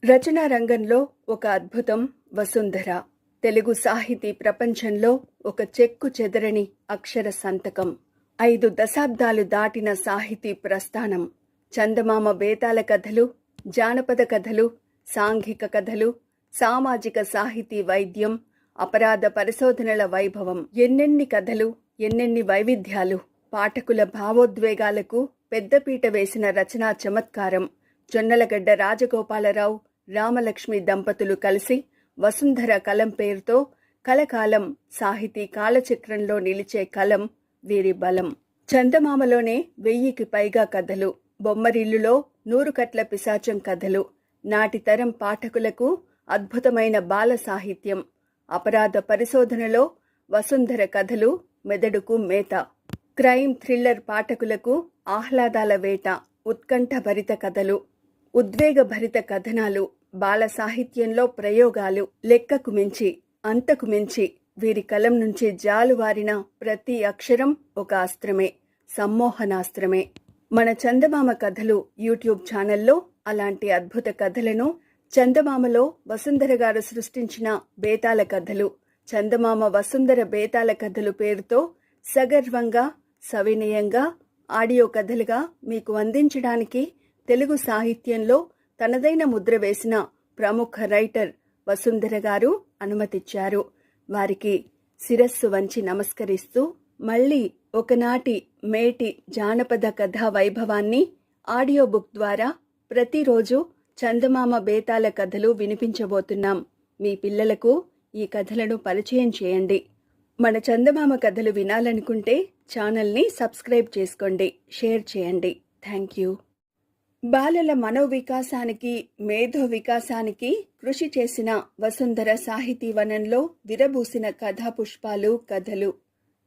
రచనా రంగంలో ఒక అద్భుతం వసుంధర. తెలుగు సాహితీ ప్రపంచంలో ఒక చెక్కు చెదరని అక్షర సంతకం. 5 దశాబ్దాలు దాటిన సాహితీ ప్రస్థానం. చందమామ బేతాళ కథలు, జానపద కథలు, సాంఘిక కథలు, సామాజిక సాహితీ వైద్యం, అపరాధ పరిశోధనల వైభవం. ఎన్నెన్ని కథలు, ఎన్నెన్ని వైవిధ్యాలు. పాఠకుల భావోద్వేగాలకు పెద్దపీట వేసిన రచనా చమత్కారం. జొన్నలగడ్డ రాజగోపాలరావు, రామలక్ష్మి దంపతులు కలిసి వసుంధర కలం పేరుతో కలకాలం సాహితీ కాలచక్రంలో నిలిచే కలం వీరి బలం. చందమామలోనే 1000కి పైగా కథలు, బొమ్మరిల్లులో 100 కట్ల పిశాచం కథలు, నాటి తరం పాఠకులకు అద్భుతమైన బాల సాహిత్యం. అపరాధ పరిశోధనలో వసుంధర కథలు మెదడుకు మేత. క్రైమ్ థ్రిల్లర్ పాఠకులకు ఆహ్లాదాల వేట. ఉత్కంఠభరిత కథలు, ఉద్వేగభరిత కథనాలు, బాల సాహిత్యంలో ప్రయోగాలు. లెక్కకు మించి, అంతకు మించి వీరి కలం నుంచి జాలువారిన ప్రతి అక్షరం ఒక అస్త్రమే, సమ్మోహనాస్త్రమే. మన చందమామ కథలు యూట్యూబ్ ఛానల్లో అలాంటి అద్భుత కథలను, చందమామలో వసుంధర గారు సృష్టించిన బేతాళ కథలు, చందమామ వసుంధర బేతాళ కథలు పేరుతో సగర్వంగా, సవినయంగా ఆడియో కథలుగా మీకు అందించడానికి తెలుగు సాహిత్యంలో తనదైన ముద్ర వేసిన ప్రముఖ రైటర్ వసుంధర గారు అనుమతిచ్చారు. వారికి శిరస్సు వంచి నమస్కరిస్తూ మళ్లీ ఒకనాటి మేటి జానపద కథా వైభవాన్ని ఆడియో బుక్ ద్వారా ప్రతిరోజు చందమామ బేతాళ కథలు వినిపించబోతున్నాం. మీ పిల్లలకు ఈ కథలను పరిచయం చేయండి. మన చందమామ కథలు వినాలనుకుంటే ఛానల్ని సబ్స్క్రైబ్ చేసుకోండి, షేర్ చేయండి. Thank you. బాలల మనోవికాసానికి, మేధో వికాసానికి కృషి చేసిన వసుంధర సాహితీ వనంలో విరబూసిన కథాపుష్పాలు, కథలు.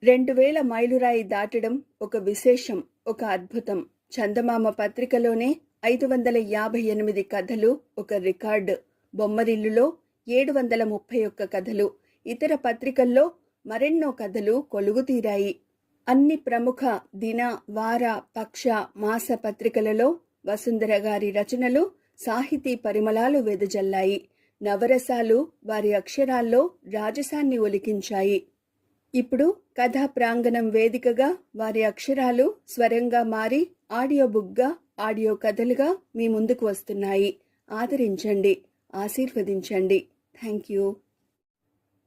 2000 మైలురాయి దాటడం ఒక విశేషం, ఒక అద్భుతం. చందమామ పత్రికలోనే 558 కథలు ఒక రికార్డు. బొమ్మరిల్లులో 731 కథలు. ఇతర పత్రికల్లో మరెన్నో కథలు కొలువుతీరాయి. అన్ని ప్రముఖ దిన, వార, పక్ష, మాస పత్రికలలో వసుంధర గారి రచనలు సాహితీ పరిమళాలు వెదజల్లాయి. నవరసాలు వారి అక్షరాల్లో రాజసాన్ని ఒలికించాయి. ఇప్పుడు కథా ప్రాంగణం వేదికగా వారి అక్షరాలు స్వరంగా మారి ఆడియో బుక్గా, ఆడియో కథలుగా మీ ముందుకు వస్తున్నాయి. ఆదరించండి, ఆశీర్వదించండి. Thank you.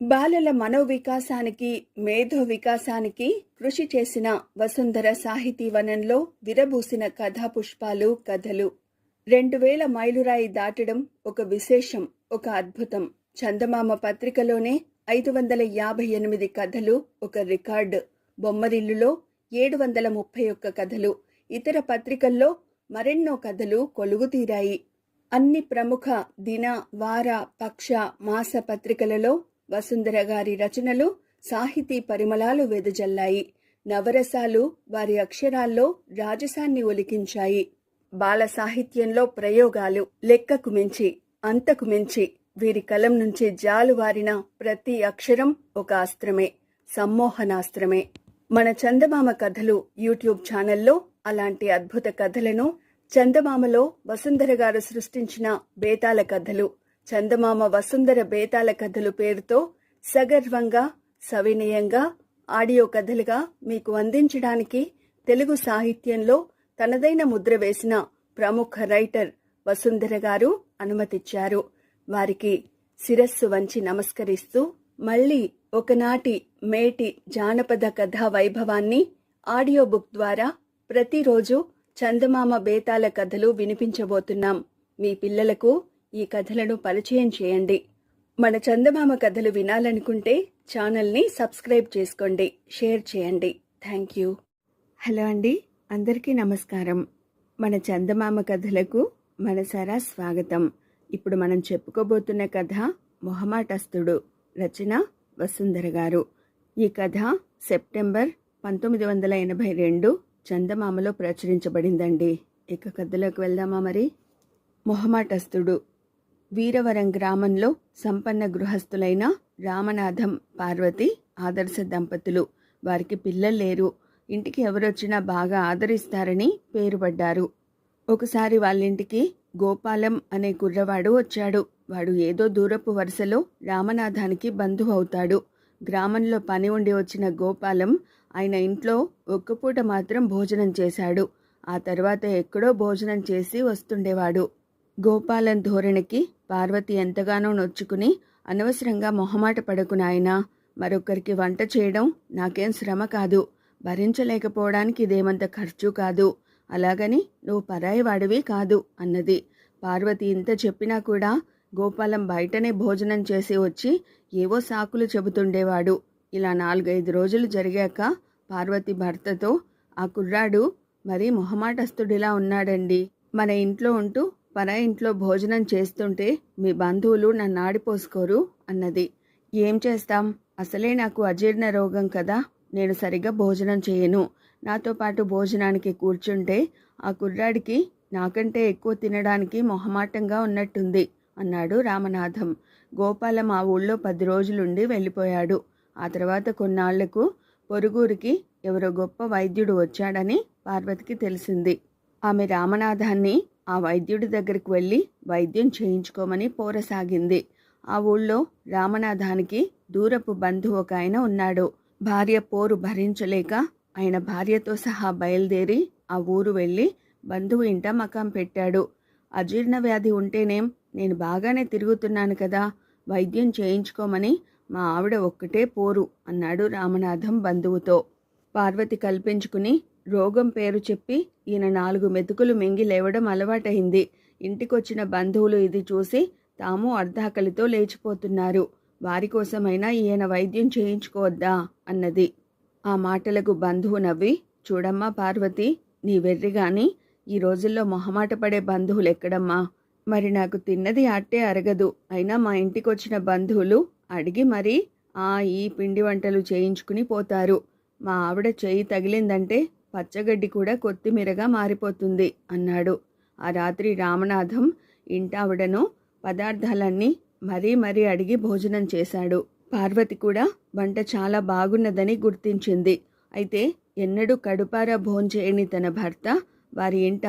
బాలల మనోవికాసానికి, మేధో వికాసానికి కృషి చేసిన వసుంధర సాహితీ వనంలో విరబూసిన కథాపుష్పాలు, కథలు. 2000 మైలురాయి దాటడం ఒక విశేషం, ఒక అద్భుతం. చందమామ పత్రికలోనే 558 కథలు ఒక రికార్డు. బొమ్మరిల్లులో 731 కథలు. ఇతర పత్రికల్లో మరెన్నో కథలు కొలువుతీరాయి. అన్ని ప్రముఖ దిన, వార, పక్ష, మాస పత్రికలలో వసుంధర గారి రచనలు సాహితీ పరిమళాలు వెదజల్లాయి. నవరసాలు వారి అక్షరాల్లో రాజసాన్ని ఒలికించాయి. బాల సాహిత్యంలో ప్రయోగాలు. లెక్కకు మించి, అంతకు మించి వీరి కలం నుంచి జాలువారిన ప్రతి అక్షరం ఒక అస్త్రమే, సమ్మోహనాస్త్రమే. మన చందమామ కథలు యూట్యూబ్ ఛానల్లో అలాంటి అద్భుత కథలను, చందమామలో వసుంధర గారు సృష్టించిన బేతాళ కథలు, చందమామ వసుంధర బేతాళ కథలు పేరుతో సగర్వంగా, సవినయంగా ఆడియో కథలుగా మీకు అందించడానికి తెలుగు సాహిత్యంలో తనదైన ముద్ర వేసిన ప్రముఖ రైటర్ వసుంధర గారు అనుమతిచ్చారు. వారికి శిరస్సు వంచి నమస్కరిస్తూ మళ్లీ ఒకనాటి మేటి జానపద కథా వైభవాన్ని ఆడియో బుక్ ద్వారా ప్రతిరోజు చందమామ బేతాళ కథలు వినిపించబోతున్నాం. మీ పిల్లలకు ఈ కథలను పరిచయం చేయండి. మన చందమామ కథలు వినాలనుకుంటే ఛానల్ని సబ్స్క్రైబ్ చేసుకోండి, షేర్ చేయండి. Thank you. హలో అండి, అందరికీ నమస్కారం. మన చందమామ కథలకు మనసారా స్వాగతం. ఇప్పుడు మనం చెప్పుకోబోతున్న కథ మొహమాటస్తుడు. రచన వసుంధర గారు. ఈ కథ సెప్టెంబర్ 1982 చందమామలో ప్రచురించబడిందండి. ఇక కథలోకి వెళ్దామా మరి. మొహమాటస్తుడు. వీరవరం గ్రామంలో సంపన్న గృహస్థులైన రామనాథం, పార్వతి ఆదర్శ దంపతులు. వారికి పిల్లలు లేరు. ఇంటికి ఎవరొచ్చినా బాగా ఆదరిస్తారని పేరు పడ్డారు. ఒకసారి వాళ్ళింటికి గోపాలం అనే కుర్రవాడు వచ్చాడు. వాడు ఏదో దూరపు వరుసలో రామనాథానికి బంధువు అవుతాడు. గ్రామంలో పని ఉండి వచ్చిన గోపాలం ఆయన ఇంట్లో ఒక్కపూట మాత్రం భోజనం చేశాడు. ఆ తర్వాత ఎక్కడో భోజనం చేసి వస్తుండేవాడు. గోపాలం ధోరణికి పార్వతి ఎంతగానో నొచ్చుకుని, అనవసరంగా మొహమాట పడకు నాయనా, మరొకరికి వంట చేయడం నాకేం శ్రమ కాదు, భరించలేకపోవడానికి ఇదేమంత ఖర్చు కాదు, అలాగని నువ్వు పరాయి వాడివి కాదు అన్నది. పార్వతి ఇంత చెప్పినా కూడా గోపాలం బయటనే భోజనం చేసి వచ్చి ఏవో సాకులు చెబుతుండేవాడు. ఇలా 4-5 రోజులు జరిగాక పార్వతి భర్తతో, ఆ కుర్రాడు మరీ మొహమాటస్తుడిలా ఉన్నాడండి. మన ఇంట్లో ఉంటూ పరాయి ఇంట్లో భోజనం చేస్తుంటే మీ బంధువులు నన్ను ఆడిపోసుకోరు అన్నది. ఏం చేస్తాం, అసలే నాకు అజీర్ణ రోగం కదా, నేను సరిగా భోజనం చేయను. నాతో పాటు భోజనానికి కూర్చుంటే ఆ కుర్రాడికి నాకంటే ఎక్కువ తినడానికి మొహమాటంగా ఉన్నట్టుంది అన్నాడు రామనాథం. గోపాలం ఆ ఊళ్ళో 10 రోజులుండి వెళ్ళిపోయాడు. ఆ తర్వాత కొన్నాళ్లకు పొరుగురికి ఎవరో గొప్ప వైద్యుడు వచ్చాడని పార్వతికి తెలిసింది. ఆమె రామనాథాన్ని ఆ వైద్యుడి దగ్గరికి వెళ్ళి వైద్యం చేయించుకోమని పోరసాగింది. ఆ ఊళ్ళో రామనాథానికి దూరపు బంధువు ఒక ఆయన ఉన్నాడు. భార్య పోరు భరించలేక ఆయన భార్యతో సహా బయలుదేరి ఆ ఊరు వెళ్ళి బంధువు ఇంట మకాం పెట్టాడు. అజీర్ణ వ్యాధి ఉంటేనేం, నేను బాగానే తిరుగుతున్నాను కదా, వైద్యం చేయించుకోమని మా ఆవిడ ఒక్కటే పోరు అన్నాడు రామనాథం బంధువుతో. పార్వతి కల్పించుకుని రోగం పేరు చెప్పి ఈయన 4 మెతుకులు మింగి లేవడం అలవాటైంది. ఇంటికొచ్చిన బంధువులు ఇది చూసి తాము అర్ధాకలితో లేచిపోతున్నారు. వారి కోసమైనా ఈయన వైద్యం చేయించుకోవద్దా అన్నది. ఆ మాటలకు బంధువు నవ్వి, చూడమ్మా పార్వతి, నీ వెర్రిగాని ఈ రోజుల్లో మొహమాట పడే బంధువులు ఎక్కడమ్మా, మరి నాకు తిన్నది అట్టే అరగదు, అయినా మా ఇంటికొచ్చిన బంధువులు అడిగి మరీ ఈ పిండి వంటలు చేయించుకుని పోతారు. మా ఆవిడ చేయి తగిలిందంటే పచ్చగడ్డి కూడా కొత్తిమీరగా మారిపోతుంది అన్నాడు. ఆ రాత్రి రామనాథం ఇంటావిడను పదార్థాలన్నీ మరీ అడిగి భోజనం చేశాడు. పార్వతి కూడా వంట చాలా బాగున్నదని గుర్తించింది. అయితే ఎన్నడూ కడుపారా భోంచేయని తన భర్త వారి ఇంట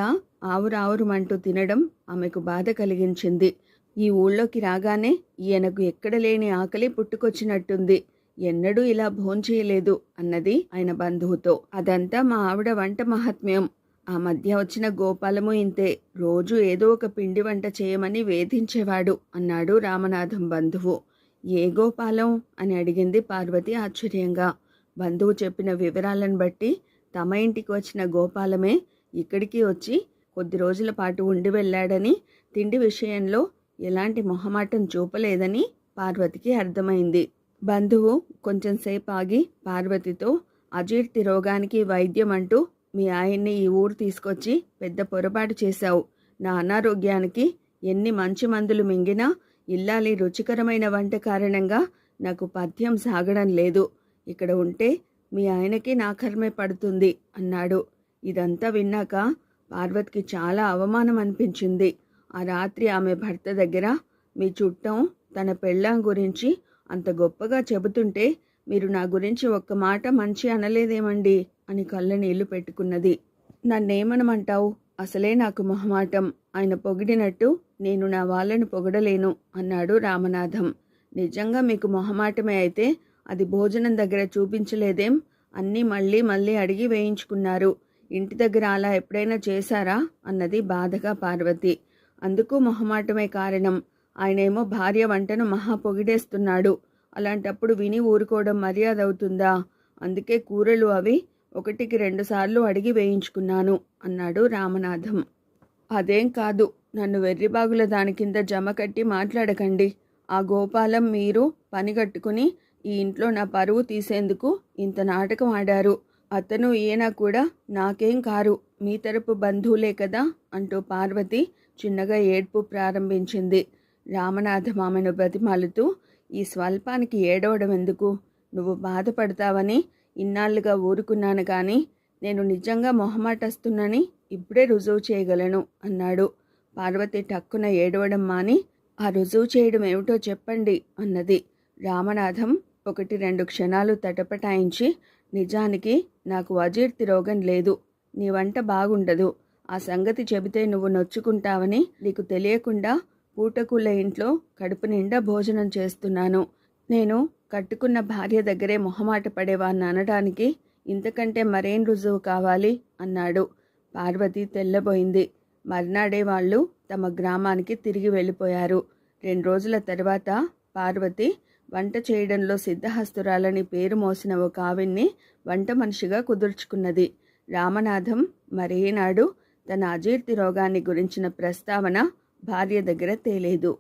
ఆవురావురుమంటూ తినడం ఆమెకు బాధ కలిగించింది. ఈ ఊళ్ళోకి రాగానే ఈయనకు ఎక్కడ లేని ఆకలి పుట్టుకొచ్చినట్టుంది, ఎన్నడూ ఇలా భోంచేయలేదు అన్నది ఆయన బంధువుతో. అదంతా మా ఆవిడ వంట మహాత్మ్యం. ఆ మధ్య వచ్చిన గోపాలము ఇంతే, రోజు ఏదో ఒక పిండి వంట చేయమని వేధించేవాడు అన్నాడు రామనాథం బంధువు. ఏ గోపాలం అని అడిగింది పార్వతి ఆశ్చర్యంగా. బంధువు చెప్పిన వివరాలను బట్టి తమ ఇంటికి వచ్చిన గోపాలమే ఇక్కడికి వచ్చి కొద్ది రోజుల పాటు ఉండి వెళ్ళాడని, తిండి విషయంలో ఎలాంటి మొహమాటం చూపలేదని పార్వతికి అర్థమైంది. బంధువు కొంచెం సేపు ఆగి పార్వతితో, అజీర్తి రోగానికి వైద్యం అంటూ మీ ఆయన్ని ఈ ఊరు తీసుకొచ్చి పెద్ద పొరపాటు చేశావు. నా అనారోగ్యానికి ఎన్ని మంచి మందులు మింగినా ఇల్లాలి రుచికరమైన వంట కారణంగా నాకు పథ్యం సాగడం లేదు. ఇక్కడ ఉంటే మీ ఆయనకి నా కర్మే పడుతుంది అన్నాడు. ఇదంతా విన్నాక పార్వతికి చాలా అవమానం అనిపించింది. ఆ రాత్రి ఆమె భర్త దగ్గర, మీ చుట్టం తన పెళ్ళాం గురించి అంత గొప్పగా చెబుతుంటే మీరు నా గురించి ఒక్క మాట మంచి అనలేదేమండి అని కళ్ళ నీళ్లు పెట్టుకున్నది. నన్నేమనమంటావు, అసలే నాకు మొహమాటం, ఆయన పొగిడినట్టు నేను నా వాళ్ళను పొగడలేను అన్నాడు రామనాథం. నిజంగా మీకు మొహమాటమే అయితే అది భోజనం దగ్గర చూపించలేదేం, అన్నీ మళ్ళీ అడిగి వేయించుకున్నారు. ఇంటి దగ్గర అలా ఎప్పుడైనా చేశారా అన్నది బాధగా పార్వతి. అందుకు మొహమాటమే కారణం. ఆయనేమో భార్య వంటను మహా పొగిడేస్తున్నాడు. అలాంటప్పుడు విని ఊరుకోవడం మర్యాద అవుతుందా? అందుకే కూరలు అవి 1-2 సార్లు అడిగి వేయించుకున్నాను అన్నాడు రామనాథం. అదేం కాదు, నన్ను వెర్రిబాగుల దాని కింద జమ కట్టి మాట్లాడకండి. ఆ గోపాలం మీరు పనిగట్టుకుని ఈ ఇంట్లో నా పరువు తీసేందుకు ఇంత నాటకం ఆడారు. అతను ఈయన కూడా నాకేం కారు, మీ తరపు బంధువులే కదా అంటూ పార్వతి చిన్నగా ఏడ్పు ప్రారంభించింది. రామనాథం ఆమెను బతిమాలుతూ, ఈ స్వల్పానికి ఏడవడం ఎందుకు, నువ్వు బాధపడతావని ఇన్నాళ్లుగా ఊరుకున్నాను, కానీ నేను నిజంగా మొహమాటస్తున్నని ఇప్పుడే రుజువు చేయగలను అన్నాడు. పార్వతి టక్కున ఏడవడం మాని, ఆ రుజువు చేయడం ఏమిటో చెప్పండి అన్నది. రామనాథం 1-2 క్షణాలు తటపటాయించి, నిజానికి నాకు అజీర్తి రోగం లేదు, నీ వంట బాగుండదు, ఆ సంగతి చెబితే నువ్వు నొచ్చుకుంటావని నీకు తెలియకుండా పూటకూళ్ళ ఇంట్లో కడుపు నిండా భోజనం చేస్తున్నాను. నేను కట్టుకున్న భార్య దగ్గరే మొహమాట పడేవాన్ని అనడానికి ఇంతకంటే మరేం రుజువు కావాలి అన్నాడు. పార్వతి తెల్లబోయింది. మర్నాడే వాళ్ళు తమ గ్రామానికి తిరిగి వెళ్ళిపోయారు. 2 రోజుల తర్వాత పార్వతి వంట చేయడంలో సిద్ధహస్తురాలని పేరు మోసిన ఒక ఆవిడ్ని వంట మనిషిగా కుదుర్చుకున్నది. రామనాథం మరేనాడు తన అజీర్తి రోగాన్ని గురించిన ప్రస్తావన భార్య దగ్గర తేలేదు.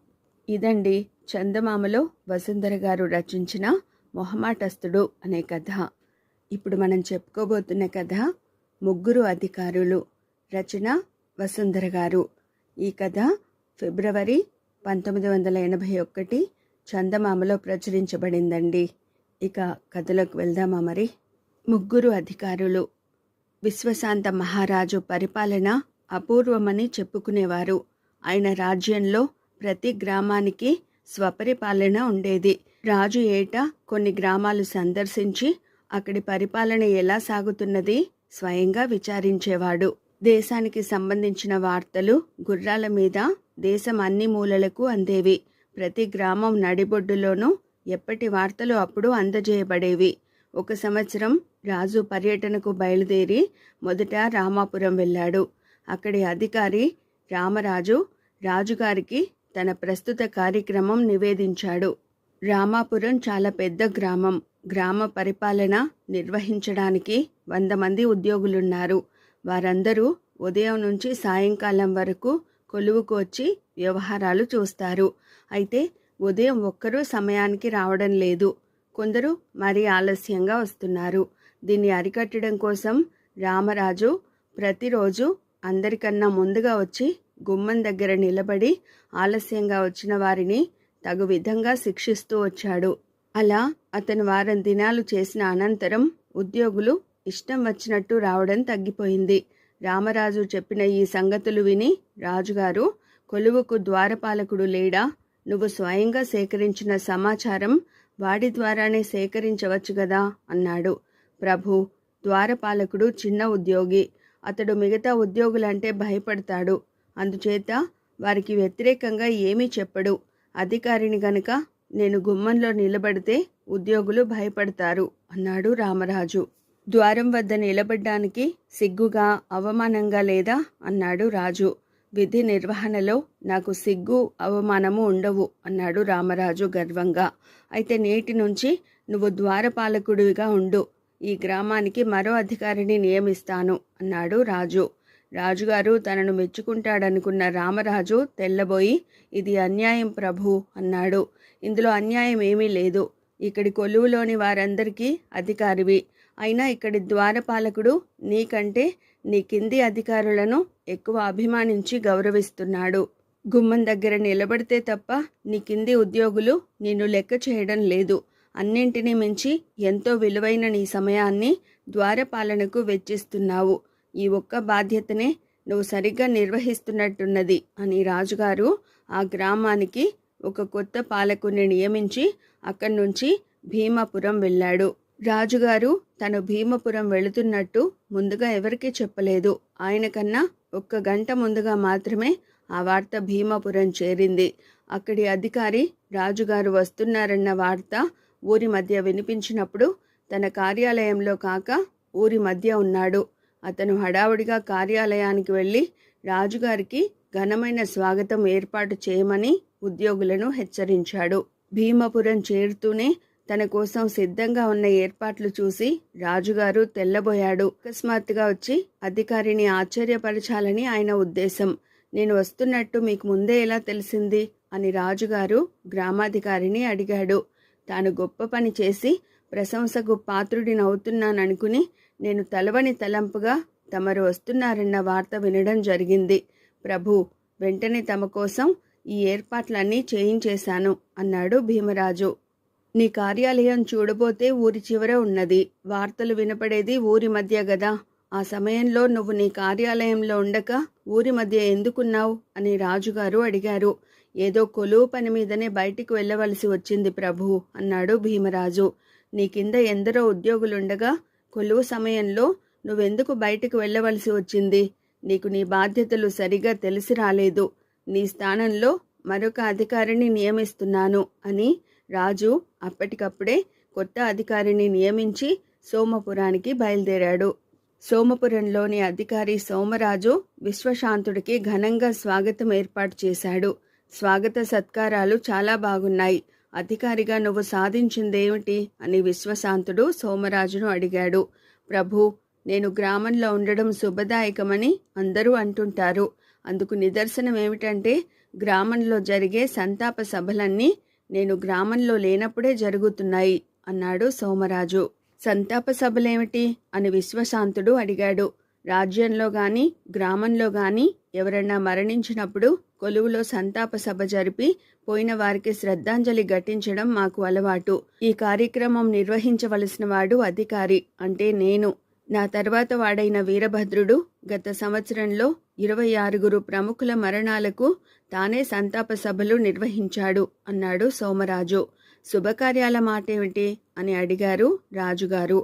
ఇదండి చందమామలో వసుంధర గారు రచించిన మొహమాటస్తుడు అనే కథ. ఇప్పుడు మనం చెప్పుకోబోతున్న కథ ముగ్గురు అధికారులు. రచన వసుంధర గారు. ఈ కథ ఫిబ్రవరి 1981 చందమామలో ప్రచురించబడిందండి. ఇక కథలోకి వెళ్దామా మరి. ముగ్గురు అధికారులు. విశ్వశాంత మహారాజు పరిపాలన అపూర్వమని చెప్పుకునేవారు. ఆయన రాజ్యంలో ప్రతి గ్రామానికి స్వపరిపాలన ఉండేది. రాజు ఏటా కొన్ని గ్రామాలు సందర్శించి అక్కడి పరిపాలన ఎలా సాగుతున్నది స్వయంగా విచారించేవాడు. దేశానికి సంబంధించిన వార్తలు గుర్రాల మీద దేశం అన్ని మూలలకు అందేవి. ప్రతి గ్రామం నడిబొడ్డులోనూ ఎప్పటి వార్తలు అప్పుడు అందజేయబడేవి. ఒక సంవత్సరం రాజు పర్యటనకు బయలుదేరి మొదట రామాపురం వెళ్ళాడు. అక్కడి అధికారి రామరాజు రాజుగారికి తన ప్రస్తుత కార్యక్రమం నివేదించాడు. రామాపురం చాలా పెద్ద గ్రామం. గ్రామ పరిపాలన నిర్వహించడానికి 100 మంది ఉద్యోగులున్నారు. వారందరూ ఉదయం నుంచి సాయంకాలం వరకు కొలువుకు వచ్చి వ్యవహారాలు చూస్తారు. అయితే ఉదయం ఒక్కరూ సమయానికి రావడం లేదు. కొందరు మరీ ఆలస్యంగా వస్తున్నారు. దీన్ని అరికట్టడం కోసం రామరాజు ప్రతిరోజు అందరికన్నా ముందుగా వచ్చి గుమ్మం దగ్గర నిలబడి ఆలస్యంగా వచ్చిన వారిని తగు విధంగా శిక్షిస్తూ వచ్చాడు. అలా అతను వారం దినాలు చేసిన అనంతరం ఉద్యోగులు ఇష్టం వచ్చినట్టు రావడం తగ్గిపోయింది. రామరాజు చెప్పిన ఈ సంగతులు విని రాజుగారు, కొలువుకు ద్వారపాలకుడు లేడా? నువ్వు స్వయంగా సేకరించిన సమాచారం వాడి ద్వారానే సేకరించవచ్చు గదా అన్నాడు. ప్రభు, ద్వారపాలకుడు చిన్న ఉద్యోగి. అతడు మిగతా ఉద్యోగులంటే భయపడతాడు. అందుచేత వారికి వ్యతిరేకంగా ఏమీ చెప్పడు. అధికారిని గనుక నేను గుమ్మంలో నిలబడితే ఉద్యోగులు భయపడతారు అన్నాడు రామరాజు. ద్వారం వద్ద నిలబడ్డానికి సిగ్గుగా అవమానంగా లేదా అన్నాడు రాజు. విధి నిర్వహణలో నాకు సిగ్గు అవమానము ఉండవు అన్నాడు రామరాజు గర్వంగా. అయితే నేటి నుంచి నువ్వు ద్వారపాలకుడిగా ఉండు. ఈ గ్రామానికి మరో అధికారిని నియమిస్తాను అన్నాడు రాజు. రాజుగారు తనను మెచ్చుకుంటాడనుకున్న రామరాజు తెల్లబోయి, ఇది అన్యాయం ప్రభు అన్నాడు. ఇందులో అన్యాయం ఏమీ లేదు. ఇక్కడి కొలువులోని వారందరికీ అధికారివి. అయినా ఇక్కడి ద్వారపాలకుడు నీకంటే నీ కింది అధికారులను ఎక్కువ అభిమానించి గౌరవిస్తున్నాడు. గుమ్మం దగ్గర నిలబడితే తప్ప నీ కింది ఉద్యోగులు నిన్ను లెక్క చేయడం లేదు. అన్నింటినీ మించి ఎంతో విలువైన నీ సమయాన్ని ద్వారపాలనకు వెచ్చిస్తున్నావు. ఈ ఒక్క బాధ్యతనే నువ్వు సరిగ్గా నిర్వహిస్తున్నట్టున్నది అని రాజుగారు ఆ గ్రామానికి ఒక కొత్త పాలకుని నియమించి అక్కడి నుంచి భీమాపురం వెళ్ళాడు. రాజుగారు తను భీమపురం వెళుతున్నట్టు ముందుగా ఎవరికీ చెప్పలేదు. ఆయన కన్నా 1 గంట ముందుగా మాత్రమే ఆ వార్త భీమపురం చేరింది. అక్కడి అధికారి రాజుగారు వస్తున్నారన్న వార్త ఊరి మధ్య వినిపించినప్పుడు తన కార్యాలయంలో కాక ఊరి మధ్య ఉన్నాడు. అతను హడావుడిగా కార్యాలయానికి వెళ్ళి రాజుగారికి ఘనమైన స్వాగతం ఏర్పాటు చేయమని ఉద్యోగులను హెచ్చరించాడు. భీమపురం చేరుతూనే తన కోసం సిద్ధంగా ఉన్న ఏర్పాట్లు చూసి రాజుగారు తెల్లబోయాడు. అకస్మాత్తుగా వచ్చి అధికారిని ఆశ్చర్యపరచాలని ఆయన ఉద్దేశం. నేను వస్తున్నట్టు మీకు ముందే ఎలా తెలిసింది అని రాజుగారు గ్రామాధికారిని అడిగాడు. తాను గొప్ప పని చేసి ప్రశంసకు పాత్రుడినవుతున్నాననుకుని నేను తలవని తలంపుగా తమరు వస్తున్నారన్న వార్త వినడం జరిగింది. ప్రభు, వెంటనే తమ కోసం ఈ ఏర్పాట్లన్నీ చేయించేశాను అన్నాడు భీమరాజు. నీ కార్యాలయం చూడబోతే ఊరి చివర ఉన్నది. వార్తలు వినపడేది ఊరి మధ్య గదా. ఆ సమయంలో నువ్వు నీ కార్యాలయంలో ఉండక ఊరి మధ్య ఎందుకున్నావు అని రాజుగారు అడిగారు. ఏదో కొలువు పని మీదనే బయటికి వెళ్ళవలసి వచ్చింది ప్రభు అన్నాడు భీమరాజు. నీ కింద ఎందరో ఉద్యోగులుండగా కొలువు సమయంలో నువ్వెందుకు బయటికి వెళ్ళవలసి వచ్చింది? నీకు నీ బాధ్యతలు సరిగా తెలిసి రాలేదు. నీ స్థానంలో మరొక అధికారిని నియమిస్తున్నాను అని రాజు అప్పటికప్పుడే కొత్త అధికారిని నియమించి సోమపురానికి బయలుదేరాడు. సోమపురంలోని అధికారి సోమరాజు విశ్వశాంతుడికి ఘనంగా స్వాగతం ఏర్పాటు చేశాడు. స్వాగత సత్కారాలు చాలా బాగున్నాయి. అధికారిగా నువ్వు సాధించిందేమిటి అని విశ్వశాంతుడు సోమరాజును అడిగాడు. ప్రభు, నేను గ్రామంలో ఉండడం శుభదాయకమని అందరూ అంటుంటారు. అందుకు నిదర్శనం ఏమిటంటే గ్రామంలో జరిగే సంతాప సభలన్నీ నేను గ్రామంలో లేనప్పుడే జరుగుతున్నాయి అన్నాడు సోమరాజు. సంతాప సభలేమిటి అని విశ్వశాంతుడు అడిగాడు. రాజ్యంలో గాని గ్రామంలో గాని ఎవరన్నా మరణించినప్పుడు కొలువులో సంతాప సభ జరిపి పోయిన వారికి శ్రద్ధాంజలి ఘటించడం మాకు అలవాటు. ఈ కార్యక్రమం నిర్వహించవలసిన వాడు అధికారి, అంటే నేను. నా తర్వాత వాడైన వీరభద్రుడు గత సంవత్సరంలో 26 ప్రముఖుల మరణాలకు తానే సంతాప సభలు నిర్వహించాడు అన్నాడు సోమరాజు. శుభకార్యాల మాటేమిటి అని అడిగారు రాజుగారు.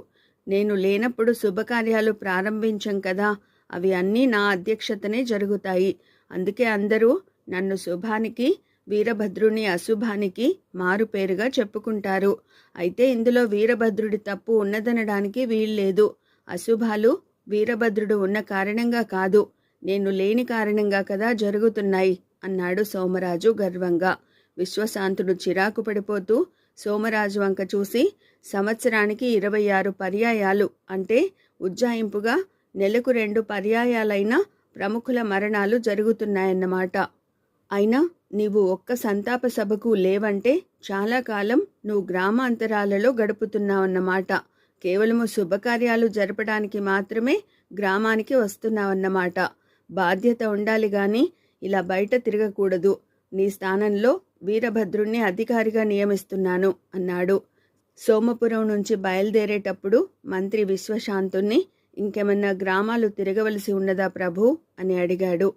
నేను లేనప్పుడు శుభకార్యాలు ప్రారంభించం కదా, అవి అన్నీ నా అధ్యక్షతనే జరుగుతాయి. అందుకే అందరూ నన్ను శుభానికి, వీరభద్రుని అశుభానికి మారుపేరుగా చెప్పుకుంటారు. అయితే ఇందులో వీరభద్రుడి తప్పు ఉన్నదనడానికి వీల్లేదు. అశుభాలు వీరభద్రుడు ఉన్న కారణంగా కాదు, నేను లేని కారణంగా కదా జరుగుతున్నాయి అన్నాడు సోమరాజు గర్వంగా. విశ్వశాంతుడు చిరాకు పడిపోతూ సోమరాజు వంక చూసి, సంవత్సరానికి 26 పర్యాయాలు అంటే ఉజ్జాయింపుగా నెలకు 2 పర్యాయాలైన ప్రముఖుల మరణాలు జరుగుతున్నాయన్నమాట. అయినా నీవు ఒక్క సంతాప సభకు లేవంటే చాలా కాలం నువ్వు గ్రామాంతరాలలో గడుపుతున్నావన్నమాట. కేవలము శుభకార్యాలు జరపడానికి మాత్రమే గ్రామానికి వస్తున్నావన్నమాట. బాధ్యత ఉండాలి గాని ఇలా బయట తిరగకూడదు. నీ స్థానంలో వీరభద్రుణ్ణి అధికారిగా నియమిస్తున్నాను అన్నాడు. సోమపురం నుంచి బయలుదేరేటప్పుడు మంత్రి విశ్వశాంతుణ్ణి, ఇంకేమన్నా గ్రామాలు తిరగవలసి ఉన్నదా ప్రభు అని అడిగాడు.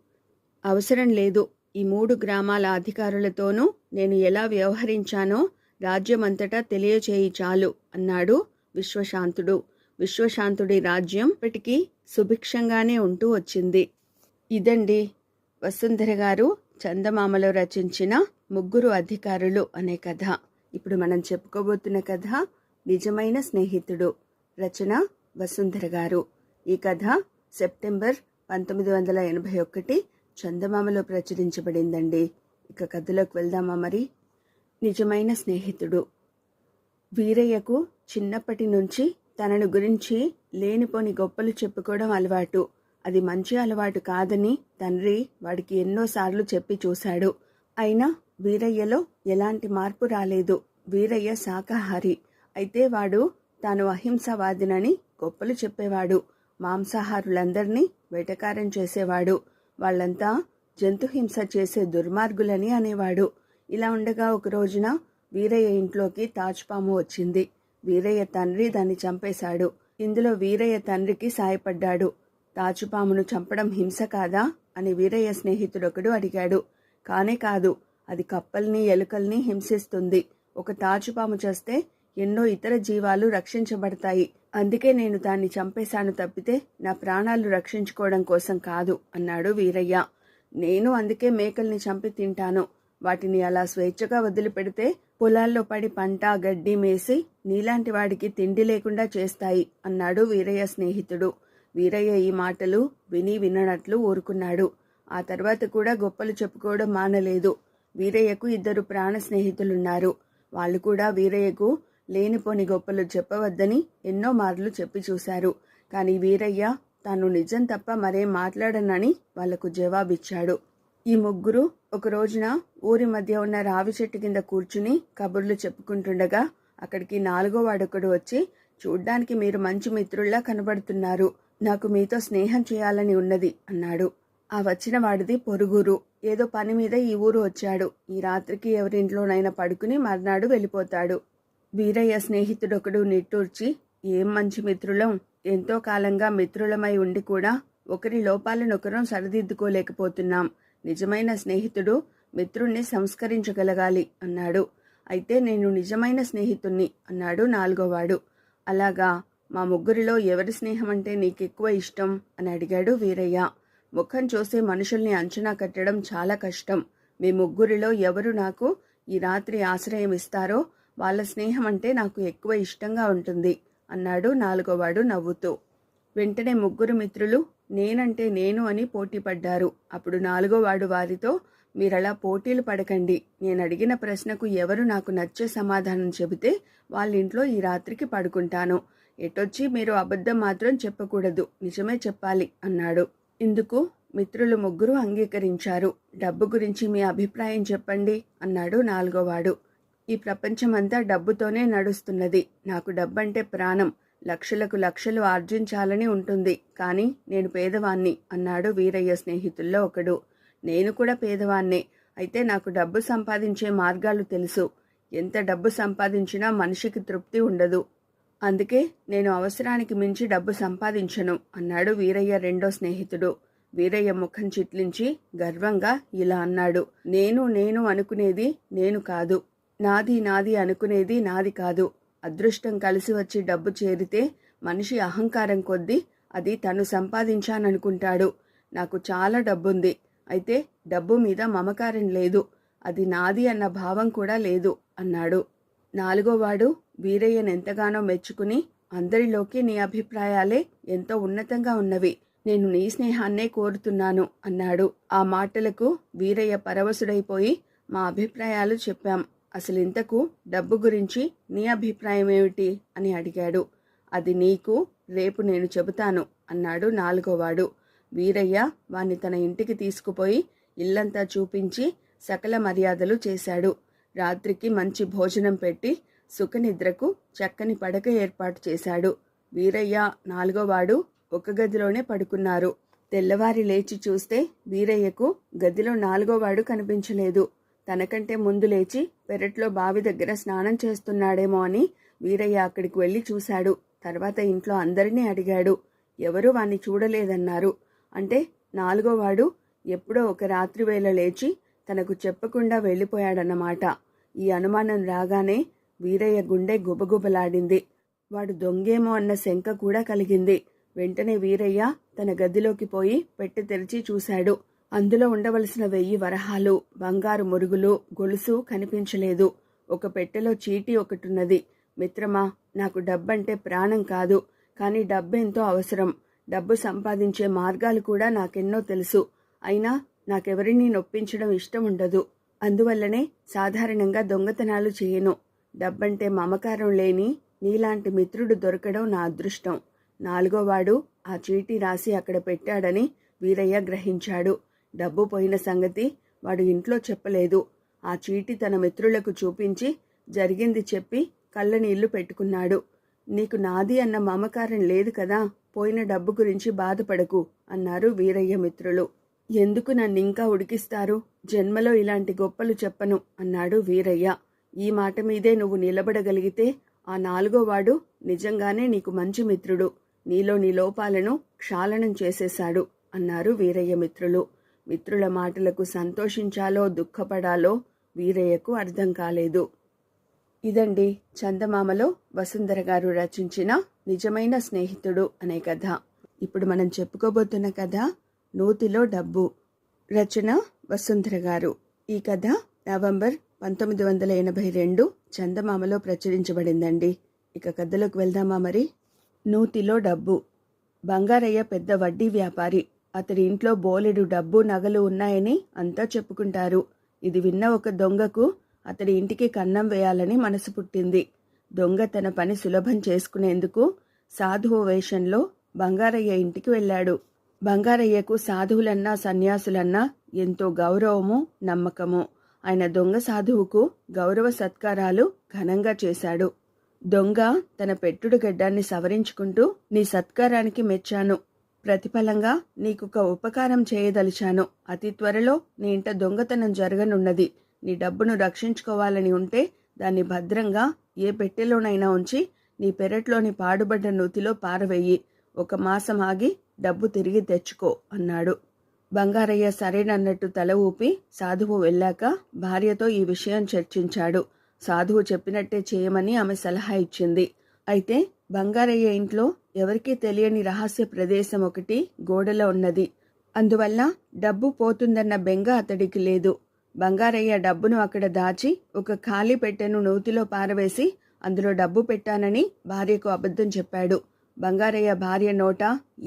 అవసరం లేదు. ఈ 3 గ్రామాల అధికారులతోనూ నేను ఎలా వ్యవహరించానో రాజ్యమంతటా తెలియచేయి చాలు అన్నాడు విశ్వశాంతుడు. విశ్వశాంతుడి రాజ్యం ఇప్పటికీ సుభిక్షంగానే ఉంటూ వచ్చింది. ఇదండి వసుంధర గారు చందమామలో రచించిన 3 అధికారులు అనే కథ. ఇప్పుడు మనం చెప్పుకోబోతున్న కథ నిజమైన స్నేహితుడు. రచన వసుంధర గారు. ఈ కథ సెప్టెంబర్ 1981 చందమామలో ప్రచురించబడిందండి. ఇక కథలోకి వెళ్దామా మరి. నిజమైన స్నేహితుడు. వీరయ్యకు చిన్నప్పటి నుంచి తనను గురించి లేనిపోని గొప్పలు చెప్పుకోవడం అలవాటు. అది మంచి అలవాటు కాదని తండ్రి వాడికి ఎన్నోసార్లు చెప్పి చూశాడు. అయినా వీరయ్యలో ఎలాంటి మార్పు రాలేదు. వీరయ్య శాకాహారి. అయితే వాడు తాను అహింసవాదినని గొప్పలు చెప్పేవాడు. మాంసాహారులందరినీ వెటకారం చేసేవాడు. వాళ్ళంతా జంతుహింస చేసే దుర్మార్గులని అనేవాడు. ఇలా ఉండగా ఒక రోజున వీరయ్య ఇంట్లోకి తాచుపాము వచ్చింది. వీరయ్య తండ్రి దాన్ని చంపేశాడు. ఇందులో వీరయ్య తండ్రికి సాయపడ్డాడు. తాచుపామును చంపడం హింస కాదా అని వీరయ్య స్నేహితుడొకడు అడిగాడు. కానే కాదు, అది కప్పల్ని ఎలుకల్ని హింసిస్తుంది. ఒక తాచుపాము చేస్తే ఎన్నో ఇతర జీవాలు రక్షించబడతాయి. అందుకే నేను దాన్ని చంపేశాను తప్పితే నా ప్రాణాలు రక్షించుకోవడం కోసం కాదు అన్నాడు వీరయ్య. నేను అందుకే మేకల్ని చంపి తింటాను. వాటిని అలా స్వేచ్ఛగా వదిలిపెడితే పొలాల్లో పడి పంట గడ్డి మేసి నీలాంటి వాడికి తిండి లేకుండా చేస్తాయి అన్నాడు వీరయ్య స్నేహితుడు. వీరయ్య ఈ మాటలు విని విననట్లు ఊరుకున్నాడు. ఆ తర్వాత కూడా గొప్పలు చెప్పుకోవడం మానలేదు. వీరయ్యకు 2 ప్రాణ స్నేహితులున్నారు. వాళ్ళు కూడా వీరయ్యకు లేనిపోని గొప్పలు చెప్పవద్దని ఎన్నో మార్లు చెప్పి చూశారు. కానీ వీరయ్య తాను నిజం తప్ప మరేం మాట్లాడనని వాళ్లకు జవాబిచ్చాడు. ఈ 3 ఒక రోజున ఊరి మధ్య ఉన్న రావి చెట్టు కింద కూర్చుని కబుర్లు చెప్పుకుంటుండగా అక్కడికి 4వ వాడొకడు వచ్చి, చూడ్డానికి మీరు మంచి మిత్రుల్లా కనబడుతున్నారు. నాకు మీతో స్నేహం చేయాలని ఉన్నది అన్నాడు. ఆ వచ్చిన వాడిది పొరుగురు. ఏదో పని మీద ఈ ఊరు వచ్చాడు. ఈ రాత్రికి ఎవరింట్లోనైనా పడుకుని మర్నాడు వెళ్ళిపోతాడు. వీరయ్య స్నేహితుడొకడు నిట్టూర్చి, ఏం మంచి మిత్రులం, ఎంతో కాలంగా మిత్రులమై ఉండి కూడా ఒకరి లోపాలనొకరం సరిదిద్దుకోలేకపోతున్నాం. నిజమైన స్నేహితుడు మిత్రుణ్ణి సంస్కరించగలగాలి అన్నాడు. అయితే నేను నిజమైన స్నేహితుణ్ణి అన్నాడు 4వ వాడు. అలాగా, మా 3 ఎవరి స్నేహం అంటే నీకెక్కువ ఇష్టం అని అడిగాడు వీరయ్య. ముఖం చూసి మనుషుల్ని అంచనా కట్టడం చాలా కష్టం. మీ ముగ్గురిలో ఎవరు నాకు ఈ రాత్రి ఆశ్రయం ఇస్తారో వాళ్ళ స్నేహం అంటే నాకు ఎక్కువ ఇష్టంగా ఉంటుంది అన్నాడు నాలుగోవాడు నవ్వుతూ. వెంటనే ముగ్గురు మిత్రులు నేనంటే నేను అని పోటీ పడ్డారు. అప్పుడు నాలుగోవాడు వారితో, మీరలా పోటీలు పడకండి. నేను అడిగిన ప్రశ్నకు ఎవరు నాకు నచ్చే సమాధానం చెబితే వాళ్ళ ఇంట్లో ఈ రాత్రికి పడుకుంటాను. ఎటొచ్చి మీరు అబద్ధం మాత్రం చెప్పకూడదు, నిజమే చెప్పాలి అన్నాడు. ఇందుకు మిత్రులు ముగ్గురు అంగీకరించారు. డబ్బు గురించి మీ అభిప్రాయం చెప్పండి అన్నాడు నాలుగోవాడు. ఈ ప్రపంచమంతా డబ్బుతోనే నడుస్తున్నది. నాకు డబ్బంటే ప్రాణం. లక్షలకు లక్షలు ఆర్జించాలని ఉంటుంది. కానీ నేను పేదవాణ్ణి అన్నాడు వీరయ్య స్నేహితుల్లో ఒకడు. నేను కూడా పేదవాణ్ణే. అయితే నాకు డబ్బు సంపాదించే మార్గాలు తెలుసు. ఎంత డబ్బు సంపాదించినా మనిషికి తృప్తి ఉండదు. అందుకే నేను అవసరానికి మించి డబ్బు సంపాదించను అన్నాడు వీరయ్య రెండో స్నేహితుడు. వీరయ్య ముఖం చిట్లించి గర్వంగా ఇలా అన్నాడు, నేను నేను అనుకునేది నేను కాదు, నాది నాది అనుకునేది నాది కాదు. అదృష్టం కలిసి వచ్చి డబ్బు చేరితే మనిషి అహంకారం కొద్దీ అది తను సంపాదించాననుకుంటాడు. నాకు చాలా డబ్బుంది. అయితే డబ్బు మీద మమకారం లేదు. అది నాది అన్న భావం కూడా లేదు అన్నాడు. నాలుగోవాడు వీరయ్యనెంతగానో మెచ్చుకుని, అందరిలోకి నీ అభిప్రాయాలే ఎంతో ఉన్నతంగా ఉన్నవి. నేను నీ స్నేహాన్నే కోరుతున్నాను అన్నాడు. ఆ మాటలకు వీరయ్య పరవశుడైపోయి, మా అభిప్రాయాలు చెప్పాం. అసలింతకు డబ్బు గురించి నీ అభిప్రాయం ఏమిటి అని అడిగాడు. అది నీకు రేపు నేను చెబుతాను అన్నాడు నాలుగోవాడు. వీరయ్య వాణ్ణి తన ఇంటికి తీసుకుపోయి ఇల్లంతా చూపించి సకల మర్యాదలు చేశాడు. రాత్రికి మంచి భోజనం పెట్టి సుఖనిద్రకు చక్కని పడక ఏర్పాటు చేశాడు. వీరయ్య నాలుగోవాడు ఒక గదిలోనే పడుకున్నారు. తెల్లవారి లేచి చూస్తే వీరయ్యకు గదిలో నాలుగోవాడు కనిపించలేదు. తనకంటే ముందు లేచి పెరట్లో బావి దగ్గర స్నానం చేస్తున్నాడేమో అని వీరయ్య అక్కడికి వెళ్ళి చూశాడు. తర్వాత ఇంట్లో అందరినీ అడిగాడు. ఎవరూ వాణ్ణి చూడలేదన్నారు. అంటే నాలుగోవాడు ఎప్పుడో ఒక రాత్రి వేళ లేచి తనకు చెప్పకుండా వెళ్ళిపోయాడన్నమాట. ఈ అనుమానం రాగానే వీరయ్య గుండె గుబగుబలాడింది. వాడు దొంగేమో అన్న శంక కూడా కలిగింది. వెంటనే వీరయ్య తన గదిలోకి పోయి పెట్టె తెరిచి చూశాడు. అందులో ఉండవలసిన 1000 వరహాలు, బంగారు మురుగులు, గొలుసు కనిపించలేదు. ఒక పెట్టెలో చీటీ ఒకటున్నది. మిత్రమా, నాకు డబ్బంటే ప్రాణం కాదు, కానీ డబ్బెంతో అవసరం. డబ్బు సంపాదించే మార్గాలు కూడా నాకెన్నో తెలుసు. అయినా నాకెవరినీ నొప్పించడం ఇష్టం ఉండదు. అందువల్లనే సాధారణంగా దొంగతనాలు చేయను. డబ్బంటే మమకారం లేని నీలాంటి మిత్రుడు దొరకడం నా అదృష్టం. నాలుగోవాడు ఆ చీటీ రాసి అక్కడ పెట్టాడని వీరయ్య గ్రహించాడు. డబ్బు పోయిన సంగతి వాడు ఇంట్లో చెప్పలేదు. ఆ చీటీ తన మిత్రులకు చూపించి జరిగింది చెప్పి కళ్ళనీళ్లు పెట్టుకున్నాడు. నీకు నాది అన్న మమకారం లేదు కదా, పోయిన డబ్బు గురించి బాధపడకు అన్నారు వీరయ్య మిత్రులు. ఎందుకు నన్నింకా ఉడికిస్తారు? జన్మలో ఇలాంటి గొప్పలు చెప్పను అన్నాడు వీరయ్య. ఈ మాట మీదే నువ్వు నిలబడగలిగితే ఆ నాలుగోవాడు నిజంగానే నీకు మంచి మిత్రుడు. నీలోని లోపాలను క్షాళనం చేసేశాడు అన్నారు వీరయ్య మిత్రులు. మిత్రుల మాటలకు సంతోషించాలో దుఃఖపడాలో వీరయ్యకు అర్థం కాలేదు. ఇదండి చందమామలో వసుంధర గారు రచించిన నిజమైన స్నేహితుడు అనే కథ. ఇప్పుడు మనం చెప్పుకోబోతున్న కథ నూతిలో డబ్బు. రచన వసుంధర గారు. ఈ కథ నవంబర్ 1982 చందమామలో ప్రచురించబడిందండి. ఇక కథలోకి వెళ్దామా మరి. నూతిలో డబ్బు. బంగారయ్య పెద్ద వడ్డీ వ్యాపారి. అతడి ఇంట్లో బోలెడు డబ్బు నగలు ఉన్నాయని అంతా చెప్పుకుంటారు. ఇది విన్న ఒక దొంగకు అతడి ఇంటికి కన్నం వేయాలని మనసు పుట్టింది. దొంగ తన పని సులభం చేసుకునేందుకు సాధువు వేషంలో బంగారయ్య ఇంటికి వెళ్ళాడు. బంగారయ్యకు సాధువులన్నా సన్యాసులన్నా ఎంతో గౌరవము, నమ్మకము. ఆయన దొంగ సాధువుకు గౌరవ సత్కారాలు ఘనంగా చేశాడు. దొంగ తన పెట్టుడు గడ్డాన్ని సవరించుకుంటూ, నీ సత్కారానికి మెచ్చాను. ప్రతిఫలంగా నీకొక ఉపకారం చేయదలిచాను. అతి త్వరలో నీ ఇంట దొంగతనం జరగనున్నది. నీ డబ్బును రక్షించుకోవాలని ఉంటే దాన్ని భద్రంగా ఏ పెట్టెలోనైనా ఉంచి నీ పెరట్లోని పాడుబడ్డ నూతిలో పారవేయి. 1 మాసం ఆగి డబ్బు తిరిగి తెచ్చుకో అన్నాడు. బంగారయ్య సరేనన్నట్టు తల ఊపి సాధువు వెళ్ళాక భార్యతో ఈ విషయం చర్చించాడు. సాధువు చెప్పినట్టే చేయమని ఆమె సలహా ఇచ్చింది. అయితే బంగారయ్య ఇంట్లో ఎవరికీ తెలియని రహస్య ప్రదేశం ఒకటి గోడలో ఉన్నది. అందువల్ల డబ్బు పోతుందన్న బెంగ అతడికి లేదు. బంగారయ్య డబ్బును అక్కడ దాచి ఒక ఖాళీ పెట్టెను నూతిలో పారవేసి అందులో డబ్బు పెట్టానని భార్యకు అబద్ధం చెప్పాడు. బంగారయ్య భార్య నోట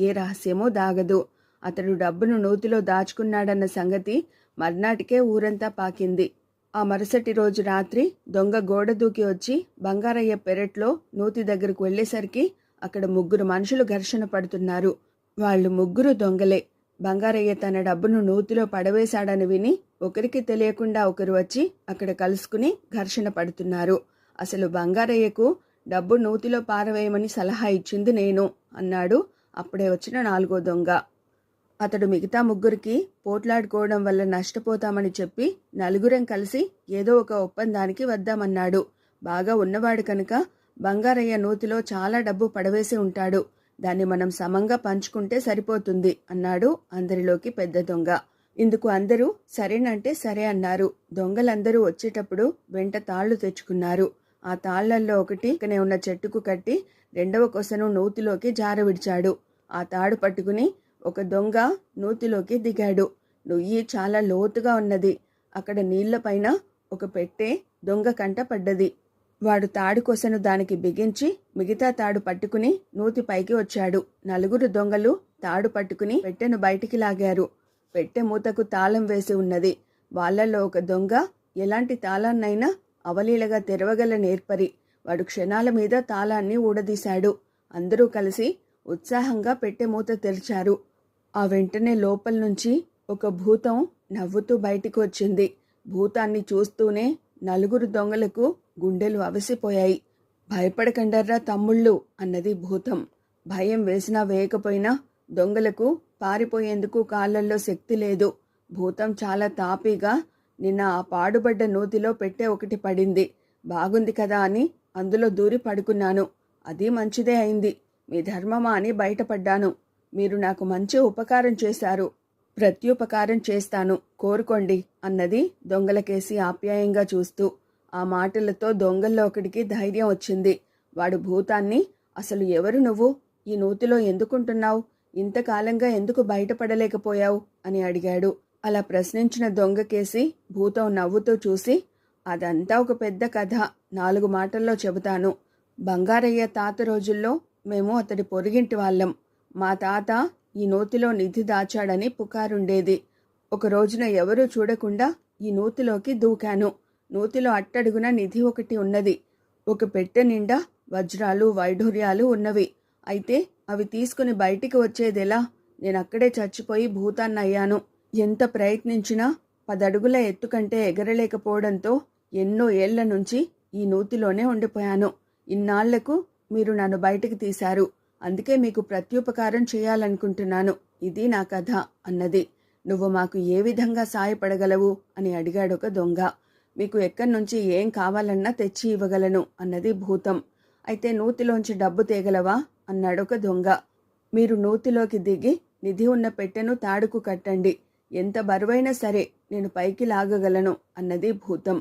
ఏ రహస్యమూ దాగదు. అతడు డబ్బును నూతిలో దాచుకున్నాడన్న సంగతి మర్నాటికే ఊరంతా పాకింది. ఆ మరుసటి రోజు రాత్రి దొంగ గోడ దూకి వచ్చి బంగారయ్య పెరట్లో నూతి దగ్గరకు వెళ్లేసరికి అక్కడ 3 మనుషులు ఘర్షణ పడుతున్నారు. వాళ్ళు 3 దొంగలే. బంగారయ్య తన డబ్బును నూతిలో పడవేశాడని విని ఒకరికి తెలియకుండా ఒకరు వచ్చి అక్కడ కలుసుకుని ఘర్షణ పడుతున్నారు. అసలు బంగారయ్యకు డబ్బు నూతిలో పారవేయమని సలహా ఇచ్చింది నేను అన్నాడు అప్పుడే వచ్చిన 4వ దొంగ. అతడు మిగతా 3కి పోట్లాడుకోవడం వల్ల నష్టపోతామని చెప్పి నలుగురం కలిసి ఏదో ఒక ఒప్పందానికి వద్దామన్నాడు. బాగా ఉన్నవాడు కనుక బంగారయ్య నూతిలో చాలా డబ్బు పడవేసి ఉంటాడు. దాన్ని మనం సమంగా పంచుకుంటే సరిపోతుంది అన్నాడు అందరిలోకి పెద్ద దొంగ. ఇందుకు అందరూ సరేనంటే సరే అన్నారు. దొంగలందరూ వచ్చేటప్పుడు వెంట తాళ్లు తెచ్చుకున్నారు. ఆ తాళ్లల్లో ఒకటి పక్కనే ఉన్న చెట్టుకు కట్టి 2వ కొసను నూతిలోకి జార విడిచాడు. ఆ తాడు పట్టుకుని ఒక దొంగ నూతిలోకి దిగాడు. నుయ్యి చాలా లోతుగా ఉన్నది. అక్కడ నీళ్లపైన ఒక పెట్టె దొంగ కంట పడ్డది. వాడు తాడు కొసను దానికి బిగించి మిగతా తాడు పట్టుకుని నూతి పైకి వచ్చాడు. 4 దొంగలు తాడు పట్టుకుని పెట్టెను బయటికి లాగారు. పెట్టె మూతకు తాళం వేసి ఉన్నది. వాళ్ళల్లో ఒక దొంగ ఎలాంటి తాళాన్నైనా అవలీలగా తెరవగల నేర్పరి. వాడు క్షణాల మీద తాళాన్ని ఊడదీశాడు. అందరూ కలిసి ఉత్సాహంగా పెట్టె మూత తెరిచారు. ఆ వెంటనే లోపల నుంచి ఒక భూతం నవ్వుతూ బయటికి వచ్చింది. భూతాన్ని చూస్తూనే 4 దొంగలకు గుండెలు అవసిపోయాయి. భయపడకండర్రా తమ్ముళ్ళు అన్నది భూతం. భయం వేసినా వేయకపోయినా దొంగలకు పారిపోయేందుకు కాళ్ళల్లో శక్తి లేదు. భూతం చాలా తాపీగా నిన్న ఆ పాడుబడ్డ నూతిలో పెట్టె ఒకటి పడింది. బాగుంది కదా అని అందులో దూరి పడుకున్నాను. అది మంచిదే అయింది. మీ ధర్మమా అని బయటపడ్డాను. మీరు నాకు మంచి ఉపకారం చేశారు. ప్రత్యుపకారం చేస్తాను, కోరుకోండి అన్నది దొంగలకేసి ఆప్యాయంగా చూస్తూ. ఆ మాటలతో దొంగల్లో ఒకడికి ధైర్యం వచ్చింది. వాడు భూతాన్ని, అసలు ఎవరు నువ్వు? ఈ నూతిలో ఎందుకుంటున్నావు? ఇంతకాలంగా ఎందుకు బయటపడలేకపోయావు అని అడిగాడు. అలా ప్రశ్నించిన దొంగకేసి భూతం నవ్వుతూ చూసి, అదంతా ఒక పెద్ద కథ, 4 మాటల్లో చెబుతాను. బంగారయ్య తాత రోజుల్లో మేము అతడి పొరుగింటి వాళ్ళం. మా తాత ఈ నూతిలో నిధి దాచాడని పుకారుండేది. ఒక రోజున ఎవరూ చూడకుండా ఈ నూతిలోకి దూకాను. నూతిలో అట్టడుగున నిధి ఒకటి ఉన్నది. ఒక పెట్టె నిండా వజ్రాలు వైఢూర్యాలు ఉన్నవి. అయితే అవి తీసుకుని బయటికి వచ్చేదెలా? నేనక్కడే చచ్చిపోయి భూతాన్నయ్యాను. ఎంత ప్రయత్నించినా 10 అడుగుల ఎత్తు కంటే ఎగరలేకపోవడంతో ఎన్నో ఏళ్ల నుంచి ఈ నూతిలోనే ఉండిపోయాను. ఇన్నాళ్లకు మీరు నన్ను బయటికి తీశారు. అందుకే మీకు ప్రత్యుపకారం చేయాలనుకుంటున్నాను. ఇది నా కథ అన్నది. నువ్వు మాకు ఏ విధంగా సాయపడగలవు అని అడిగాడొక దొంగ. మీకు ఎక్కడి నుంచి ఏం కావాలన్నా తెచ్చి ఇవ్వగలను అన్నది భూతం. అయితే నూతిలోంచి డబ్బు తేగలవా అన్నాడొక దొంగ. మీరు నూతిలోకి దిగి నిధి ఉన్న పెట్టెను తాడుకు కట్టండి. ఎంత బరువైనా సరే నేను పైకి లాగగలను అన్నది భూతం.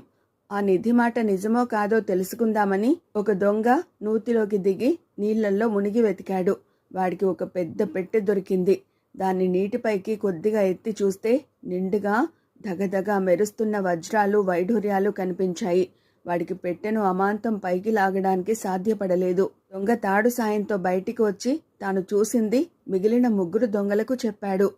ఆ నిధి మాట నిజమో కాదో తెలుసుకుందామని ఒక దొంగ నూతిలోకి దిగి నీళ్లల్లో మునిగి వెతికాడు. వాడికి ఒక పెద్ద పెట్టె దొరికింది. దాన్ని నీటిపైకి కొద్దిగా ఎత్తి చూస్తే నిండుగా దగదగ మెరుస్తున్న వజ్రాలు వైఢూర్యాలు కనిపించాయి. వాడికి పెట్టెను అమాంతం పైకి లాగడానికి సాధ్యపడలేదు. దొంగ తాడు సాయంతో బయటికి వచ్చి తాను చూసింది మిగిలిన 3 దొంగలకు చెప్పాడు.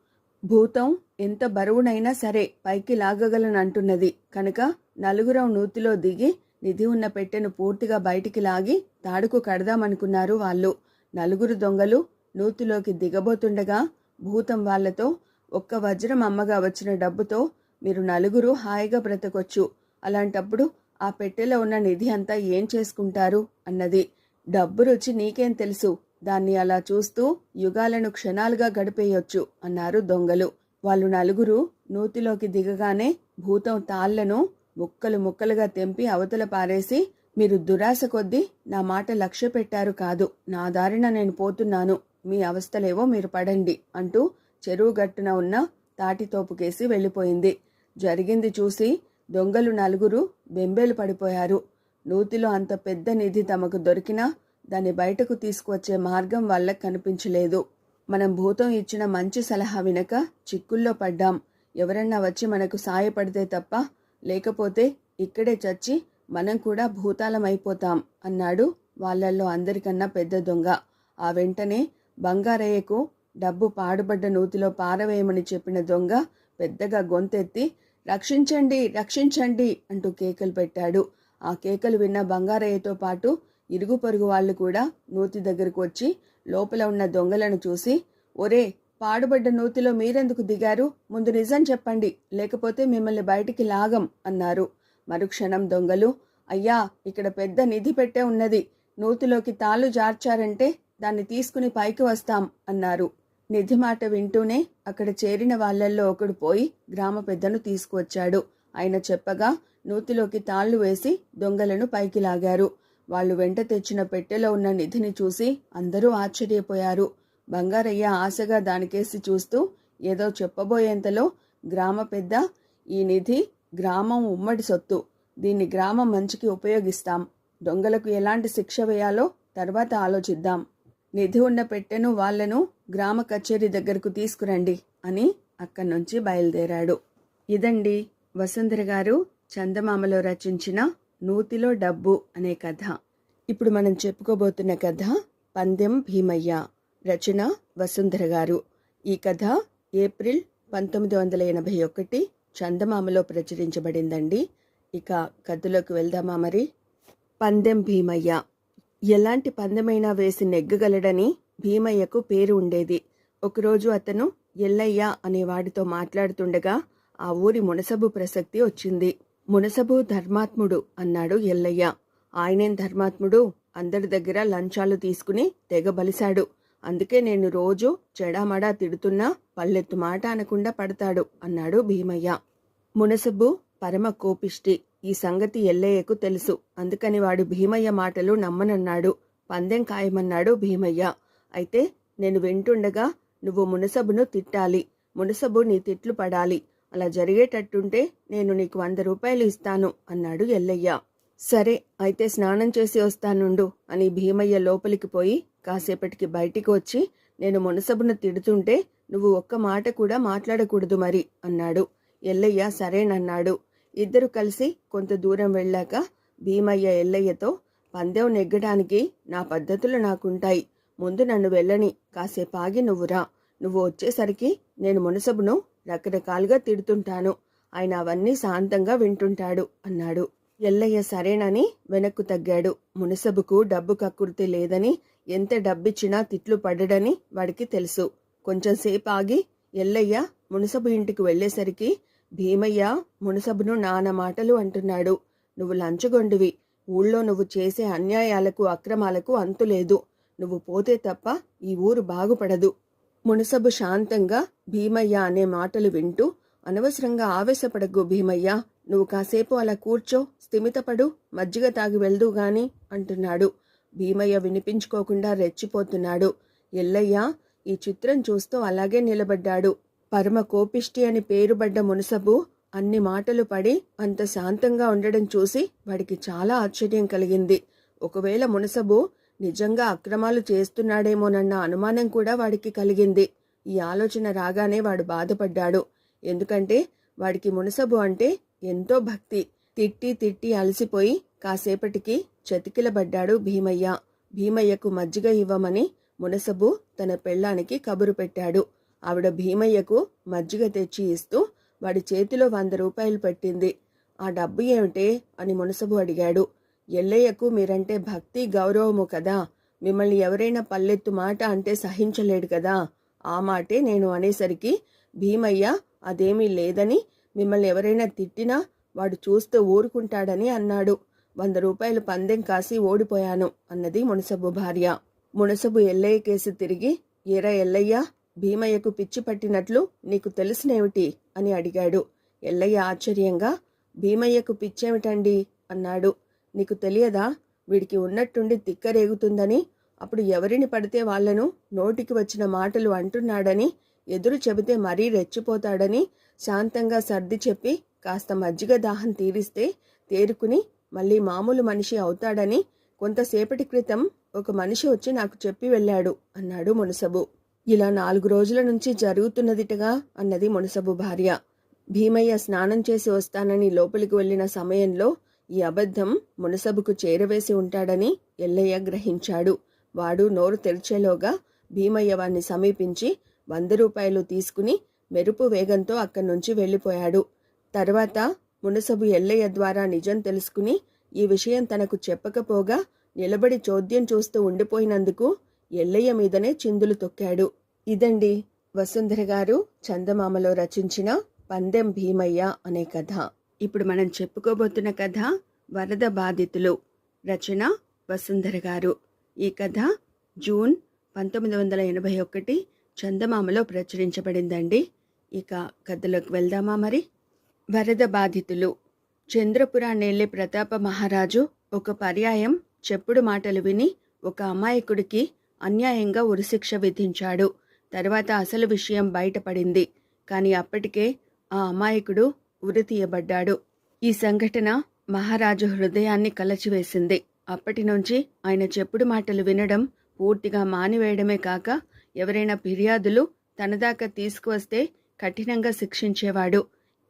భూతం ఎంత బరువునైనా సరే పైకి లాగగలనంటున్నది కనుక 4 నూతిలో దిగి నిధి ఉన్న పెట్టెను పూర్తిగా బయటికి లాగి తాడుకు కడదామనుకున్నారు వాళ్ళు. 4 దొంగలు నూతిలోకి దిగబోతుండగా భూతం వాళ్లతో, ఒక్క వజ్రం అమ్మగా వచ్చిన డబ్బుతో మీరు 4 హాయిగా బ్రతకొచ్చు. అలాంటప్పుడు ఆ పెట్టెలో ఉన్న నిధి అంతా ఏం చేసుకుంటారు అన్నది. డబ్బు రుచి నీకేం తెలుసు? దాన్ని అలా చూస్తూ యుగాలను క్షణాలుగా గడిపేయొచ్చు అన్నారు దొంగలు. వాళ్ళు 4 నూతిలోకి దిగగానే భూతం తాళ్లను ముక్కలు ముక్కలుగా తెంపి అవతల పారేసి, మీరు దురాశ కొద్దీ నా మాట లక్ష్య పెట్టారు కాదు, నా దారిన నేను పోతున్నాను, మీ అవస్థలేవో మీరు పడండి అంటూ చెరువు గట్టున ఉన్న తాటితోపుకేసి వెళ్ళిపోయింది. జరిగింది చూసి దొంగలు 4 బెంబేలు పడిపోయారు. నూతిలో అంత పెద్ద నిధి తమకు దొరికినా దాన్ని బయటకు తీసుకువచ్చే మార్గం వాళ్ళకి కనిపించలేదు. మనం భూతం ఇచ్చిన మంచి సలహా వినక చిక్కుల్లో పడ్డాం. ఎవరన్నా వచ్చి మనకు సాయపడితే తప్ప, లేకపోతే ఇక్కడే చచ్చి మనం కూడా భూతాలమైపోతాం అన్నాడు వాళ్ళల్లో అందరికన్నా పెద్ద దొంగ. ఆ వెంటనే బంగారయ్యకు డబ్బు పాడుబడ్డ నూతిలో పారవేయమని చెప్పిన దొంగ పెద్దగా గొంతెత్తి రక్షించండి రక్షించండి అంటూ కేకలు పెట్టాడు. ఆ కేకలు విన్న బంగారయ్యతో పాటు ఇరుగు పొరుగు వాళ్ళు కూడా నూతి దగ్గరకు వచ్చి లోపల ఉన్న దొంగలను చూసి, ఒరే, పాడుబడ్డ నూతిలో మీరెందుకు దిగారు? ముందు నిజం చెప్పండి, లేకపోతే మిమ్మల్ని బయటికి లాగం అన్నారు. మరుక్షణం దొంగలు, అయ్యా, ఇక్కడ పెద్ద నిధి పెట్టే ఉన్నది, నూతిలోకి తాళ్ళు జార్చారంటే దాన్ని తీసుకుని పైకి వస్తాం అన్నారు. నిధి మాట వింటూనే అక్కడ చేరిన వాళ్ళల్లో ఒకడు పోయి గ్రామ పెద్దను తీసుకువచ్చాడు. ఆయన చెప్పగా నూతిలోకి తాళ్లు వేసి దొంగలను పైకి లాగారు. వాళ్ళు వెంట తెచ్చిన పెట్టెలో ఉన్న నిధిని చూసి అందరూ ఆశ్చర్యపోయారు. బంగారయ్య ఆశగా దానికేసి చూస్తూ ఏదో చెప్పబోయేంతలో గ్రామ పెద్ద, ఈ నిధి గ్రామం ఉమ్మడి సొత్తు, దీన్ని గ్రామం మంచికి ఉపయోగిస్తాం, దొంగలకు ఎలాంటి శిక్ష వేయాలో తర్వాత ఆలోచిద్దాం, నిధి ఉన్న పెట్టెను వాళ్లను గ్రామ కచేరీ దగ్గరకు తీసుకురండి అని అక్కడి నుంచి బయలుదేరాడు. ఇదండి వసుంధర గారు చందమామలో రచించిన నూతిలో డబ్బు అనే కథ. ఇప్పుడు మనం చెప్పుకోబోతున్న కథ పందెం భీమయ్య. రచన వసుంధర గారు. ఈ కథ ఏప్రిల్ 1981 చందమామలో ప్రచురించబడిందండి. ఇక కథలోకి వెళ్దామా మరి? పందెం భీమయ్య. ఎలాంటి పందెమైనా వేసి నెగ్గగలడని భీమయ్యకు పేరు ఉండేది. ఒకరోజు అతను ఎల్లయ్య అనేవాడితో మాట్లాడుతుండగా ఆ ఊరి మునసబు ప్రసక్తి వచ్చింది. మునసబు ధర్మాత్ముడు అన్నాడు ఎల్లయ్య. ఆయనేం ధర్మాత్ముడు, అందరి దగ్గర లంచాలు తీసుకుని తెగ బలిశాడు. అందుకే నేను రోజు చెడామడా తిడుతున్నా పల్లెత్తు మాట అనకుండా పడతాడు అన్నాడు భీమయ్య. మునసబు పరమ కోపిష్టి. ఈ సంగతి ఎల్లయ్యకు తెలుసు. అందుకని వాడు భీమయ్య మాటలు నమ్మనన్నాడు. పందెం ఖాయమన్నాడు భీమయ్య. అయితే నేను వింటుండగా నువ్వు మునసబును తిట్టాలి, మునసబు నీ తిట్లు పడాలి. అలా జరిగేటట్టుంటే నేను నీకు 100 రూపాయలు ఇస్తాను అన్నాడు ఎల్లయ్య. సరే, అయితే స్నానం చేసి వస్తానుండు అని భీమయ్య లోపలికి పోయి కాసేపటికి బయటికి వచ్చి, నేను మునసబును తిడుతుంటే నువ్వు ఒక్క మాట కూడా మాట్లాడకూడదు మరి అన్నాడు. ఎల్లయ్య సరేనన్నాడు. ఇద్దరు కలిసి కొంత దూరం వెళ్ళాక భీమయ్య ఎల్లయ్యతో, పందెం నెగ్గడానికి నా పద్ధతులు నాకుంటాయి, ముందు నన్ను వెళ్ళని, కాసేపు ఆగి నువ్వురా, నువ్వు వచ్చేసరికి నేను మునసబును రకరకాలుగా తిడుతుంటాను, ఆయన అవన్నీ శాంతంగా వింటుంటాడు అన్నాడు. ఎల్లయ్య సరేనని వెనక్కు తగ్గాడు. మునసబుకు డబ్బు కక్కుర్తి లేదని, ఎంత డబ్బిచ్చినా తిట్లు పడడని వాడికి తెలుసు. కొంచెం సేపు ఆగి ఎల్లయ్య మునసబు ఇంటికి వెళ్ళేసరికి భీమయ్య మునసబును నానా మాటలు అంటున్నాడు. నువ్వు లంచగొండివి, ఊళ్ళో నువ్వు చేసే అన్యాయాలకు అక్రమాలకు అంతులేదు, నువ్వు పోతే తప్ప ఈ ఊరు బాగుపడదు. మునసబు శాంతంగా భీమయ్య అనే మాటలు వింటూ, అనవసరంగా ఆవేశపడకు భీమయ్య, నువ్వు కాసేపు అలా కూర్చో, స్థిమితపడు, మజ్జిగ తాగి వెళ్దూ గాని అంటున్నాడు. భీమయ్య వినిపించుకోకుండా రెచ్చిపోతున్నాడు. ఎల్లయ్య ఈ చిత్రం చూస్తూ అలాగే నిలబడ్డాడు. పరమ కోపిష్టి అని పేరుబడ్డ మునసబు అన్ని మాటలు పడి అంత శాంతంగా ఉండడం చూసి వాడికి చాలా ఆశ్చర్యం కలిగింది. ఒకవేళ మునసబు నిజంగా అక్రమాలు చేస్తున్నాడేమోనన్న అనుమానం కూడా వాడికి కలిగింది. ఈ ఆలోచన రాగానే వాడు బాధపడ్డాడు. ఎందుకంటే వాడికి మునసబు అంటే ఎంతో భక్తి. తిట్టి తిట్టి అలసిపోయి కాసేపటికి చతికిలబడ్డాడు భీమయ్య. భీమయ్యకు మజ్జిగ ఇవ్వమని మునసబు తన పెళ్ళానికి కబురు పెట్టాడు. ఆవిడ భీమయ్యకు మజ్జిగ తెచ్చి ఇస్తూ వాడి చేతిలో 100 రూపాయలు పెట్టింది. ఆ డబ్బు ఏమిటే అని మునసబు అడిగాడు. ఎల్లయ్యకు మీరంటే భక్తి గౌరవము కదా, మిమ్మల్ని ఎవరైనా పల్లెత్తు మాట అంటే సహించలేడు కదా, ఆ మాటే నేను అనేసరికి భీమయ్య అదేమీ లేదని, మిమ్మల్ని ఎవరైనా తిట్టినా వాడు చూస్తూ ఊరుకుంటాడని అన్నాడు. 100 రూపాయలు పందెం కాసి ఓడిపోయాను అన్నది మునసబు భార్య. మునసబు ఎల్లయ్య కేసి తిరిగి, ఏరా ఎల్లయ్య, భీమయ్యకు పిచ్చి పట్టినట్లు నీకు తెలుసునేమిటి అని అడిగాడు. ఎల్లయ్య ఆశ్చర్యంగా, భీమయ్యకు పిచ్చేమిటండి అన్నాడు. నీకు తెలియదా, వీడికి ఉన్నట్టుండి తిక్కరేగుతుందని, అప్పుడు ఎవరిని పడితే వాళ్లను నోటికి వచ్చిన మాటలు అంటున్నాడని, ఎదురు చెబితే మరీ రెచ్చిపోతాడని శాంతంగా సర్ది చెప్పి కాస్త మజ్జిగ దాహం తీరిస్తే తేరుకుని మళ్ళీ మామూలు మనిషి అవుతాడని కొంతసేపటి క్రితం ఒక మనిషి వచ్చి నాకు చెప్పి వెళ్ళాడు అన్నాడు మునసబు. ఇలా 4 రోజుల నుంచి జరుగుతున్నదిటగా అన్నది మునసబు భార్య. భీమయ్య స్నానం చేసి వస్తానని లోపలికి వెళ్ళిన సమయంలో ఈ అబద్ధం మునసబుకు చేరవేసి ఉంటాడని ఎల్లయ్య గ్రహించాడు. వాడు నోరు తెరిచేలోగా భీమయ్య వాణ్ణి సమీపించి 100 రూపాయలు తీసుకుని మెరుపు వేగంతో అక్కడి నుంచి వెళ్ళిపోయాడు. తర్వాత మునసబు ఎల్లయ్య ద్వారా నిజం తెలుసుకుని ఈ విషయం తనకు చెప్పకపోగా నిలబడి చోద్యం చూస్తూ ఉండిపోయినందుకు ఎల్లయ్య మీదనే చిందులు తొక్కాడు. ఇదండి వసుంధర గారు చందమామలో రచించిన పందెం భీమయ్య అనే కథ. ఇప్పుడు మనం చెప్పుకోబోతున్న కథ వరద బాధితులు. రచన వసుంధర గారు. ఈ కథ జూన్ 1981 చందమామలో ప్రచురించబడిందండి. ఇక కథలోకి వెళ్దామా మరి. వరద బాధితులు. చంద్రపురాన్నెళ్ళే ప్రతాప మహారాజు ఒక పర్యాయం చెప్పుడు మాటలు విని ఒక అమాయకుడికి అన్యాయంగా ఉరిశిక్ష విధించాడు. తర్వాత అసలు విషయం బయటపడింది. కానీ అప్పటికే ఆ అమాయకుడు ఉరి తీయబడ్డాడు. ఈ సంఘటన మహారాజు హృదయాన్ని కలచివేసింది. అప్పటి నుంచి ఆయన చెప్పుడు మాటలు వినడం పూర్తిగా మానివేయడమే కాక ఎవరైనా ఫిర్యాదులు తనదాకా తీసుకువస్తే కఠినంగా శిక్షించేవాడు.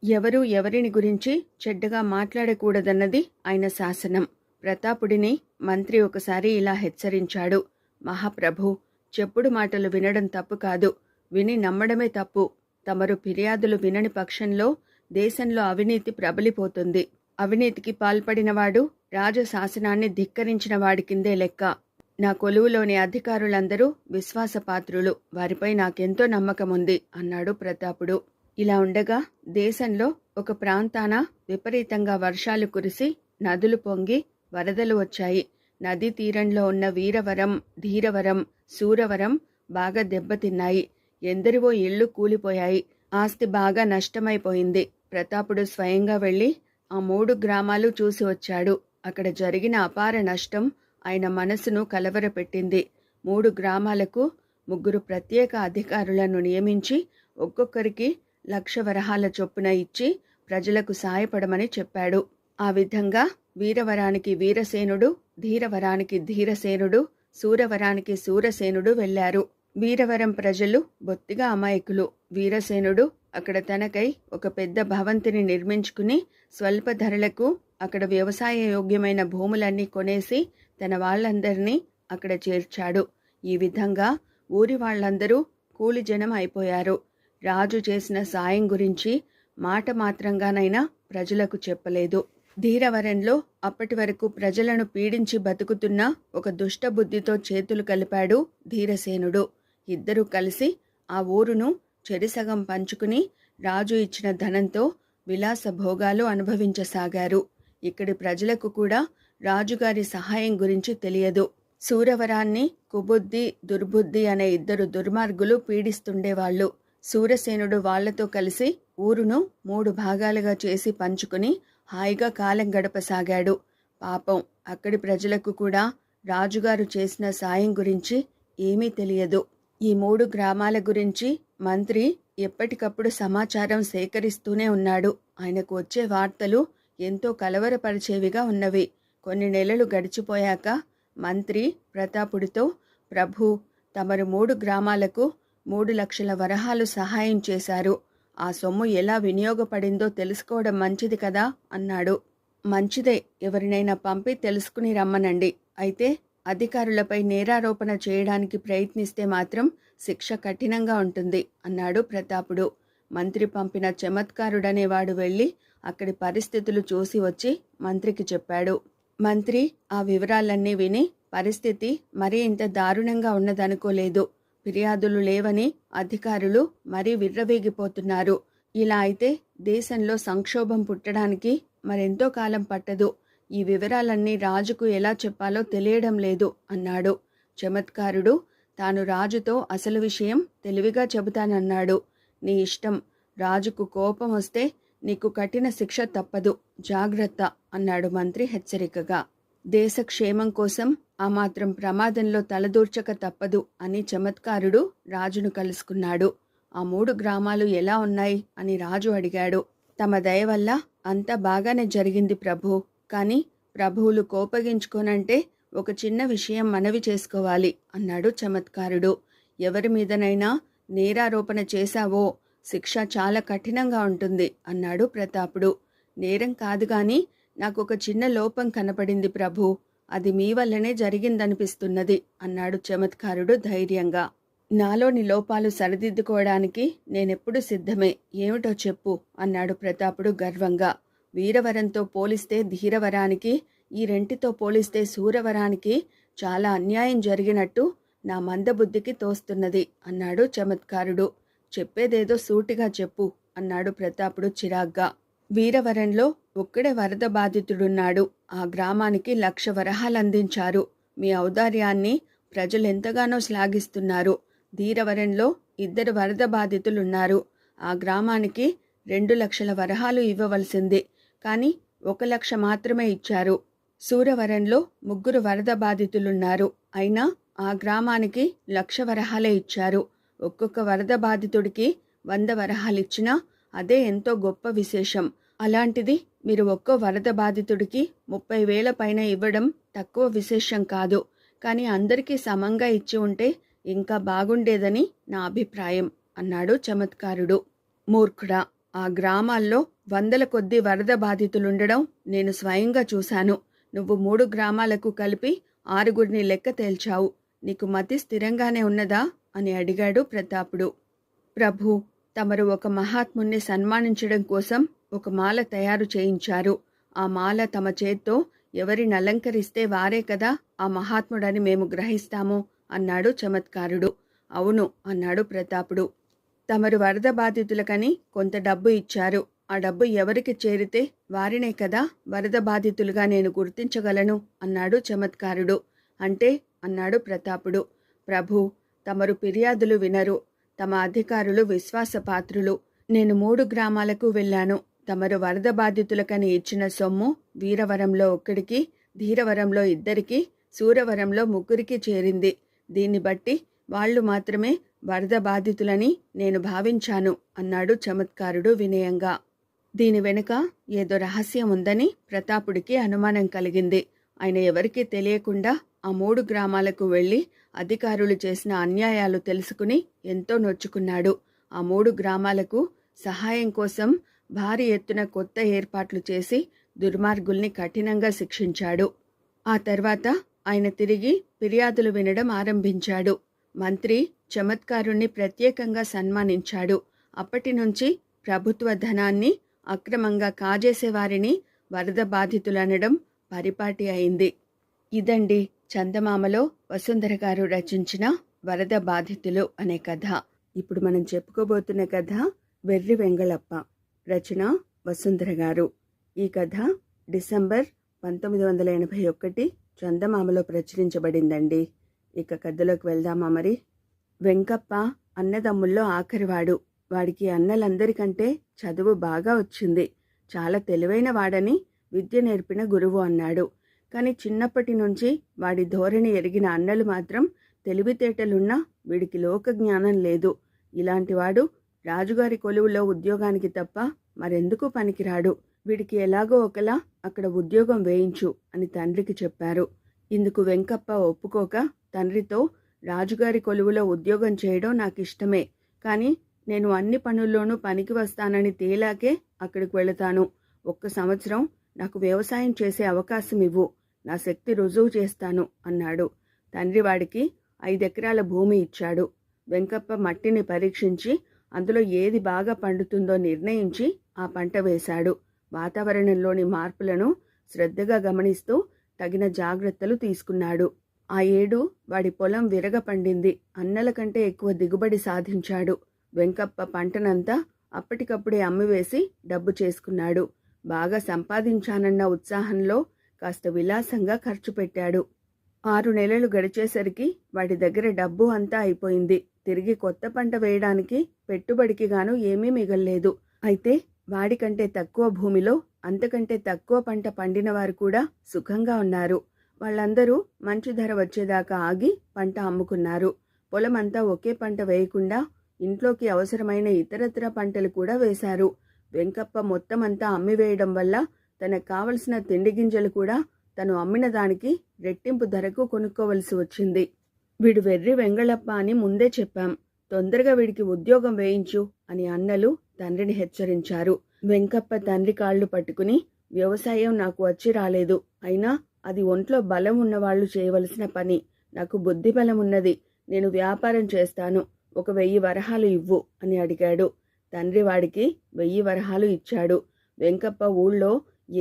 ఎవరూ ఎవరిని గురించి చెడ్డగా మాట్లాడకూడదన్నది ఆయన శాసనం. ప్రతాపుడిని మంత్రి ఒకసారి ఇలా హెచ్చరించాడు. మహాప్రభు, చెప్పుడు మాటలు వినడం తప్పు కాదు, విని నమ్మడమే తప్పు. తమరు ఫిర్యాదులు వినని పక్షంలో దేశంలో అవినీతి ప్రబలిపోతుంది. అవినీతికి పాల్పడినవాడు రాజశాసనాన్ని ధిక్కరించిన వాడి కిందే లెక్క. నా కొలువులోని అధికారులందరూ విశ్వాసపాత్రులు, వారిపై నాకెంతో నమ్మకముంది అన్నాడు ప్రతాపుడు. ఇలా ఉండగా దేశంలో ఒక ప్రాంతాన విపరీతంగా వర్షాలు కురిసి నదులు పొంగి వరదలు వచ్చాయి. నదీ తీరంలో ఉన్న వీరవరం, ధీరవరం, శూరవరం బాగా దెబ్బతిన్నాయి. ఎందరివో ఇళ్లు కూలిపోయాయి. ఆస్తి బాగా నష్టమైపోయింది. ప్రతాపుడు స్వయంగా వెళ్ళి ఆ 3 గ్రామాలు చూసి వచ్చాడు. అక్కడ జరిగిన అపార నష్టం ఆయన మనసును కలవరపెట్టింది. 3 గ్రామాలకు 3 ప్రత్యేక అధికారులను నియమించి ఒక్కొక్కరికి 1,00,000 వరహాల చొప్పున ఇచ్చి ప్రజలకు సాయపడమని చెప్పాడు. ఆ విధంగా వీరవరానికి వీరసేనుడు, ధీరవరానికి ధీరసేనుడు, శూరవరానికి శూరసేనుడు వెళ్లారు. వీరవరం ప్రజలు బొత్తిగా అమాయకులు. వీరసేనుడు అక్కడ తనకై ఒక పెద్ద భవంతిని నిర్మించుకుని స్వల్ప ధరలకు అక్కడ వ్యవసాయ యోగ్యమైన భూములన్నీ కొనేసి తన వాళ్ళందరినీ అక్కడ చేర్చాడు. ఈ విధంగా ఊరి వాళ్ళందరూ కూలి జనం అయిపోయారు. రాజు చేసిన సాయం గురించి మాట మాత్రంగానైనా ప్రజలకు చెప్పలేదు. ధీరవరంలో అప్పటి వరకు ప్రజలను పీడించి బతుకుతున్న ఒక దుష్టబుద్ధితో చేతులు కలిపాడు ధీరసేనుడు. ఇద్దరూ కలిసి ఆ ఊరును చెరిసగం పంచుకుని రాజు ఇచ్చిన ధనంతో విలాస భోగాలు అనుభవించసాగారు. ఇక్కడి ప్రజలకు కూడా రాజుగారి సహాయం గురించి తెలియదు. శూరవరాన్ని కుబుద్ధి, దుర్బుద్ధి అనే 2 దుర్మార్గులు పీడిస్తుండేవాళ్లు. శూరసేనుడు వాళ్లతో కలిసి ఊరును 3 భాగాలుగా చేసి పంచుకుని హాయిగా కాలం గడపసాగాడు. పాపం అక్కడి ప్రజలకు కూడా రాజుగారు చేసిన సాయం గురించి ఏమీ తెలియదు. ఈ 3 గ్రామాల గురించి మంత్రి ఎప్పటికప్పుడు సమాచారం సేకరిస్తూనే ఉన్నాడు. ఆయనకు వచ్చే వార్తలు ఎంతో కలవరపరిచేవిగా ఉన్నవి. కొన్ని నెలలు గడిచిపోయాక మంత్రి ప్రతాపుడితో, ప్రభు, తమరు 3 గ్రామాలకు 3,00,000 వరహాలు సహాయం చేశారు. ఆ సొమ్ము ఎలా వినియోగపడిందో తెలుసుకోవడం మంచిది కదా అన్నాడు. మంచిదే, ఎవరినైనా పంపి తెలుసుకుని రమ్మనండి. అయితే అధికారులపై నేరారోపణ చేయడానికి ప్రయత్నిస్తే మాత్రం శిక్ష కఠినంగా ఉంటుంది అన్నాడు ప్రతాపుడు. మంత్రి పంపిన చమత్కారుడనేవాడు వెళ్ళి అక్కడి పరిస్థితులు చూసి వచ్చి మంత్రికి చెప్పాడు. మంత్రి ఆ వివరాలన్నీ విని పరిస్థితి మరీ ఇంత దారుణంగా ఉన్నదనుకోలేదు. ఫిర్యాదులు లేవని అధికారులు మరీ విర్రవీగిపోతున్నారు. ఇలా అయితే దేశంలో సంక్షోభం పుట్టడానికి మరెంతో కాలం పట్టదు. ఈ వివరాలన్నీ రాజుకు ఎలా చెప్పాలో తెలియడం లేదు అన్నాడు. చమత్కారుడు తాను రాజుతో అసలు విషయం తెలివిగా చెబుతానన్నాడు. నీ ఇష్టం, రాజుకు కోపం వస్తే నీకు కఠిన శిక్ష తప్పదు, జాగ్రత్త అన్నాడు మంత్రి హెచ్చరికగా. దేశ క్షేమం కోసం ఆ మాత్రం ప్రమాదంలో తలదూర్చక తప్పదు అని చమత్కారుడు రాజును కలుసుకున్నాడు. ఆ 3 గ్రామాలు ఎలా ఉన్నాయి అని రాజు అడిగాడు. తమ దయ వల్ల అంతా బాగానే జరిగింది ప్రభు, కానీ ప్రభువులు కోపగించుకోనంటే ఒక చిన్న విషయం మనవి చేసుకోవాలి అన్నాడు చమత్కారుడు. ఎవరి మీదనైనా నేరారోపణ చేశావో శిక్ష చాలా కఠినంగా ఉంటుంది అన్నాడు ప్రతాపుడు. నేరం కాదు గాని నాకొక చిన్న లోపం కనపడింది ప్రభు, అది మీ వల్లనే జరిగిందనిపిస్తున్నది అన్నాడు చమత్కారుడు ధైర్యంగా. నాలోని లోపాలు సరిదిద్దుకోవడానికి నేనెప్పుడు సిద్ధమే, ఏమిటో చెప్పు అన్నాడు ప్రతాపుడు గర్వంగా. వీరవరంతో పోలిస్తే ధీరవరానికి, ఈ రెంటితో పోలిస్తే శూరవరానికి చాలా అన్యాయం జరిగినట్టు నా మందబుద్ధికి తోస్తున్నది అన్నాడు చమత్కారుడు. చెప్పేదేదో సూటిగా చెప్పు అన్నాడు ప్రతాపుడు చిరాగ్గా. వీరవరంలో ఒక్కడే వరద బాధితుడున్నాడు. ఆ గ్రామానికి 1,00,000 వరహాలందించారు. మీ ఔదార్యాన్ని ప్రజలెంతగానో శ్లాఘిస్తున్నారు. ధీరవరంలో 2 వరద బాధితులున్నారు. ఆ గ్రామానికి 2,00,000 వరహాలు ఇవ్వవలసింది, కానీ 1,00,000 మాత్రమే ఇచ్చారు. శూరవరంలో 3 వరద బాధితులున్నారు. అయినా ఆ గ్రామానికి 1,00,000 వరహాలే ఇచ్చారు. ఒక్కొక్క వరద బాధితుడికి 100 వరహాలిచ్చినా అదే ఎంతో గొప్ప విశేషం. అలాంటిది మీరు ఒక్కో వరద బాధితుడికి 30,000 పైన ఇవ్వడం తక్కువ విశేషం కాదు. కానీ అందరికీ సమంగా ఇచ్చి ఉంటే ఇంకా బాగుండేదని నా అభిప్రాయం అన్నాడు చమత్కారుడు. మూర్ఖుడా, ఆ గ్రామాల్లో 100ల కొద్దీ వరద బాధితులుండడం నేను స్వయంగా చూశాను. నువ్వు 3 గ్రామాలకు కలిపి 6గురిని లెక్క తేల్చావు. నీకు మతి స్థిరంగానే ఉన్నదా అని అడిగాడు ప్రతాపుడు. ప్రభు, తమరు ఒక మహాత్ముణ్ణి సన్మానించడం కోసం ఒక మాల తయారు చేయించారు. ఆ మాల తమ చేత్తో ఎవరిని అలంకరిస్తే వారే కదా ఆ మహాత్ముడని మేము గ్రహిస్తాము అన్నాడు చమత్కారుడు. అవును అన్నాడు ప్రతాపుడు. తమరు వరద బాధితులకని కొంత డబ్బు ఇచ్చారు. ఆ డబ్బు ఎవరికి చేరితే వారినే కదా వరద బాధితులుగా నేను గుర్తించగలను అన్నాడు చమత్కారుడు. అంటే అన్నాడు ప్రతాపుడు. ప్రభు, తమరు ఫిర్యాదులు వినరు. తమ అధికారులు విశ్వాసపాత్రులు. నేను 3 గ్రామాలకు వెళ్ళాను. తమరు వరద బాధితులకని ఇచ్చిన సొమ్ము వీరవరంలో 1కి, ధీరవరంలో 2కి, శూరవరంలో 3కి చేరింది. దీన్ని బట్టి వాళ్ళు మాత్రమే వరద బాధితులని నేను భావించాను అన్నాడు చమత్కారుడు వినయంగా. దీని వెనుక ఏదో రహస్యం ఉందని ప్రతాపుడికి అనుమానం కలిగింది. ఆయన ఎవరికీ తెలియకుండా ఆ 3 గ్రామాలకు వెళ్ళి అధికారులు చేసిన అన్యాయాలు తెలుసుకుని ఎంతో నొచ్చుకున్నాడు. ఆ 3 గ్రామాలకు సహాయం కోసం భారీ ఎత్తున కొత్త ఏర్పాట్లు చేసి దుర్మార్గుల్ని కఠినంగా శిక్షించాడు. ఆ తర్వాత ఆయన తిరిగి ఫిర్యాదులు వినడం ఆరంభించాడు. మంత్రి చమత్కారుణ్ణి ప్రత్యేకంగా సన్మానించాడు. అప్పటి నుంచి ప్రభుత్వ ధనాన్ని అక్రమంగా కాజేసేవారిని వరద బాధితులనడం పరిపాటి అయింది. ఇదండి చందమామలో వసుంధర గారు రచించిన వరద బాధితులు అనే కథ. ఇప్పుడు మనం చెప్పుకోబోతున్న కథ వెర్రి వెంగళప్ప. రచన వసుంధర గారు. ఈ కథ డిసెంబర్ 1981 చందమామలో ప్రచురించబడిందండి. ఇక కథలోకి వెళ్దామా మరి. వెంకప్ప అన్నదమ్ముల్లో ఆఖరివాడు. వాడికి అన్నలందరికంటే చదువు బాగా వచ్చింది. చాలా తెలివైన వాడని విద్య నేర్పిన గురువు అన్నాడు. కానీ చిన్నప్పటి నుంచి వాడి ధోరణి ఎరిగిన అన్నలు మాత్రం తెలివితేటలున్నా వీడికి లోకజ్ఞానం లేదు. ఇలాంటివాడు రాజుగారి కొలువులో ఉద్యోగానికి తప్ప మరెందుకు పనికిరాడు. వీడికి ఎలాగో ఒకలా అక్కడ ఉద్యోగం వేయించు అని తండ్రికి చెప్పారు. ఇందుకు వెంకప్ప ఒప్పుకోక తండ్రితో, రాజుగారి కొలువులో ఉద్యోగం చేయడం నాకిష్టమే, కానీ నేను అన్ని పనుల్లోనూ పనికి వస్తానని తేలాకే అక్కడికి వెళతాను. 1 సంవత్సరం నాకు వ్యవసాయం చేసే అవకాశం ఇవ్వు, నా శక్తి రుజువు చేస్తాను అన్నాడు. తండ్రి వాడికి 5 ఎకరాల భూమి ఇచ్చాడు. వెంకప్ప మట్టిని పరీక్షించి అందులో ఏది బాగా పండుతుందో నిర్ణయించి ఆ పంట వేశాడు. వాతావరణంలోని మార్పులను శ్రద్ధగా గమనిస్తూ తగిన జాగ్రత్తలు తీసుకున్నాడు. ఆ ఏడు వాడి పొలం విరగ పండింది. అన్నల కంటే ఎక్కువ దిగుబడి సాధించాడు. వెంకప్ప పంటనంతా అప్పటికప్పుడే అమ్మివేసి డబ్బు చేసుకున్నాడు. బాగా సంపాదించానన్న ఉత్సాహంలో కాస్త విలాసంగా ఖర్చు పెట్టాడు. 6 నెలలు గడిచేసరికి వాడి దగ్గర డబ్బు అంతా అయిపోయింది. తిరిగి కొత్త పంట వేయడానికి పెట్టుబడికి గాను ఏమీ మిగల్లేదు. అయితే వాడికంటే తక్కువ భూమిలో అంతకంటే తక్కువ పంట పండిన వారు కూడా సుఖంగా ఉన్నారు. వాళ్ళందరూ మంచి ధర వచ్చేదాకా ఆగి పంట అమ్ముకున్నారు. పొలమంతా ఒకే పంట వేయకుండా ఇంట్లోకి అవసరమైన ఇతరత్ర పంటలు కూడా వేశారు. వెంకప్ప మొత్తం అంతా అమ్మివేయడం వల్ల తనకు కావలసిన తిండి గింజలు కూడా తను అమ్మిన దానికి రెట్టింపు ధరకు కొనుక్కోవలసి వచ్చింది. వీడు వెర్రి వెంగళప్ప అని ముందే చెప్పాం. తొందరగా వీడికి ఉద్యోగం వేయించు అని అన్నలు తండ్రిని హెచ్చరించారు. వెంకప్ప తండ్రి కాళ్ళు పట్టుకుని, వ్యవసాయం నాకు వచ్చి రాలేదు. అయినా అది ఒంట్లో బలం ఉన్నవాళ్లు చేయవలసిన పని. నాకు బుద్ధి బలం ఉన్నది. నేను వ్యాపారం చేస్తాను. 1000 వరహాలు ఇవ్వు అని అడిగాడు. తండ్రి వాడికి 1000 వరహాలు ఇచ్చాడు. వెంకప్ప ఊళ్ళో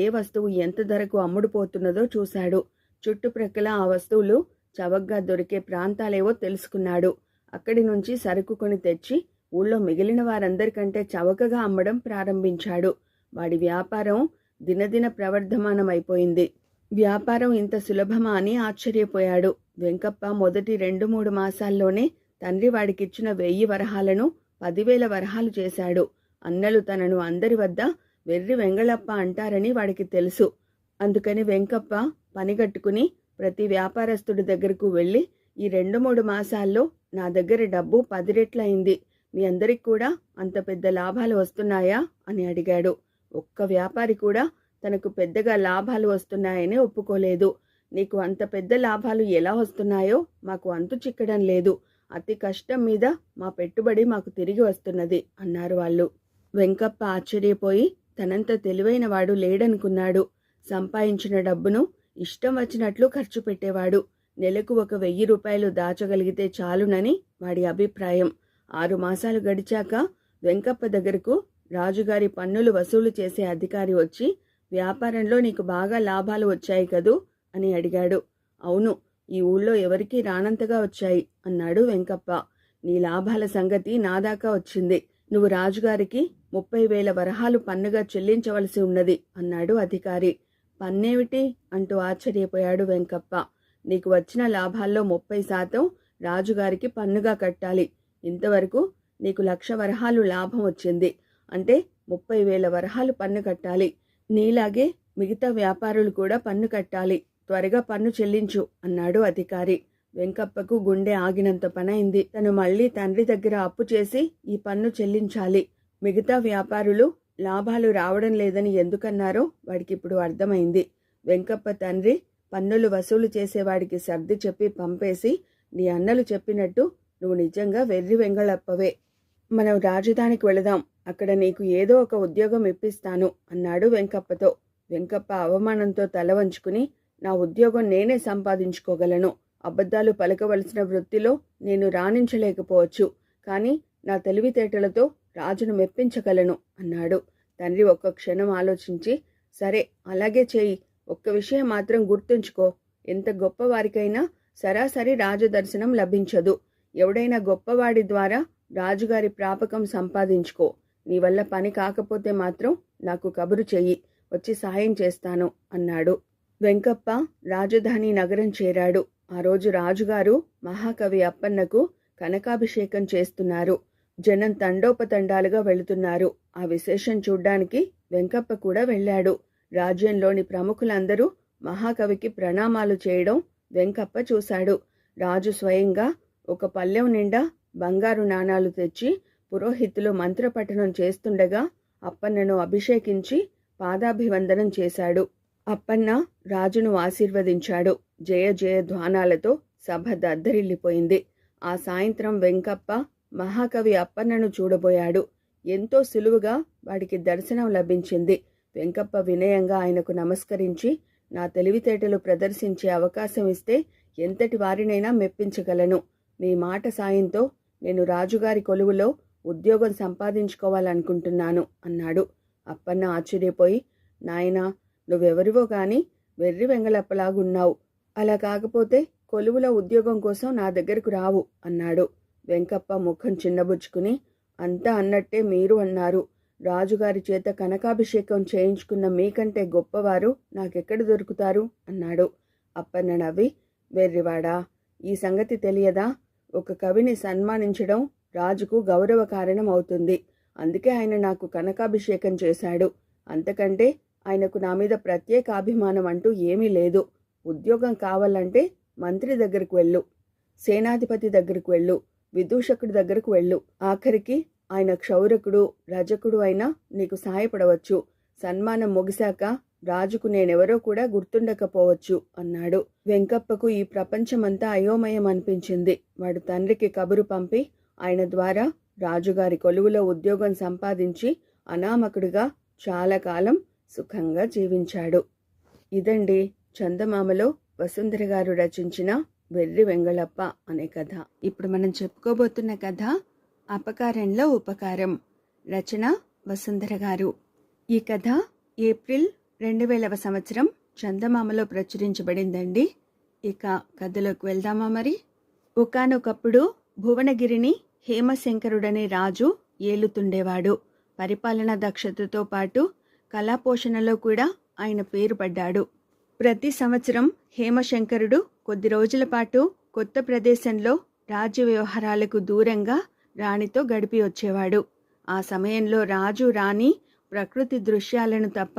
ఏ వస్తువు ఎంత ధరకు అమ్ముడుపోతున్నదో చూశాడు. చుట్టుప్రక్కల ఆ వస్తువులు చవకగా దొరికే ప్రాంతాలేవో తెలుసుకున్నాడు. అక్కడి నుంచి సరుకు కొని తెచ్చి ఊళ్ళో మిగిలిన వారందరికంటే చవకగా అమ్మడం ప్రారంభించాడు. వాడి వ్యాపారం దినదిన ప్రవర్ధమానమైపోయింది. వ్యాపారం ఇంత సులభమా అని ఆశ్చర్యపోయాడు. వెంకప్ప మొదటి 2-3 మాసాల్లోనే తండ్రి వాడికిచ్చిన 1000 వరహాలను 10,000 వరహాలు చేశాడు. అన్నలు తనను అందరి వద్ద వెర్రి వెంగళప్ప అంటారని వాడికి తెలుసు. అందుకని వెంకప్ప పనిగట్టుకుని ప్రతి వ్యాపారస్తుడి దగ్గరకు వెళ్ళి, ఈ 2-3 మాసాల్లో నా దగ్గర డబ్బు 10 రెట్లయింది. మీ అందరికి కూడా అంత పెద్ద లాభాలు వస్తున్నాయా అని అడిగాడు. ఒక్క వ్యాపారి కూడా తనకు పెద్దగా లాభాలు వస్తున్నాయని ఒప్పుకోలేదు. నీకు అంత పెద్ద లాభాలు ఎలా వస్తున్నాయో మాకు అంతు చిక్కడం లేదు. అతి కష్టం మీద మా పెట్టుబడి మాకు తిరిగి వస్తున్నది అన్నారు వాళ్ళు. వెంకప్ప ఆశ్చర్యపోయి తనంత తెలివైన వాడు లేడనుకున్నాడు. సంపాదించిన డబ్బును ఇష్టం వచ్చినట్లు ఖర్చు పెట్టేవాడు. నెలకు 1000 రూపాయలు దాచగలిగితే చాలునని వాడి అభిప్రాయం. 6 మాసాలు గడిచాక వెంకప్ప దగ్గరకు రాజుగారి పన్నులు వసూలు చేసే అధికారి వచ్చి, వ్యాపారంలో నీకు బాగా లాభాలు వచ్చాయి కదూ అని అడిగాడు. అవును, ఈ ఊళ్ళో ఎవరికీ రానంతగా వచ్చాయి అన్నాడు వెంకప్ప. నీ లాభాల సంగతి నా దాకా వచ్చింది. నువ్వు రాజుగారికి 30,000 వరహాలు పన్నుగా చెల్లించవలసి ఉన్నది అన్నాడు అధికారి. పన్నేమిటి అంటూ ఆశ్చర్యపోయాడు వెంకప్ప. నీకు వచ్చిన లాభాల్లో 30% రాజుగారికి పన్నుగా కట్టాలి. ఇంతవరకు నీకు 1,00,000 వరహాలు లాభం వచ్చింది. అంటే 30,000 వరహాలు పన్ను కట్టాలి. నీలాగే మిగతా వ్యాపారులు కూడా పన్ను కట్టాలి. త్వరగా పన్ను చెల్లించు అన్నాడు అధికారి. వెంకప్పకు గుండె ఆగినంత పనైంది. తను మళ్ళీ తండ్రి దగ్గర అప్పు చేసి ఈ పన్ను చెల్లించాలి. మిగతా వ్యాపారులు లాభాలు రావడం లేదని ఎందుకన్నారో వాడికిప్పుడు అర్థమైంది. వెంకప్ప తండ్రి పన్నులు వసూలు చేసేవాడికి సర్ది చెప్పి పంపేసి, నీ అన్నలు చెప్పినట్టు నువ్వు నిజంగా వెర్రి వెంగళప్పవే. మనం రాజధానికి వెళదాం. అక్కడ నీకు ఏదో ఒక ఉద్యోగం ఇప్పిస్తాను అన్నాడు వెంకప్పతో. వెంకప్ప అవమానంతో తల వంచుకుని, నా ఉద్యోగం నేనే సంపాదించుకోగలను. అబద్ధాలు పలకవలసిన వృత్తిలో నేను రాణించలేకపోవచ్చు. కానీ నా తెలివితేటలతో రాజును మెప్పించగలను అన్నాడు. తండ్రి ఒక్క క్షణం ఆలోచించి, సరే అలాగే చేయి. ఒక్క విషయం మాత్రం గుర్తుంచుకో, ఎంత గొప్పవారికైనా సరాసరి రాజదర్శనం లభించదు. ఎవడైనా గొప్పవాడి ద్వారా రాజుగారి ప్రాపకం సంపాదించుకో. నీ వల్ల పని కాకపోతే మాత్రం నాకు కబురు చెయ్యి, వచ్చి సాయం చేస్తాను అన్నాడు. వెంకప్ప రాజధాని నగరం చేరాడు. ఆ రోజు రాజుగారు మహాకవి అప్పన్నకు కనకాభిషేకం చేస్తున్నారు. జనం తండోపతండాలుగా వెళుతున్నారు. ఆ విశేషం చూడ్డానికి వెంకప్ప కూడా వెళ్ళాడు. రాజ్యంలోని ప్రముఖులందరూ మహాకవికి ప్రణామాలు చేయడం వెంకప్ప చూశాడు. రాజు స్వయంగా ఒక పళ్ళెం నిండా బంగారు నాణాలు తెచ్చి పురోహితులు మంత్రపఠనం చేస్తుండగా అప్పన్నను అభిషేకించి పాదాభివందనం చేశాడు. అప్పన్న రాజును ఆశీర్వదించాడు. జయ జయ ధ్వానాలతో సభ దద్దరిల్లిపోయింది. ఆ సాయంత్రం వెంకప్ప మహాకవి అప్పన్నను చూడబోయాడు. ఎంతో సులువుగా వాడికి దర్శనం లభించింది. వెంకప్ప వినయంగా ఆయనకు నమస్కరించి, నా తెలివితేటలు ప్రదర్శించే అవకాశం ఇస్తే ఎంతటి వారినైనా మెప్పించగలను. మీ మాట సాయంతో నేను రాజుగారి కొలువులో ఉద్యోగం సంపాదించుకోవాలనుకుంటున్నాను అన్నాడు. అప్పన్న ఆశ్చర్యపోయి, నాయనా, నువ్వెవరివో గాని వెర్రి వెంగళప్పలాగున్నావు. అలా కాకపోతే కొలువులో ఉద్యోగం కోసం నా దగ్గరకు రావు అన్నాడు. వెంకప్ప ముఖం చిన్నబుచ్చుకుని, అంతా అన్నట్టే మీరు అన్నారు. రాజుగారి చేత కనకాభిషేకం చేయించుకున్న మీకంటే గొప్పవారు నాకెక్కడ దొరుకుతారు అన్నాడు. అప్పన్న నవ్వి, వెర్రివాడా, ఈ సంగతి తెలియదా? ఒక కవిని సన్మానించడం రాజుకు గౌరవ కారణం అవుతుంది. అందుకే ఆయన నాకు కనకాభిషేకం చేశాడు. అంతకంటే ఆయనకు నా మీద ప్రత్యేక అభిమానం అంటూ ఏమీ లేదు. ఉద్యోగం కావాలంటే మంత్రి దగ్గరకు వెళ్ళు, సేనాధిపతి దగ్గరకు వెళ్ళు, విదూషకుడి దగ్గరకు వెళ్ళు. ఆఖరికి ఆయన క్షౌరకుడు రజకుడు అయినా నీకు సహాయపడవచ్చు. సన్మానం ముగిశాక రాజుకు నేనెవరో కూడా గుర్తుండకపోవచ్చు అన్నాడు. వెంకప్పకు ఈ ప్రపంచమంతా అయోమయం అనిపించింది. వాడు తండ్రికి కబురు పంపి ఆయన ద్వారా రాజుగారి కొలువులో ఉద్యోగం సంపాదించి అనామకుడిగా చాలా కాలం సుఖంగా జీవించాడు. ఇదండి చందమామలో వసుంధర గారు రచించిన వెర్రి వెంగళప్ప అనే కథ. ఇప్పుడు మనం చెప్పుకోబోతున్న కథ అపకారంలో ఉపకారం. రచన వసుంధర గారు. ఈ కథ ఏప్రిల్ 2000వ సంవత్సరం చందమామలో ప్రచురించబడిందండి. ఇక కథలోకి వెళ్దామా మరి. ఒకానొకప్పుడు భువనగిరిని హేమశంకరుడనే రాజు ఏలుతుండేవాడు. పరిపాలనా దక్షతతో పాటు కళాపోషణలో కూడా ఆయన పేరు పడ్డాడు. ప్రతి సంవత్సరం హేమశంకరుడు కొద్ది రోజుల పాటు కొత్త ప్రదేశంలో రాజ్య వ్యవహారాలకు దూరంగా రాణితో గడిపి వచ్చేవాడు. ఆ సమయంలో రాజు రాణి ప్రకృతి దృశ్యాలను తప్ప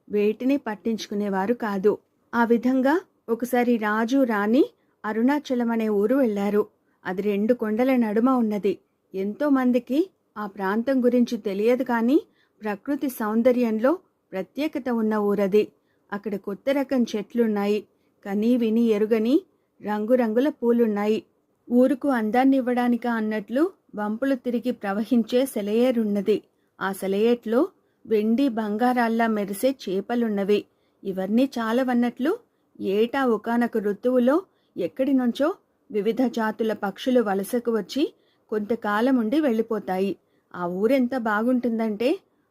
వేటిని పట్టించుకునేవారు కాదు. ఆ విధంగా ఒకసారి రాజు రాణి అరుణాచలం అనే ఊరు వెళ్లారు. అది 2 కొండల నడుమ ఉన్నది. ఎంతో మందికి ఆ ప్రాంతం గురించి తెలియదు, కానీ ప్రకృతి సౌందర్యంలో ప్రత్యేకత ఉన్న ఊరది. అక్కడ కొత్త రకం చెట్లున్నాయి. కనీ విని ఎరుగని రంగురంగుల పూలున్నాయి. ఊరుకు అందాన్నివ్వడానికా అన్నట్లు వంపులు తిరిగి ప్రవహించే సెలయేరున్నది. ఆ సెలయేట్లో వెండి బంగారాల్లా మెరిసే చేపలున్నవి. ఇవన్నీ చాలవన్నట్లు ఏటా ఒకానొక ఋతువులో ఎక్కడి నుంచో వివిధ జాతుల పక్షులు వలసకు వచ్చి కొంతకాలం ఉండి వెళ్ళిపోతాయి. ఆ ఊరెంత బాగుంటుందంటే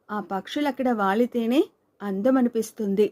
ఆ పక్షులక్కడ వాలితేనే అందమనిపిస్తుంది.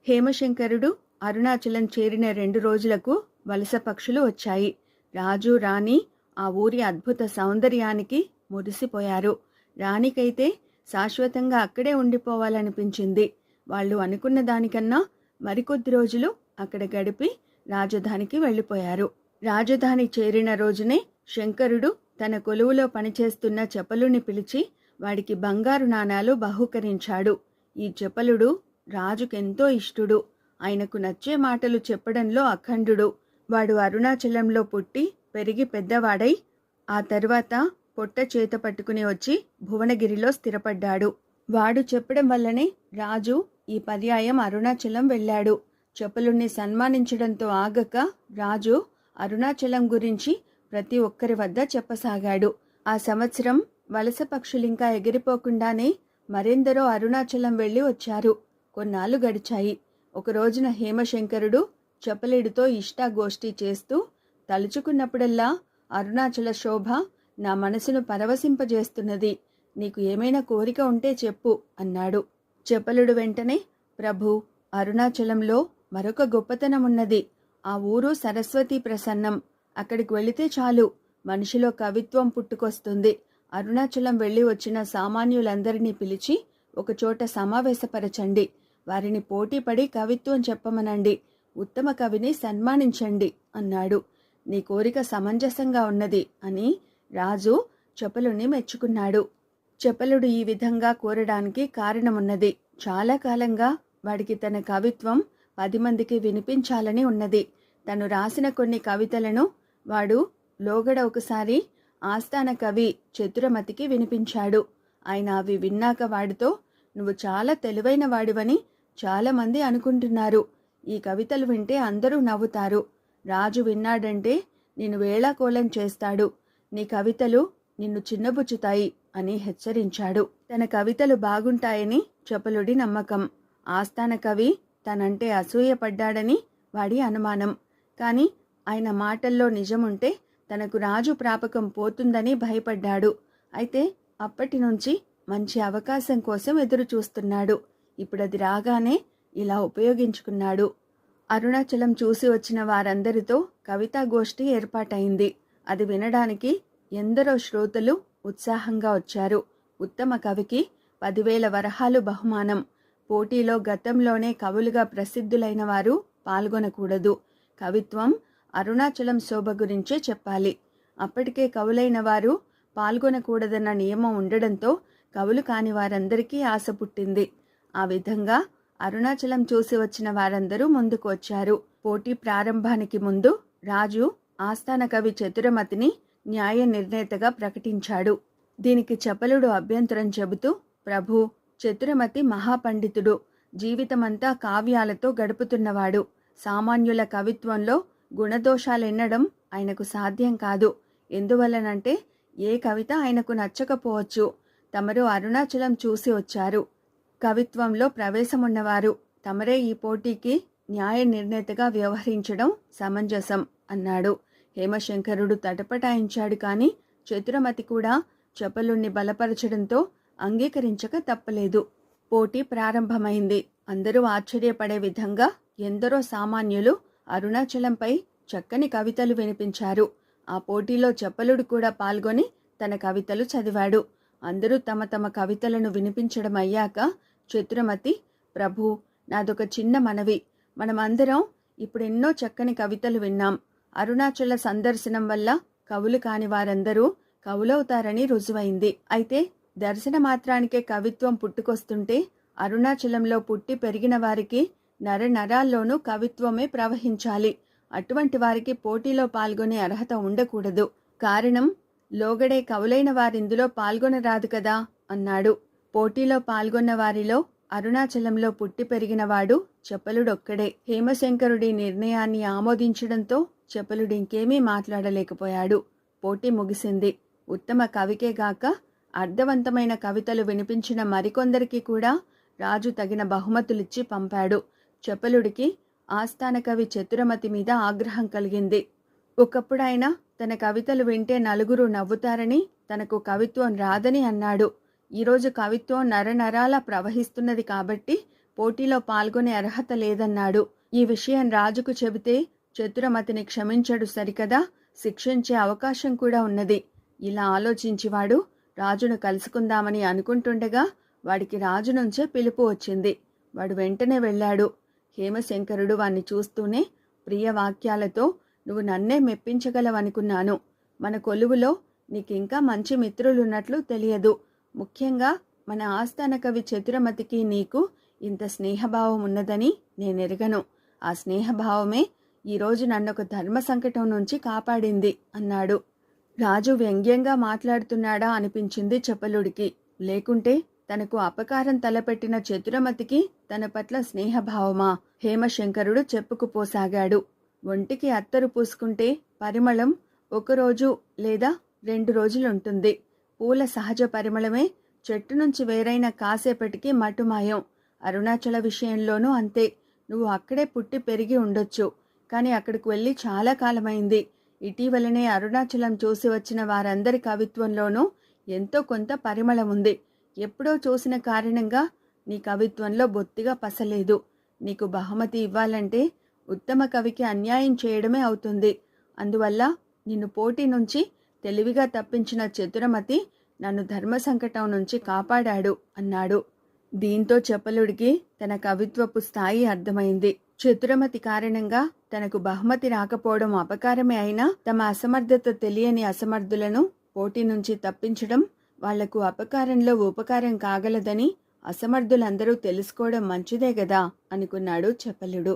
హేమశంకరుడు అరుణాచలం చేరిన 2 రోజులకు వలస పక్షులు వచ్చాయి. రాజు రాణి ఆ ఊరి అద్భుత సౌందర్యానికి మురిసిపోయారు. రాణికైతే శాశ్వతంగా అక్కడే ఉండిపోవాలనిపించింది. వాళ్ళు అనుకున్న దానికన్నా మరికొద్ది రోజులు అక్కడ గడిపి రాజధానికి వెళ్ళిపోయారు. రాజధాని చేరిన రోజునే శంకరుడు తన కొలువులో పనిచేస్తున్న చపలుని పిలిచి వాడికి బంగారు నాణాలు బహూకరించాడు. ఈ చపలుడు రాజుకెంతో ఇష్టుడు. ఆయనకు నచ్చే మాటలు చెప్పడంలో అఖండుడు. వాడు అరుణాచలంలో పుట్టి పెరిగి పెద్దవాడై ఆ తర్వాత పొట్ట చేత పట్టుకుని వచ్చి భువనగిరిలో స్థిరపడ్డాడు. వాడు చెప్పడం వల్లనే రాజు ఈ పర్యాయం అరుణాచలం వెళ్ళాడు. చపలుణ్ణి సన్మానించడంతో ఆగక రాజు అరుణాచలం గురించి ప్రతి ఒక్కరి వద్ద చెప్పసాగాడు. ఆ సంవత్సరం వలస పక్షులింకా ఎగిరిపోకుండానే మరెందరో అరుణాచలం వెళ్ళి వచ్చారు. కొన్నాళ్ళు గడిచాయి. ఒక రోజున హేమశంకరుడు చపలుడితో ఇష్టాగోష్ఠి చేస్తూ, తలుచుకున్నప్పుడల్లా అరుణాచల శోభ నా మనసును పరవశింపజేస్తున్నది. నీకు ఏమైనా కోరిక ఉంటే చెప్పు అన్నాడు. చపలుడు వెంటనే, ప్రభు, అరుణాచలంలో మరొక గొప్పతనం ఉన్నది. ఆ ఊరు సరస్వతి ప్రసన్నం. అక్కడికి వెళితే చాలు మనిషిలో కవిత్వం పుట్టుకొస్తుంది. అరుణాచలం వెళ్ళి వచ్చిన సామాన్యులందరినీ పిలిచి ఒకచోట సమావేశపరచండి. వారిని పోటీపడి కవిత్వం చెప్పమనండి. ఉత్తమ కవిని సన్మానించండి అన్నాడు. నీ కోరిక సమంజసంగా ఉన్నది అని రాజు చపలుని మెచ్చుకున్నాడు. చపలుడు ఈ విధంగా కోరడానికి కారణమున్నది. చాలా కాలంగా వాడికి తన కవిత్వం 10 మందికి వినిపించాలని ఉన్నది. తను రాసిన కొన్ని కవితలను వాడు లోగడ ఒకసారి ఆస్థాన కవి చతురమతికి వినిపించాడు. ఆయన అవి విన్నాక వాడితో, నువ్వు చాలా తెలివైన వాడివని చాలామంది అనుకుంటున్నారు. ఈ కవితలు వింటే అందరూ నవ్వుతారు. రాజు విన్నాడంటే నిన్ను వేళాకోళం చేస్తాడు. నీ కవితలు నిన్ను చిన్నబుచ్చుతాయి అని హెచ్చరించాడు. తన కవితలు బాగుంటాయని చపలుడి నమ్మకం. ఆస్థాన కవి తనంటే అసూయపడ్డాడని వాడి అనుమానం. కానీ ఆయన మాటల్లో నిజముంటే తనకు రాజు ప్రాపకం పోతుందని భయపడ్డాడు. అయితే అప్పటి నుంచి మంచి అవకాశం కోసం ఎదురు చూస్తున్నాడు. ఇప్పుడది రాగానే ఇలా ఉపయోగించుకున్నాడు. అరుణాచలం చూసి వచ్చిన వారందరితో కవితాగోష్ఠి ఏర్పాటైంది. అది వినడానికి ఎందరో శ్రోతలు ఉత్సాహంగా వచ్చారు. ఉత్తమ కవికి 10,000 వరహాలు బహుమానం. పోటీలో గతంలోనే కవులుగా ప్రసిద్ధులైన వారు పాల్గొనకూడదు. కవిత్వం అరుణాచలం శోభ గురించే చెప్పాలి. అప్పటికే కవులైన వారు పాల్గొనకూడదన్న నియమం ఉండడంతో కవులు కాని వారందరికీ ఆశ పుట్టింది. ఆ విధంగా అరుణాచలం చూసి వచ్చిన వారందరూ ముందుకు వచ్చారు. పోటీ ప్రారంభానికి ముందు రాజు ఆస్థాన కవి చతురమతిని న్యాయ నిర్ణేతగా ప్రకటించాడు. దీనికి చపలుడు అభ్యంతరం చెబుతూ, ప్రభు, చతురమతి మహాపండితుడు. జీవితమంతా కావ్యాలతో గడుపుతున్నవాడు. సామాన్యుల కవిత్వంలో గుణదోషాలెన్నడం ఆయనకు సాధ్యం కాదు. ఎందువల్లనంటే ఏ కవిత ఆయనకు నచ్చకపోవచ్చు. తమరు అరుణాచలం చూసి వచ్చారు. కవిత్వంలో ప్రవేశమున్నవారు. తమరే ఈ పోటీకి న్యాయ నిర్ణేతగా వ్యవహరించడం సమంజసం అన్నాడు. హేమశంకరుడు తటపటాయించాడు. కానీ చతురమతి కూడా చపలుణ్ణి బలపరచడంతో అంగీకరించక తప్పలేదు. పోటీ ప్రారంభమైంది. అందరూ ఆశ్చర్యపడే విధంగా ఎందరో సామాన్యులు అరుణాచలంపై చక్కని కవితలు వినిపించారు. ఆ పోటీలో చపలుడు కూడా పాల్గొని తన కవితలు చదివాడు. అందరూ తమ తమ కవితలను వినిపించడం అయ్యాక చతురమతి, ప్రభు, నాదొక చిన్న మనవి. మనమందరం ఇప్పుడెన్నో చక్కని కవితలు విన్నాం. అరుణాచల సందర్శనం వల్ల కవులు కాని వారందరూ కవులవుతారని రుజువైంది. అయితే దర్శన మాత్రానికే కవిత్వం పుట్టుకొస్తుంటే అరుణాచలంలో పుట్టి పెరిగిన వారికి నరనరాల్లోనూ కవిత్వమే ప్రవహించాలి. అటువంటి వారికి పోటీలో పాల్గొనే అర్హత ఉండకూడదు. కారణం, లోగడే కవులైన వారిందులో పాల్గొనరాదు కదా అన్నాడు. పోటీలో పాల్గొన్న వారిలో అరుణాచలంలో పుట్టి పెరిగినవాడు చపలుడొక్కడే. హేమశంకరుడి నిర్ణయాన్ని ఆమోదించడంతో చపలుడింకేమీ మాట్లాడలేకపోయాడు. పోటీ ముగిసింది. ఉత్తమ కవికేగాక అర్థవంతమైన కవితలు వినిపించిన మరికొందరికి కూడా రాజు తగిన బహుమతులిచ్చి పంపాడు. చపలుడికి ఆస్థాన కవి చతురమతి మీద ఆగ్రహం కలిగింది. ఒకప్పుడాయన తన కవితలు వింటే నలుగురు నవ్వుతారని, తనకు కవిత్వం రాదని అన్నాడు. ఈరోజు కవిత్వం నరనరాల ప్రవహిస్తున్నది కాబట్టి పోటీలో పాల్గొనే అర్హత లేదన్నాడు. ఈ విషయం రాజుకు చెబితే చతురమతిని క్షమించడు సరికదా, శిక్షించే అవకాశం కూడా ఉన్నది. ఇలా ఆలోచించివాడు రాజును కలుసుకుందామని అనుకుంటుండగా వాడికి రాజు నుంచే పిలుపు వచ్చింది. వాడు వెంటనే వెళ్ళాడు. హేమశంకరుడు వాణ్ణి చూస్తూనే, ప్రియ వాక్యాలతో నువ్వు నన్నే మెప్పించగలవనుకున్నాను. మన కొలువులో నీకింకా మంచి మిత్రులున్నట్లు తెలియదు. ముఖ్యంగా మన ఆస్థాన కవి చతురమతికి నీకు ఇంత స్నేహభావం ఉన్నదని నేనెరగను. ఆ స్నేహభావమే ఈరోజు నన్నొక ధర్మ సంకటం నుంచి కాపాడింది అన్నాడు. రాజు వ్యంగ్యంగా మాట్లాడుతున్నాడా అనిపించింది చపలుడికి. లేకుంటే తనకు అపకారం తలపెట్టిన చతురమతికి తన పట్ల స్నేహభావమా? హేమశంకరుడు చెప్పుకుపోసాగాడు. ఒంటికి అత్తరు పూసుకుంటే పరిమళం 1 రోజు లేదా 2 రోజులుంటుంది. పూల సహజ పరిమళమే చెట్టు నుంచి వేరైన కాసేపటికి మటుమాయం. అరుణాచల విషయంలోనూ అంతే. నువ్వు అక్కడే పుట్టి పెరిగి ఉండొచ్చు, కానీ అక్కడికి వెళ్ళి చాలా కాలమైంది. ఇటీవలనే అరుణాచలం చూసి వచ్చిన వారందరి కవిత్వంలోనూ ఎంతో కొంత పరిమళం ఉంది. ఎప్పుడో చూసిన కారణంగా నీ కవిత్వంలో బొత్తిగా పసలేదు. నీకు బహుమతి ఇవ్వాలంటే ఉత్తమ కవికి అన్యాయం చేయడమే అవుతుంది. అందువల్ల నిన్ను పోటీ నుంచి తెలివిగా తప్పించిన చతురమతి నన్ను ధర్మ సంకటం నుంచి కాపాడాడు అన్నాడు. దీంతో చపలుడికి తన కవిత్వపు స్థాయి అర్థమైంది. చతురమతి కారణంగా తనకు బహుమతి రాకపోవడం అపకారమే అయినా తమ అసమర్థత తెలియని అసమర్థులను పోటీ నుంచి తప్పించడం వాళ్లకు అపకారంలో ఉపకారం కాగలదని అసమర్థులందరూ తెలుసుకోవడం మంచిదే గదా అనుకున్నాడు చపలుడు.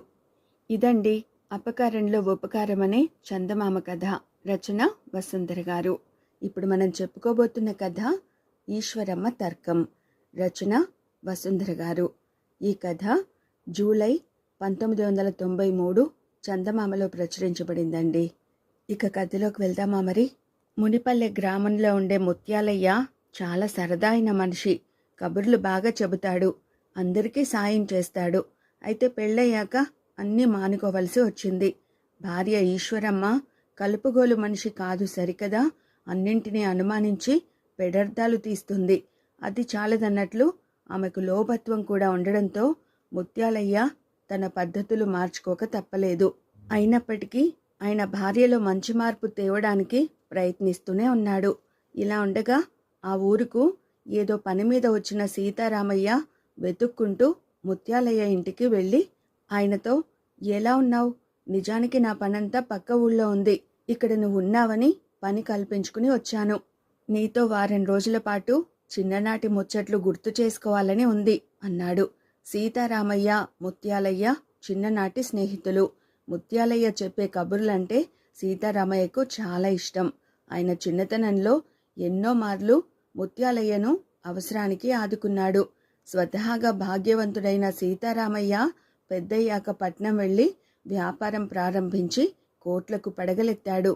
ఇదండి అపకారంలో ఉపకారమనే చందమామ కథ. రచన వసుంధర గారు. ఇప్పుడు మనం చెప్పుకోబోతున్న కథ ఈశ్వరమ్మ తర్కం. రచన వసుంధర గారు. ఈ కథ జూలై 1993 చందమామలో ప్రచురించబడిందండి. ఇక కథలోకి వెళ్దామా మరి? మునిపల్లె గ్రామంలో ఉండే ముత్యాలయ్య చాలా సరదా అయిన మనిషి. కబుర్లు బాగా చెబుతాడు, అందరికీ సాయం చేస్తాడు. అయితే పెళ్ళయ్యాక అన్నీ మానుకోవలసి వచ్చింది. భార్య ఈశ్వరమ్మ కలుపుగోలు మనిషి కాదు సరికదా, అన్నింటినీ అనుమానించి పెడర్థాలు తీస్తుంది. అది చాలదన్నట్లు ఆమెకు లోభత్వం కూడా ఉండడంతో ముత్యాలయ్య తన పద్ధతులు మార్చుకోక తప్పలేదు. అయినప్పటికీ ఆయన భార్యలో మంచి మార్పు తేవడానికి ప్రయత్నిస్తూనే ఉన్నాడు. ఇలా ఉండగా ఆ ఊరుకు ఏదో పని మీద వచ్చిన సీతారామయ్య వెతుక్కుంటూ ముత్యాలయ్య ఇంటికి వెళ్ళి ఆయనతో, ఎలా ఉన్నావు? నిజానికి నా పనంతా పక్క ఊళ్ళో ఉంది. ఇక్కడ నువ్వు ఉన్నావని పని కల్పించుకుని వచ్చాను. నీతో వారం రోజుల పాటు చిన్ననాటి ముచ్చట్లు గుర్తు చేసుకోవాలని ఉంది అన్నాడు. సీతారామయ్య, ముత్యాలయ్య చిన్ననాటి స్నేహితులు. ముత్యాలయ్య చెప్పే కబుర్లంటే సీతారామయ్యకు చాలా ఇష్టం. ఆయన చిన్నతనంలో ఎన్నో మార్లు ముత్యాలయ్యను అవసరానికి ఆదుకున్నాడు. స్వతహాగా భాగ్యవంతుడైన సీతారామయ్య పెద్దయ్యాక పట్నం వెళ్ళి వ్యాపారం ప్రారంభించి కోట్లకు పడగలెత్తాడు.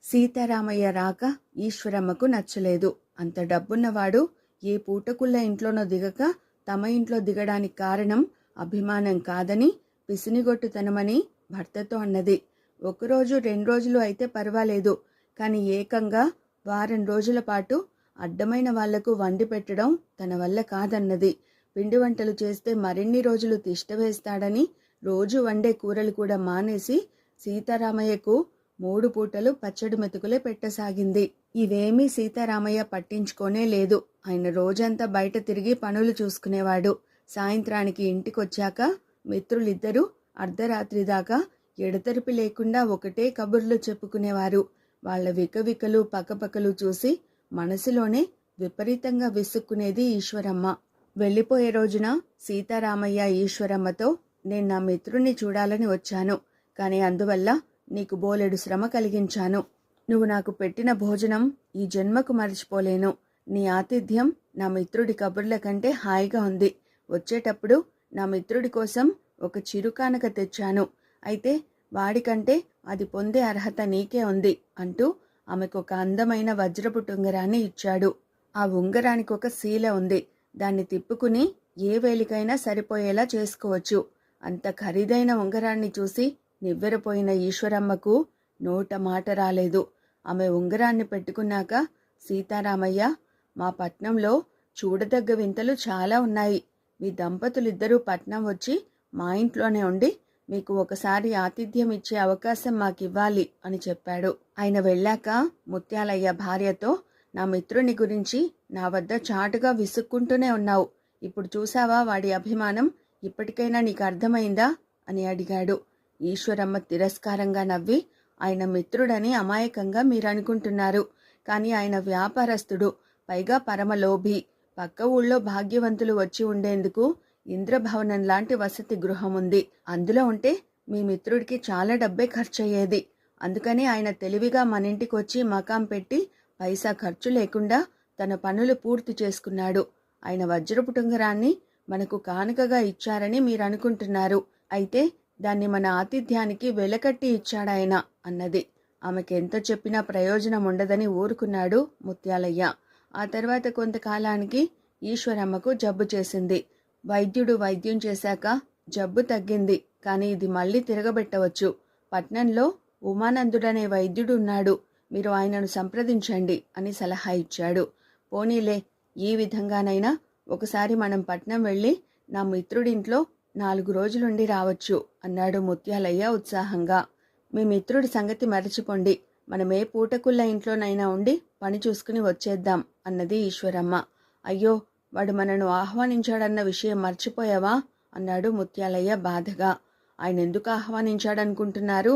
సీతారామయ్య రాక ఈశ్వరమ్మకు నచ్చలేదు. అంత డబ్బున్నవాడు ఏ పూటకుళ్ళ ఇంట్లోనో దిగక తమ ఇంట్లో దిగడానికి కారణం అభిమానం కాదని, పిసినిగొట్టుతనమని భర్తతో అన్నది. ఒకరోజు 2 రోజులు అయితే పర్వాలేదు, కానీ ఏకంగా వారం రోజుల పాటు అడ్డమైన వాళ్లకు వండి పెట్టడం తన వల్ల కాదన్నది. పిండి వంటలు చేస్తే మరిన్ని రోజులు తిష్టవేస్తాడని రోజు వండే కూరలు కూడా మానేసి సీతారామయ్యకు 3 పూటలు పచ్చడి మెతుకులే పెట్టసాగింది. ఇవేమీ సీతారామయ్య పట్టించుకోనే లేదు. ఆయన రోజంతా బయట తిరిగి పనులు చూసుకునేవాడు. సాయంత్రానికి ఇంటికొచ్చాక మిత్రులిద్దరూ అర్ధరాత్రి దాకా ఎడతెరిపి లేకుండా ఒకటే కబుర్లు చెప్పుకునేవారు. వాళ్ల వికవికలు పకపకలు చూసి మనసులోనే విపరీతంగా విసుక్కునేది ఈశ్వరమ్మ. వెళ్ళిపోయే రోజున సీతారామయ్య ఈశ్వరమ్మతో, నేను నా మిత్రుణ్ణి చూడాలని వచ్చాను, కానీ అందువల్ల నీకు బోలెడు శ్రమ కలిగించాను. నువ్వు నాకు పెట్టిన భోజనం ఈ జన్మకు మర్చిపోలేను. నీ ఆతిథ్యం నా మిత్రుడి కబుర్ల కంటే హాయిగా ఉంది. వచ్చేటప్పుడు నా మిత్రుడి కోసం ఒక చిరుకానక తెచ్చాను. అయితే వాడికంటే అది పొందే అర్హత నీకే ఉంది అంటూ ఆమెకు ఒక అందమైన వజ్రపు ఉంగరాన్ని ఇచ్చాడు. ఆ ఉంగరానికి ఒక శీల ఉంది. దాన్ని తిప్పుకుని ఏ వేలికైనా సరిపోయేలా చేసుకోవచ్చు. అంత ఖరీదైన ఉంగరాన్ని చూసి నివ్వెరపోయిన ఈశ్వరమ్మకు నోట మాట రాలేదు. ఆమె ఉంగరాన్ని పెట్టుకున్నాక, సీతారామయ్య, మా పట్నంలో చూడదగ్గ వింతలు చాలా ఉన్నాయి. మీ దంపతులిద్దరూ పట్నం వచ్చి మా ఇంట్లోనే ఉండి మీకు ఒకసారి ఆతిథ్యం ఇచ్చే అవకాశం మాకివ్వాలి అని చెప్పాడు. ఆయన వెళ్ళాక ముత్యాలయ్య భార్యతో, నా మిత్రుని గురించి నా వద్ద చాటుగా విసుక్కుంటూనే ఉన్నావు. ఇప్పుడు చూసావా వాడి అభిమానం? ఇప్పటికైనా నీకు అర్థమైందా అని అడిగాడు. ఈశ్వరమ్మ తిరస్కారంగా నవ్వి, ఆయన మిత్రుడని అమాయకంగా మీరనుకుంటున్నారు, కానీ ఆయన వ్యాపారస్తుడు, పైగా పరమలోభి. పక్క ఊళ్ళో భాగ్యవంతులు వచ్చి ఉండేందుకు ఇంద్రభవనం లాంటి వసతి గృహం ఉంది. అందులో ఉంటే మీ మిత్రుడికి చాలా డబ్బే ఖర్చయ్యేది. అందుకని ఆయన తెలివిగా మన ఇంటికి వచ్చి మకాం పెట్టి పైసా ఖర్చు లేకుండా తన పనులు పూర్తి చేసుకున్నాడు. ఆయన వజ్రపు ఉంగరాన్ని మనకు కానుకగా ఇచ్చారని మీరనుకుంటున్నారు. అయితే దాన్ని మన ఆతిథ్యానికి వెలకట్టి ఇచ్చాడాయన అన్నది. ఆమెకెంత చెప్పినా ప్రయోజనం ఉండదని ఊరుకున్నాడు ముత్యాలయ్య. ఆ తర్వాత కొంతకాలానికి ఈశ్వరమ్మకు జబ్బు చేసింది. వైద్యుడు వైద్యం చేశాక జబ్బు తగ్గింది, కానీ ఇది మళ్ళీ తిరగబెట్టవచ్చు. పట్నంలో ఉమానందుడనే వైద్యుడు ఉన్నాడు, మీరు ఆయనను సంప్రదించండి అని సలహా ఇచ్చాడు. పోనీలే, ఈ విధంగానైనా ఒకసారి మనం పట్నం వెళ్ళి నా మిత్రుడింట్లో 4 రోజులుండి రావచ్చు అన్నాడు ముత్యాలయ్య ఉత్సాహంగా. మీ మిత్రుడి సంగతి మరచిపోండి, మనమే పూటకుళ్ళ ఇంట్లోనైనా ఉండి పని చూసుకుని వచ్చేద్దాం అన్నది ఈశ్వరమ్మ. అయ్యో, వాడు మనను ఆహ్వానించాడన్న విషయం మర్చిపోయావా అన్నాడు ముత్యాలయ్య బాధగా. ఆయన ఎందుకు ఆహ్వానించాడనుకుంటున్నారు?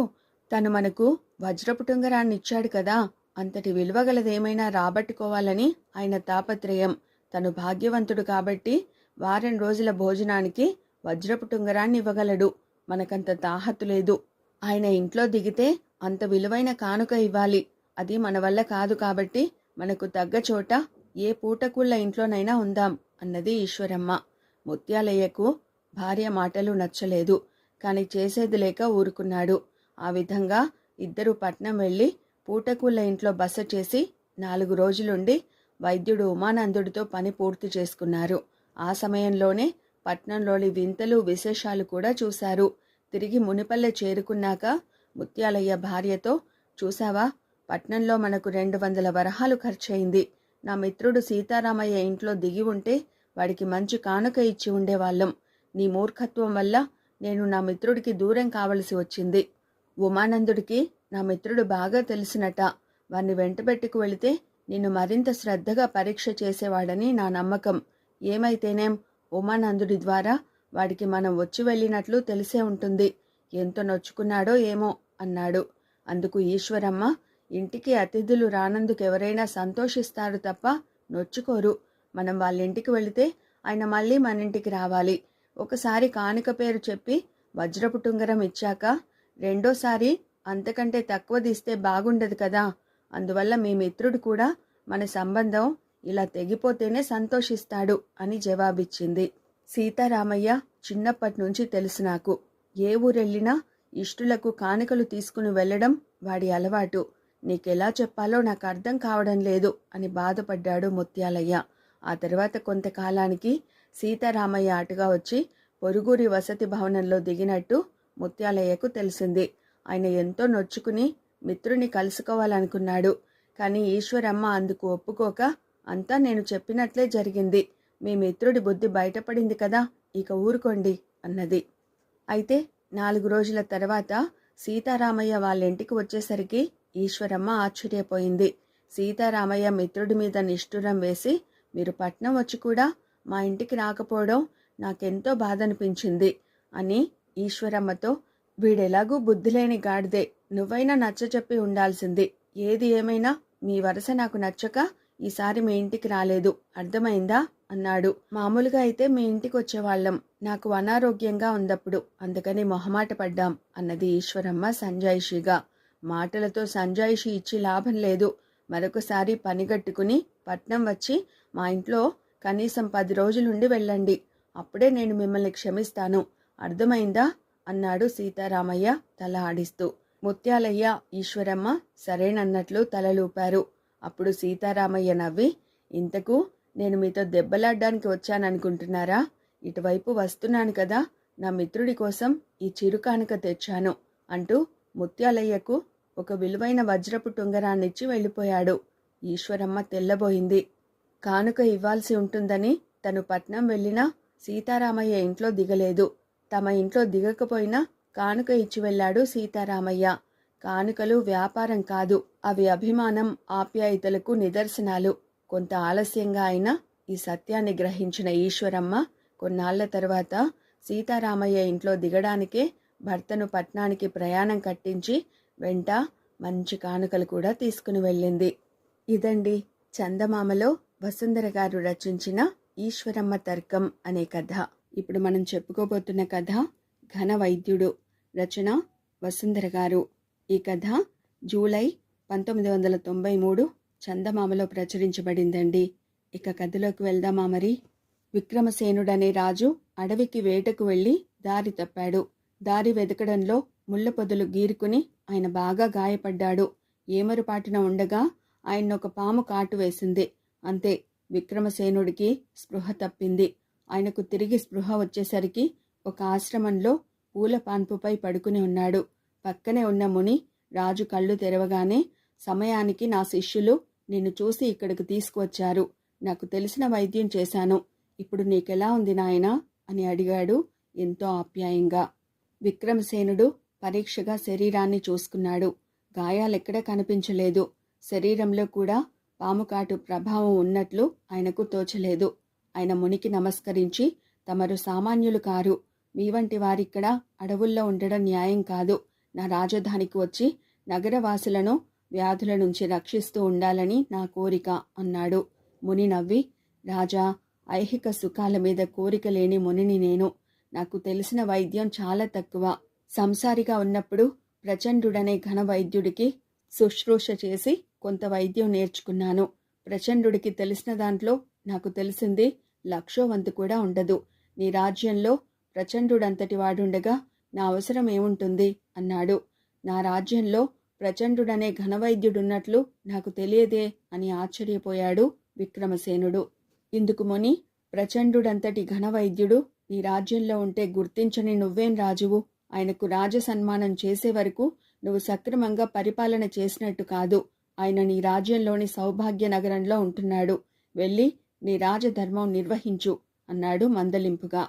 తను మనకు వజ్రపు ఉంగరాన్ని ఇచ్చాడు కదా, అంతటి విలువగలదేమైనా రాబట్టుకోవాలని ఆయన తాపత్రయం. తను భాగ్యవంతుడు కాబట్టి వారం రోజుల భోజనానికి వజ్రపు ఉంగరాన్ని ఇవ్వగలడు. మనకంత తాహతు లేదు. ఆయన ఇంట్లో దిగితే అంత విలువైన కానుక ఇవ్వాలి. అది మన వల్ల కాదు కాబట్టి మనకు తగ్గ చోట ఏ పూటకుళ్ళ ఇంట్లోనైనా ఉందాం అన్నది ఈశ్వరమ్మ. ముత్యాలయ్యకు భార్య మాటలు నచ్చలేదు, కానీ చేసేది లేక ఊరుకున్నాడు. ఆ విధంగా ఇద్దరు పట్నం వెళ్ళి పూటకుళ్ళ ఇంట్లో బస చేసి 4 రోజులుండి వైద్యుడు ఉమానందుడితో పని పూర్తి చేసుకున్నారు. ఆ సమయంలోనే పట్నంలోని వింతలు విశేషాలు కూడా చూశారు. తిరిగి మునిపల్లె చేరుకున్నాక ముత్యాలయ్య భార్యతో, చూసావా, పట్నంలో మనకు 200 వరహాలు ఖర్చయింది. నా మిత్రుడు సీతారామయ్య ఇంట్లో దిగి ఉంటే వాడికి మంచి కానుక ఇచ్చి ఉండేవాళ్ళం. నీ మూర్ఖత్వం వల్ల నేను నా మిత్రుడికి దూరం కావలసి వచ్చింది. ఉమానందుడికి నా మిత్రుడు బాగా తెలిసినట. వాణ్ణి వెంటబెట్టుకు వెళితే నిన్ను మరింత శ్రద్ధగా పరీక్ష చేసేవాడని నా నమ్మకం. ఏమైతేనేం ఉమానందుడి ద్వారా వాడికి మనం వచ్చి వెళ్ళినట్లు తెలిసే ఉంటుంది. ఎంత నొచ్చుకున్నాడో ఏమో అన్నాడు. అందుకు ఈశ్వరమ్మ, ఇంటికి అతిథులు రానందుకు ఎవరైనా సంతోషిస్తారు తప్ప నొచ్చుకోరు. మనం వాళ్ళ ఇంటికి వెళితే ఆయన మళ్ళీ మన ఇంటికి రావాలి. ఒకసారి కానుక పేరు చెప్పి వజ్రపు ఉంగరం ఇచ్చాక రెండోసారి అంతకంటే తక్కువదిస్తే బాగుండదు కదా. అందువల్ల మీ మిత్రుడు కూడా మన సంబంధం ఇలా తెగిపోతేనే సంతోషిస్తాడు అని జవాబిచ్చింది. సీతారామయ్య చిన్నప్పటి నుంచి తెలుసు నాకు. ఏ ఊరెళ్ళినా ఇష్టులకు కానుకలు తీసుకుని వెళ్ళడం వాడి అలవాటు. నీకెలా చెప్పాలో నాకు అర్థం కావడం లేదు అని బాధపడ్డాడు ముత్యాలయ్య. ఆ తర్వాత కొంతకాలానికి సీతారామయ్య అటుగా వచ్చి పొరుగురి వసతి భవనంలో దిగినట్టు ముత్యాలయ్యకు తెలిసింది. ఆయన ఎంతో నొచ్చుకుని మిత్రుని కలుసుకోవాలనుకున్నాడు. కానీ ఈశ్వరమ్మ అందుకు ఒప్పుకోక, అంతా నేను చెప్పినట్లే జరిగింది, మీ మిత్రుడి బుద్ధి బయటపడింది కదా, ఇక ఊరుకోండి అన్నది. అయితే 4 రోజుల తర్వాత సీతారామయ్య వాళ్ళ ఇంటికి వచ్చేసరికి ఈశ్వరమ్మ ఆశ్చర్యపోయింది. సీతారామయ్య మిత్రుడి మీద నిష్ఠురం వేసి, మీరు పట్నం వచ్చి కూడా మా ఇంటికి రాకపోవడం నాకెంతో బాధనిపించింది అని ఈశ్వరమ్మతో, వీడెలాగూ బుద్ధిలేని గాడిదే, నువ్వైనా నచ్చచెప్పి ఉండాల్సింది. ఏది ఏమైనా మీ వరస నాకు నచ్చక ఈసారి మీ ఇంటికి రాలేదు, అర్థమైందా అన్నాడు. మామూలుగా అయితే మీ ఇంటికి వచ్చేవాళ్ళం, నాకు అనారోగ్యంగా ఉందప్పుడు, అందుకని మొహమాట పడ్డాం అన్నది ఈశ్వరమ్మ సంజాయిషిగా. మాటలతో సంజాయిషి ఇచ్చి లాభం లేదు. మరొకసారి పనిగట్టుకుని పట్నం వచ్చి మా ఇంట్లో కనీసం 10 రోజులుండి వెళ్ళండి, అప్పుడే నేను మిమ్మల్ని క్షమిస్తాను, అర్థమైందా అన్నాడు సీతారామయ్య తల ఆడిస్తూ. ముత్యాలయ్య, ఈశ్వరమ్మ సరేనన్నట్లు తలలూపారు. అప్పుడు సీతారామయ్య నవ్వి, ఇంతకు నేను మీతో దెబ్బలాడ్డానికి వచ్చాననుకుంటున్నారా? ఇటువైపు వస్తున్నాను కదా, నా మిత్రుడి కోసం ఈ చిరుకానుక తెచ్చాను అంటూ ముత్యాలయ్యకు ఒక విలువైన వజ్రపు టుంగరాన్నిచ్చి వెళ్ళిపోయాడు. ఈశ్వరమ్మ తెల్లబోయింది. కానుక ఇవ్వాల్సి ఉంటుందని తను పట్నం వెళ్ళినా సీతారామయ్య ఇంట్లో దిగలేదు. తమ ఇంట్లో దిగకపోయినా కానుక ఇచ్చి వెళ్ళాడు సీతారామయ్య. కానుకలు వ్యాపారం కాదు, అవి అభిమానం, ఆప్యాయతలకు నిదర్శనాలు. కొంత ఆలస్యంగా అయినా ఈ సత్యాన్ని గ్రహించిన ఈశ్వరమ్మ కొన్నాళ్ల తర్వాత సీతారామయ్య ఇంట్లో దిగడానికే భర్తను పట్నానికి ప్రయాణం కట్టించి వెంట మంచి కానుకలు కూడా తీసుకుని వెళ్ళింది. ఇదండి చందమామలో వసుంధర గారు రచించిన ఈశ్వరమ్మ తర్కం అనే కథ. ఇప్పుడు మనం చెప్పుకోబోతున్న కథ ఘన వైద్యుడు. రచన వసుంధర గారు. ఈ కథ జూలై 1993 చందమామలో ప్రచురించబడిందండి. ఇక కథలోకి వెళ్దామా మరి. విక్రమసేనుడనే రాజు అడవికి వేటకు వెళ్లి దారి తప్పాడు. దారి వెతకడంలో ముళ్ళ పొదలు గీరుకుని ఆయన బాగా గాయపడ్డాడు. ఏమరుపాటున ఉండగా ఆయన్నొక పాము కాటు వేసింది. అంతే, విక్రమసేనుడికి స్పృహ తప్పింది. ఆయనకు తిరిగి స్పృహ వచ్చేసరికి ఒక ఆశ్రమంలో పూల పాన్పుపై పడుకుని ఉన్నాడు. పక్కనే ఉన్న ముని రాజు కళ్ళు తెరవగానే, సమయానికి నా శిష్యులు నిన్ను చూసి ఇక్కడికి తీసుకువచ్చారు, నాకు తెలిసిన వైద్యం చేశాను, ఇప్పుడు నీకెలా ఉంది నాయనా అని అడిగాడు ఎంతో ఆప్యాయంగా. విక్రమసేనుడు పరీక్షగా శరీరాన్ని చూసుకున్నాడు. గాయాలెక్కడ కనిపించలేదు. శరీరంలో కూడా పాముకాటు ప్రభావం ఉన్నట్లు ఆయనకు తోచలేదు. ఆయన మునికి నమస్కరించి, తమరు సామాన్యులు కారు, మీ వంటి వారిక్కడ అడవుల్లో ఉండడం న్యాయం కాదు. నా రాజధానికి వచ్చి నగరవాసులను వ్యాధుల నుంచి రక్షిస్తూ ఉండాలని నా కోరిక అన్నాడు. ముని నవ్వి, రాజా, ఐహిక సుఖాల మీద కోరిక లేని మునిని నేను. నాకు తెలిసిన వైద్యం చాలా తక్కువ. సంసారిగా ఉన్నప్పుడు ప్రచండుడనే ఘన వైద్యుడికి శుశ్రూష చేసి కొంత వైద్యం నేర్చుకున్నాను. ప్రచండుడికి తెలిసిన దాంట్లో నాకు తెలిసింది 1,00,000 వంతు కూడా ఉండదు. నీ రాజ్యంలో ప్రచండుడంతటి వాడుండగా నా అవసరం ఏముంటుంది అన్నాడు. నా రాజ్యంలో ప్రచండుడనే ఘనవైద్యుడున్నట్లు నాకు తెలియదే అని ఆశ్చర్యపోయాడు విక్రమసేనుడు. ఇందుకు ముని, ప్రచండుడంతటి ఘనవైద్యుడు నీ రాజ్యంలో ఉంటే గుర్తించని నువ్వేం రాజువు? ఆయనకు రాజ సన్మానం చేసే వరకు నువ్వు సక్రమంగా పరిపాలన చేసినట్టు కాదు. ఆయన నీ రాజ్యంలోని సౌభాగ్య నగరంలో ఉంటున్నాడు. వెళ్ళి నీ రాజధర్మం నిర్వహించు అన్నాడు మందలింపుగా.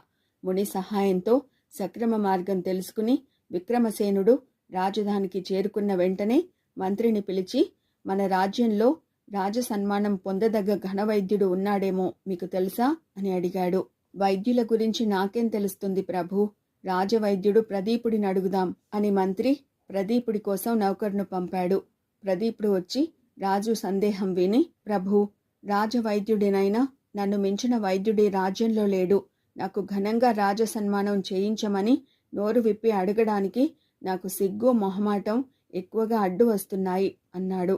ముని సహాయంతో సక్రమ మార్గం తెలుసుకుని విక్రమసేనుడు రాజధానికి చేరుకున్న వెంటనే మంత్రిని పిలిచి, మన రాజ్యంలో రాజ సన్మానం పొందదగ్గ ఘనవైద్యుడు ఉన్నాడేమో మీకు తెలుసా అని అడిగాడు. వైద్యుల గురించి నాకేం తెలుస్తుంది ప్రభు, రాజవైద్యుడు ప్రదీపుడిని అడుగుదాం అని మంత్రి ప్రదీపుడి కోసం నౌకరును పంపాడు. ప్రదీపుడు వచ్చి రాజు సందేహం విని, ప్రభు, రాజవైద్యుడినైనా నన్ను మించిన వైద్యుడి రాజ్యంలో లేడు. నాకు ఘనంగా రాజ సన్మానం చేయించమని నోరు విప్పి అడగడానికి నాకు సిగ్గు మొహమాటం ఎక్కువగా అడ్డు వస్తున్నాయి అన్నాడు.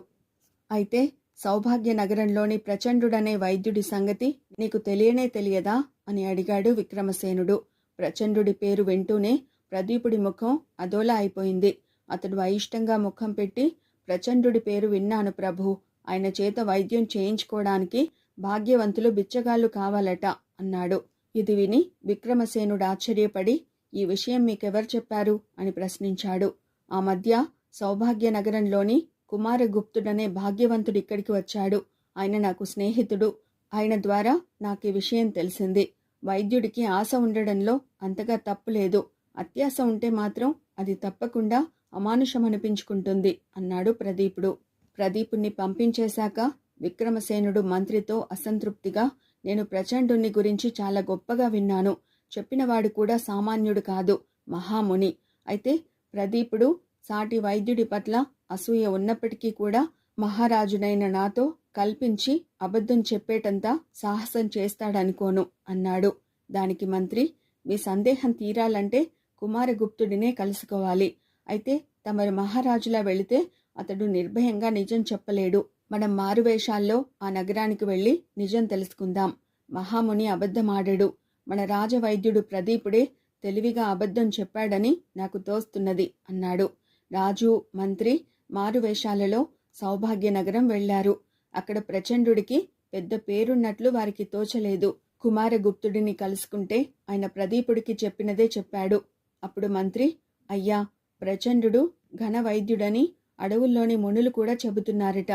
అయితే సౌభాగ్య నగరంలోని ప్రచండుడనే వైద్యుడి సంగతి నీకు తెలియనే తెలియదా అని అడిగాడు విక్రమసేనుడు. ప్రచండుడి పేరు వింటూనే ప్రదీపుడి ముఖం అదోలా అయిపోయింది. అతడు అయిష్టంగా ముఖం పెట్టి, ప్రచండుడి పేరు విన్నాను ప్రభు. ఆయన చేత వైద్యం చేయించుకోవడానికి భాగ్యవంతులు బిచ్చగాళ్ళు కావాలట అన్నాడు. ఇది విని విక్రమసేనుడు ఆశ్చర్యపడి, ఈ విషయం మీకెవరు చెప్పారు అని ప్రశ్నించాడు. ఆ మధ్య సౌభాగ్య నగరంలోని కుమారగుప్తుడనే భాగ్యవంతుడు ఇక్కడికి వచ్చాడు. ఆయన నాకు స్నేహితుడు. ఆయన ద్వారా నాకు ఈ విషయం తెలిసింది. వైద్యుడికి ఆశ ఉండడంలో అంతగా తప్పు లేదు. అత్యాశ ఉంటే మాత్రం అది తప్పకుండా అమానుషం అనిపించుకుంటుంది అన్నాడు ప్రదీపుడు. ప్రదీపుణ్ణి పంపించేశాక విక్రమసేనుడు మంత్రితో అసంతృప్తిగా, నేను ప్రచండుని గురించి చాలా గొప్పగా విన్నాను. చెప్పినవాడు కూడా సామాన్యుడు కాదు, మహాముని. అయితే ప్రదీపుడు సాటి వైద్యుడి పట్ల అసూయ ఉన్నప్పటికీ కూడా మహారాజునైన నాతో కల్పించి అబద్ధం చెప్పేటంత సాహసం చేస్తాడనుకోను అన్నాడు. దానికి మంత్రి, మీ సందేహం తీరాలంటే కుమారగుప్తుడినే కలుసుకోవాలి. అయితే తమరు మహారాజులా వెళితే అతడు నిర్భయంగా నిజం చెప్పలేడు. మనం మారువేషాల్లో ఆ నగరానికి వెళ్ళి నిజం తెలుసుకుందాం. మహాముని అబద్ధమాడాడు. మన రాజవైద్యుడు ప్రదీపుడే తెలివిగా అబద్ధం చెప్పాడని నాకు తోస్తున్నది అన్నాడు. రాజు, మంత్రి మారువేషాలలో సౌభాగ్యనగరం వెళ్లారు. అక్కడ ప్రచండుడికి పెద్ద పేరున్నట్లు వారికి తోచలేదు. కుమారగుప్తుడిని కలుసుకుంటే ఆయన ప్రదీపుడికి చెప్పినదే చెప్పాడు. అప్పుడు మంత్రి, అయ్యా, ప్రచండుడు ఘన వైద్యుడని అడవుల్లోని మునులు కూడా చెబుతున్నారట.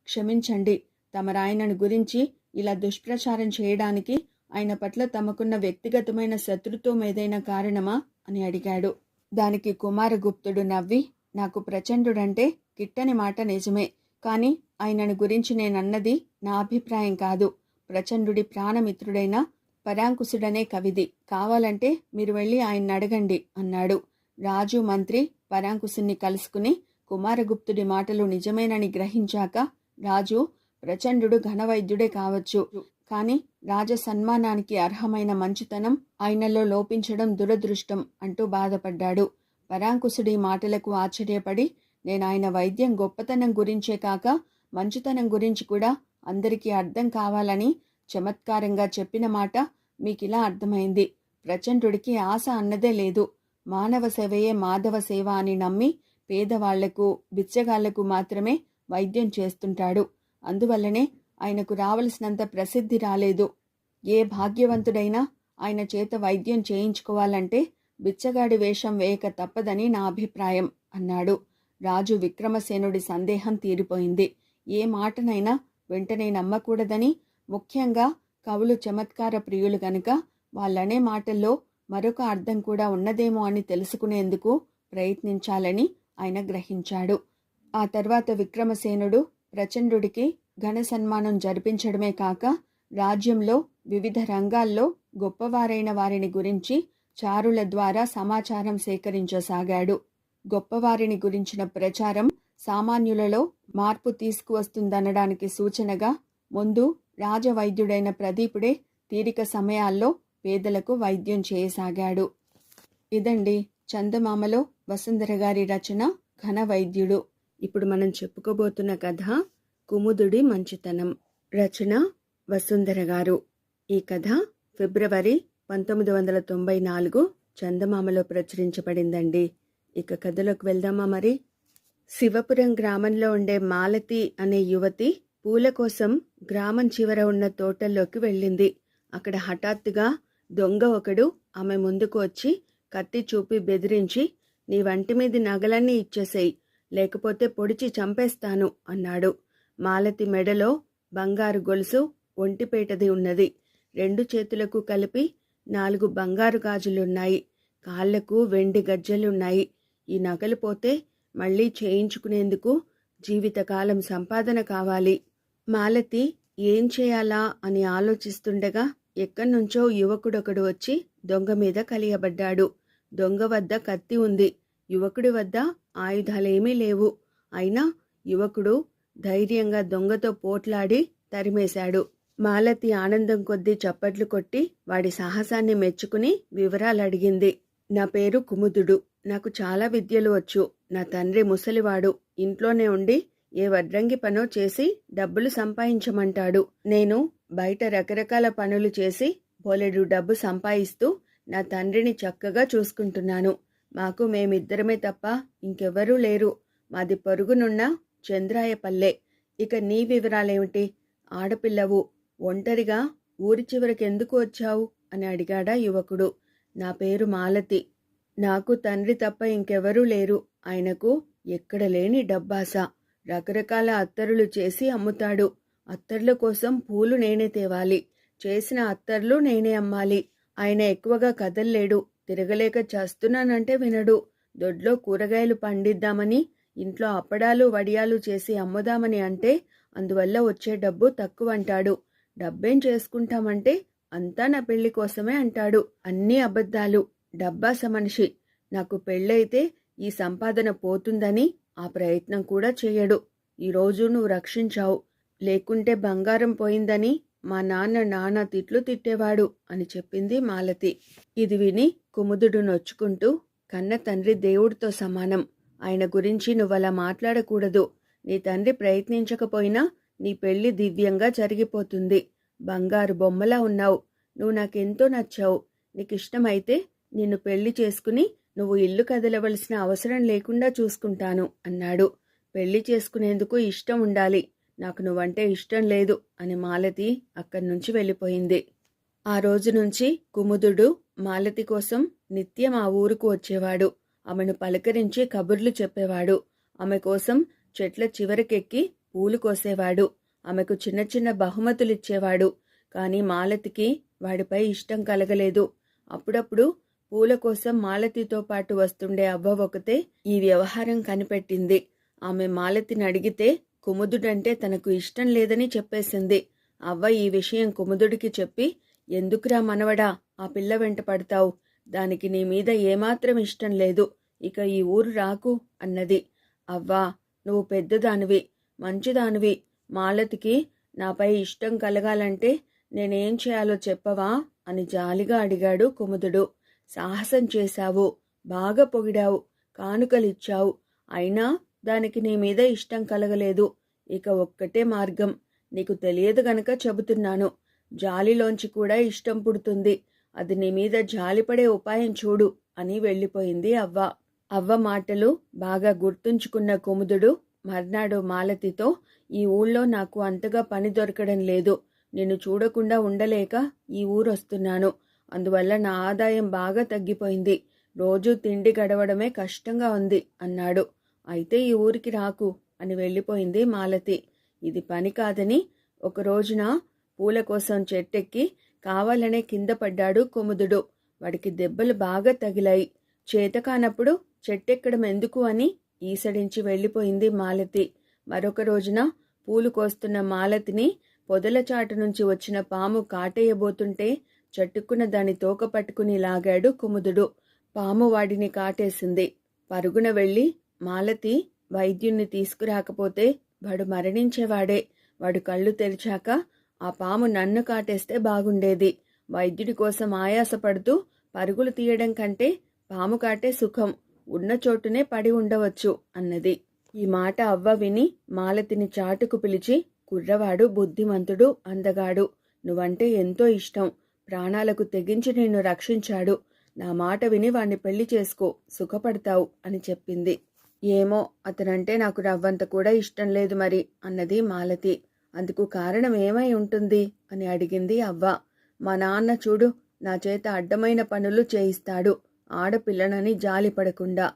క్షమించండి, తమరాయనను గురించి ఇలా దుష్ప్రచారం చేయడానికి ఆయన పట్ల తమకున్న వ్యక్తిగతమైన శత్రుత్వం ఏదైనా కారణమా అని అడిగాడు. దానికి కుమారగుప్తుడు నవ్వి, నాకు ప్రచండుడంటే కిట్టని మాట నిజమే, కానీ ఆయనను గురించి నేనన్నది నా అభిప్రాయం కాదు. ప్రచండుడి ప్రాణమిత్రుడైన పరాంకుశుడనే కవిది. కావాలంటే మీరు వెళ్ళి ఆయన్ని అడగండి అన్నాడు. రాజు, మంత్రి పరాంకుశుణ్ణి కలుసుకుని కుమారగుప్తుడి మాటలు నిజమేనని గ్రహించాక, రాజు, ప్రచండుడు ఘనవైద్యుడే కావచ్చు, కానీ రాజ సన్మానానికి అర్హమైన మంచితనం ఆయనలో లోపించడం దురదృష్టం అంటూ బాధపడ్డాడు. పరాంకుశుడి మాటలకు ఆశ్చర్యపడి, నేను ఆయన వైద్యం గొప్పతనం గురించే కాక మంచితనం గురించి కూడా అందరికీ అర్థం కావాలని చమత్కారంగా చెప్పిన మాట మీకిలా అర్థమైంది. ప్రచండుడికి ఆశ అన్నదే లేదు. మానవ సేవయే మాధవ సేవ అని నమ్మి పేదవాళ్లకు, బిచ్చగాళ్లకు మాత్రమే వైద్యం చేస్తుంటాడు. అందువల్లనే ఆయనకు రావలసినంత ప్రసిద్ధి రాలేదు. ఏ భాగ్యవంతుడైనా ఆయన చేత వైద్యం చేయించుకోవాలంటే బిచ్చగాడి వేషం వేయక తప్పదని నా అభిప్రాయం అన్నాడు. రాజు విక్రమసేనుడి సందేహం తీరిపోయింది. ఏ మాటనైనా వెంటనే నమ్మకూడదని, ముఖ్యంగా కవులు చమత్కార ప్రియులు గనుక వాళ్ళనే మాటల్లో మరొక అర్థం కూడా ఉన్నదేమో అని తెలుసుకునేందుకు ప్రయత్నించాలని ఆయన గ్రహించాడు. ఆ తర్వాత విక్రమసేనుడు ప్రచండుడికి ఘన సన్మానం జరిపించడమే కాక రాజ్యంలో వివిధ రంగాల్లో గొప్పవారైన వారిని గురించి చారుల ద్వారా సమాచారం సేకరించసాగాడు. గొప్పవారిని గురించిన ప్రచారం సామాన్యులలో మార్పు తీసుకువస్తుందనడానికి సూచనగా ముందు రాజవైద్యుడైన ప్రదీపుడే తీరిక సమయాల్లో పేదలకు వైద్యం చేయసాగాడు. ఇదండి చందమామలో వసుంధర గారి రచన ఘన వైద్యుడు. ఇప్పుడు మనం చెప్పుకోబోతున్న కథ కుముదుడి మంచితనం. రచన వసుంధర గారు. ఈ కథ ఫిబ్రవరి 1994 చందమామలో ప్రచురించబడిందండి. ఇక కథలోకి వెళ్దామా మరి. శివపురం గ్రామంలో ఉండే మాలతి అనే యువతి పూల కోసం గ్రామం చివర ఉన్న తోటల్లోకి వెళ్ళింది. అక్కడ హఠాత్తుగా దొంగ ఒకడు ఆమె ముందుకు వచ్చి కత్తి చూపి బెదిరించి, నీ వంటి మీది నగలన్నీ ఇచ్చేసేయి, లేకపోతే పొడిచి చంపేస్తాను అన్నాడు. మాలతి మెడలో బంగారు గొలుసు ఒంటిపేటది ఉన్నది. 2 చేతులకు కలిపి 4 బంగారు గాజులున్నాయి. కాళ్లకు వెండి గజ్జలున్నాయి. ఈ నగలు పోతే మళ్లీ చేయించుకునేందుకు జీవితకాలం సంపాదన కావాలి. మాలతి ఏం చేయాలా అని ఆలోచిస్తుండగా ఎక్కడ్నుంచో యువకుడొకడు వచ్చి దొంగ మీద కలియబడ్డాడు. దొంగ వద్ద కత్తి ఉంది. యువకుడి వద్ద ఆయుధాలేమీ లేవు. అయినా యువకుడు ధైర్యంగా దొంగతో పోట్లాడి తరిమేశాడు. మాలతి ఆనందం కొద్దీ చప్పట్లు కొట్టి వాడి సాహసాన్ని మెచ్చుకుని వివరాలడిగింది. నా పేరు కుముదుడు. నాకు చాలా విద్యలు వచ్చు. నా తండ్రి ముసలివాడు. ఇంట్లోనే ఉండి ఏ వడ్రంగి పనో చేసి డబ్బులు సంపాదించమంటాడు. నేను బయట రకరకాల పనులు చేసి బోలెడు డబ్బు సంపాదిస్తూ నా తండ్రిని చక్కగా చూసుకుంటున్నాను. మాకు మేమిద్దరమే తప్ప ఇంకెవ్వరూ లేరు. మాది పొరుగునున్న చంద్రాయపల్లె. ఇక నీ వివరాలేమిటి? ఆడపిల్లవు, ఒంటరిగా ఊరి చివరకెందుకు వచ్చావు అని అడిగాడా యువకుడు. నా పేరు మాలతి. నాకు తండ్రి తప్ప ఇంకెవరూ లేరు. ఆయనకు ఎక్కడ లేని డబ్బాస. రకరకాల అత్తరులు చేసి అమ్ముతాడు. అత్తర్ల కోసం పూలు నేనే తేవాలి. చేసిన అత్తర్లు నేనే అమ్మాలి. ఆయన ఎక్కువగా కదల్లేడు. తిరగలేక చేస్తున్నానంటే వినడు. దొడ్లో కూరగాయలు పండిద్దామని, ఇంట్లో అప్పడాలు వడియాలు చేసి అమ్ముదామని అంటే అందువల్ల వచ్చే డబ్బు తక్కువంటాడు. డబ్బేం చేసుకుంటామంటే అంతా నా పెళ్లి కోసమే అంటాడు. అన్నీ అబద్ధాలు. డబ్బాస మనిషి. నాకు పెళ్ళైతే ఈ సంపాదన పోతుందని ఆ ప్రయత్నం కూడా చేయడు. ఈరోజు నువ్వు రక్షించావు. లేకుంటే బంగారం పోయిందని మా నాన్న తిట్లు తిట్టేవాడు అని చెప్పింది మాలతి. ఇది విని కుముదుడు నొచ్చుకుంటూ, కన్న తండ్రి దేవుడితో సమానం. ఆయన గురించి నువ్వలా మాట్లాడకూడదు. నీ తండ్రి ప్రయత్నించకపోయినా నీ పెళ్లి దివ్యంగా జరిగిపోతుంది. బంగారు బొమ్మలా ఉన్నావు. నువ్వు నాకెంతో నచ్చావు. నీకిష్టమైతే నిన్ను పెళ్లి చేసుకుని నువ్వు ఇల్లు కదలవలసిన అవసరం లేకుండా చూసుకుంటాను అన్నాడు. పెళ్లి చేసుకునేందుకు ఇష్టం ఉండాలి. నాకు నువ్వంటే ఇష్టం లేదు అని మాలతి అక్కడి నుంచి వెళ్ళిపోయింది. ఆ రోజు నుంచి కుముదుడు మాలతి కోసం నిత్యం ఆ ఊరుకు వచ్చేవాడు. ఆమెను పలకరించి కబుర్లు చెప్పేవాడు. ఆమె కోసం చెట్ల చివరకెక్కి పూలు కోసేవాడు. ఆమెకు చిన్న చిన్న బహుమతులిచ్చేవాడు. కానీ మాలతికి వాడిపై ఇష్టం కలగలేదు. అప్పుడప్పుడు పూల కోసం మాలతితో పాటు వస్తుండే అవ్వ ఒకతే ఈ వ్యవహారం కనిపెట్టింది. ఆమె మాలతిని అడిగితే కుముదుడంటే తనకు ఇష్టం లేదని చెప్పేసింది. అవ్వ ఈ విషయం కుముదుడికి చెప్పి, ఎందుకురా మనవడా ఆ పిల్ల వెంట పడతావు? దానికి నీ మీద ఏమాత్రం ఇష్టం లేదు. ఇక ఈ ఊరు రాకు అన్నది. అవ్వా, నువ్వు పెద్దదానివి, మంచిదానివి. మాలతికి నాపై ఇష్టం కలగాలంటే నేనేం చేయాలో చెప్పవా అని జాలిగా అడిగాడు కుముదుడు. సాహసం చేశావు, బాగా పొగిడావు, కానుకలిచ్చావు. అయినా దానికి నీ మీద ఇష్టం కలగలేదు. ఇక ఒక్కటే మార్గం. నీకు తెలియదు గనక చెబుతున్నాను. జాలిలోంచి కూడా ఇష్టం పుడుతుంది. అది నీ మీద జాలిపడే ఉపాయం చూడు అని వెళ్ళిపోయింది అవ్వ. అవ్వ మాటలు బాగా గుర్తుంచుకున్న కుముదుడు మర్నాడు మాలతితో, ఈ ఊళ్ళో నాకు అంతగా పని దొరకడం లేదు. నిన్ను చూడకుండా ఉండలేక ఈ ఊరొస్తున్నాను. అందువల్ల నా ఆదాయం బాగా తగ్గిపోయింది. రోజూ తిండి గడవడమే కష్టంగా ఉంది అన్నాడు. అయితే ఈ ఊరికి రాకు అని వెళ్ళిపోయింది మాలతి. ఇది పని కాదని ఒక రోజున పూల కోసం చెట్టెక్కి కావాలనే కింద పడ్డాడు కుముదుడు. వాడికి దెబ్బలు బాగా తగిలాయి. చేతకానప్పుడు చెట్టెక్కడం ఎందుకు అని ఈసడించి వెళ్ళిపోయింది మాలతి. మరొక రోజున పూలు కోస్తున్న మాలతిని పొదల చాటు నుంచి వచ్చిన పాము కాటేయబోతుంటే చట్టుకున్న దాని తోక పట్టుకుని లాగాడు కుముదుడు. పాము వాడిని కాటేసింది. పరుగున వెళ్ళి మాలతి వైద్యుణ్ణి తీసుకురాకపోతే వాడు మరణించేవాడే. వాడు కళ్ళు తెరిచాక ఆ పాము నన్ను కాటేస్తే బాగుండేది. వైద్యుడి కోసం ఆయాసపడుతూ పరుగులు తీయడం కంటే పాము కాటే సుఖం. ఉన్న చోటునే పడి ఉండవచ్చు అన్నది. ఈ మాట అవ్వ విని మాలతిని చాటుకు పిలిచి, కుర్రవాడు బుద్ధిమంతుడు, అందగాడు. నువ్వంటే ఎంతో ఇష్టం. ప్రాణాలకు తెగించి నిన్ను రక్షించాడు. నా మాట విని వాణ్ణి పెళ్లి చేసుకో, సుఖపడతావు అని చెప్పింది. ఏమో, అతనంటే నాకు రవ్వంత కూడా ఇష్టం లేదు మరి అన్నది మాలతి. అందుకు కారణం ఏమై ఉంటుంది అని అడిగింది అవ్వ. మా నాన్న చూడు, నా చేత అడ్డమైన పనులు చేయిస్తాడు, ఆడపిల్లనని జాలిపడకుండా.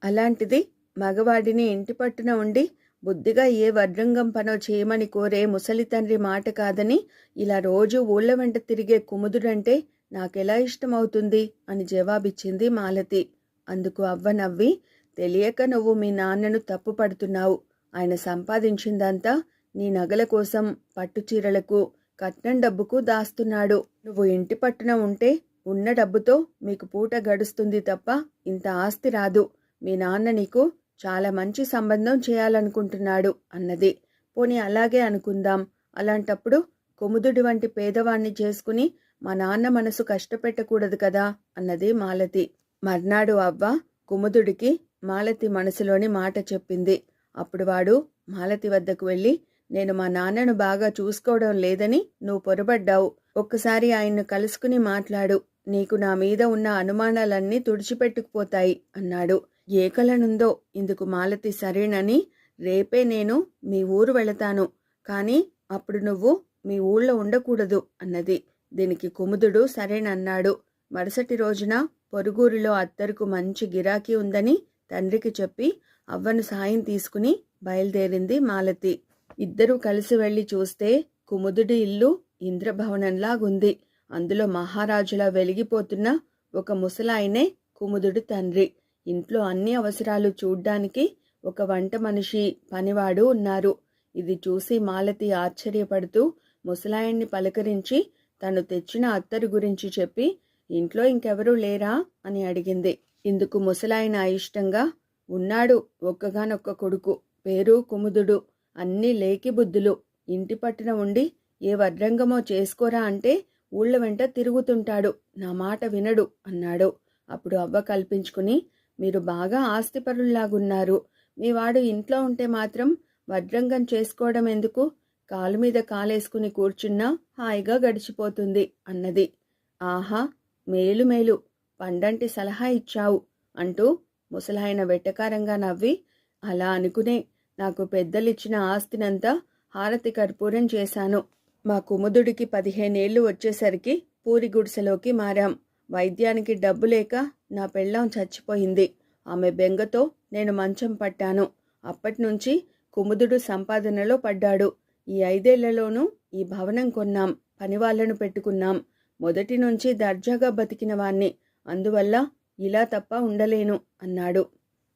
అలాంటిది మగవాడిని ఇంటి పట్టున ఉండి బుద్ధిగా ఏ వడ్రంగం పనో చేయమని కోరే ముసలి తండ్రి మాట కాదని ఇలా రోజూ ఊళ్ళ వెంట తిరిగే కుముదుడంటే నాకెలా ఇష్టమవుతుంది అని జవాబిచ్చింది మాలతి. అందుకు అవ్వ నవ్వి, తెలియక నువ్వు మీ నాన్నను తప్పు పడుతున్నావు. ఆయన సంపాదించిందంతా నీ నగల కోసం, పట్టుచీరలకు, కట్నం డబ్బుకు దాస్తున్నాడు. నువ్వు ఇంటి పట్టున ఉంటే ఉన్న డబ్బుతో మీకు పూట గడుస్తుంది తప్ప ఇంత ఆస్తి రాదు. మీ నాన్న నీకు చాలా మంచి సంబంధం చేయాలనుకుంటున్నాడు అన్నది. పోనీ అలాగే అనుకుందాం. అలాంటప్పుడు కుముదుడి వంటి పేదవాణ్ణి చేసుకుని మా నాన్న మనసు కష్టపెట్టకూడదు కదా అన్నది మాలతి. మర్నాడు అవ్వ కుముదుడికి మాలతి మనసులోని మాట చెప్పింది. అప్పుడు వాడు మాలతి వద్దకు వెళ్ళి, నేను మా నాన్నను బాగా చూసుకోవడం లేదని నువ్వు పొరబడ్డావు. ఒక్కసారి ఆయన్ను కలుసుకుని మాట్లాడు. నీకు నా మీద ఉన్న అనుమానాలన్నీ తుడిచిపెట్టుకుపోతాయి అన్నాడు. ఏ కలనుందో ఇందుకు మాలతి సరేనని, రేపే నేను మీ ఊరు వెళతాను, కానీ అప్పుడు నువ్వు మీ ఊళ్ళో ఉండకూడదు అన్నది. దీనికి కుముదుడు సరేనన్నాడు. మరుసటి రోజున పొరుగురిలో అత్తరుకు మంచి గిరాకీ ఉందని తండ్రికి చెప్పి అవ్వను సాయం తీసుకుని బయలుదేరింది మాలతి. ఇద్దరూ కలిసి వెళ్ళి చూస్తే కుముదుడి ఇల్లు ఇంద్రభవనంలాగుంది. అందులో మహారాజులా వెలిగిపోతున్న ఒక ముసలాయనే కుముదుడి తండ్రి. ఇంట్లో అన్ని అవసరాలు చూడ్డానికి ఒక వంట మనిషి, పనివాడు ఉన్నారు. ఇది చూసి మాలతి ఆశ్చర్యపడుతూ ముసలాయన్ని పలకరించి తను తెచ్చిన అత్తరు గురించి చెప్పి, ఇంట్లో ఇంకెవరూ లేరా అని అడిగింది. ఇందుకు ముసలాయన అయిష్టంగా, ఉన్నాడు, ఒక్కగానొక్క కొడుకు, పేరు కుముదుడు, అన్నీ లేకి బుద్ధులు, ఇంటి పట్టున ఉండి ఏ వడ్రంగమో చేసుకోరా అంటే ఊళ్ళ వెంట తిరుగుతుంటాడు, నా మాట వినడు అన్నాడు. అప్పుడు అవ్వ కల్పించుకుని, మీరు బాగా ఆస్తిపరుల్లాగున్నారు, మీ వాడు ఇంట్లో ఉంటే మాత్రం వడ్రంగం చేసుకోవడం ఎందుకు, కాలు మీద కాలేసుకుని కూర్చున్నా హాయిగా గడిచిపోతుంది అన్నది. ఆహా, మేలు మేలు, పండంటి సలహా ఇచ్చావు అంటూ ముసలాయన వెట్టకారంగా నవ్వి, అలా అనుకునే నాకు పెద్దలిచ్చిన ఆస్తినంతా హారతి కర్పూరం చేశాను. మా కుముదుడికి 15 ఏళ్ళు వచ్చేసరికి పూరి గుడిసెలోకి మారాం. వైద్యానికి డబ్బు లేక నా పెళ్ళాం చచ్చిపోయింది. ఆమె బెంగతో నేను మంచం పట్టాను. అప్పటినుంచి కుముదుడు సంపాదనలో పడ్డాడు. ఈ 5 ఏళ్లలోనూ ఈ భవనం కొన్నాం, పనివాళ్లను పెట్టుకున్నాం. మొదటి నుంచి దర్జాగా బతికిన వాణ్ణి, అందువల్ల ఇలా తప్ప ఉండలేను అన్నాడు.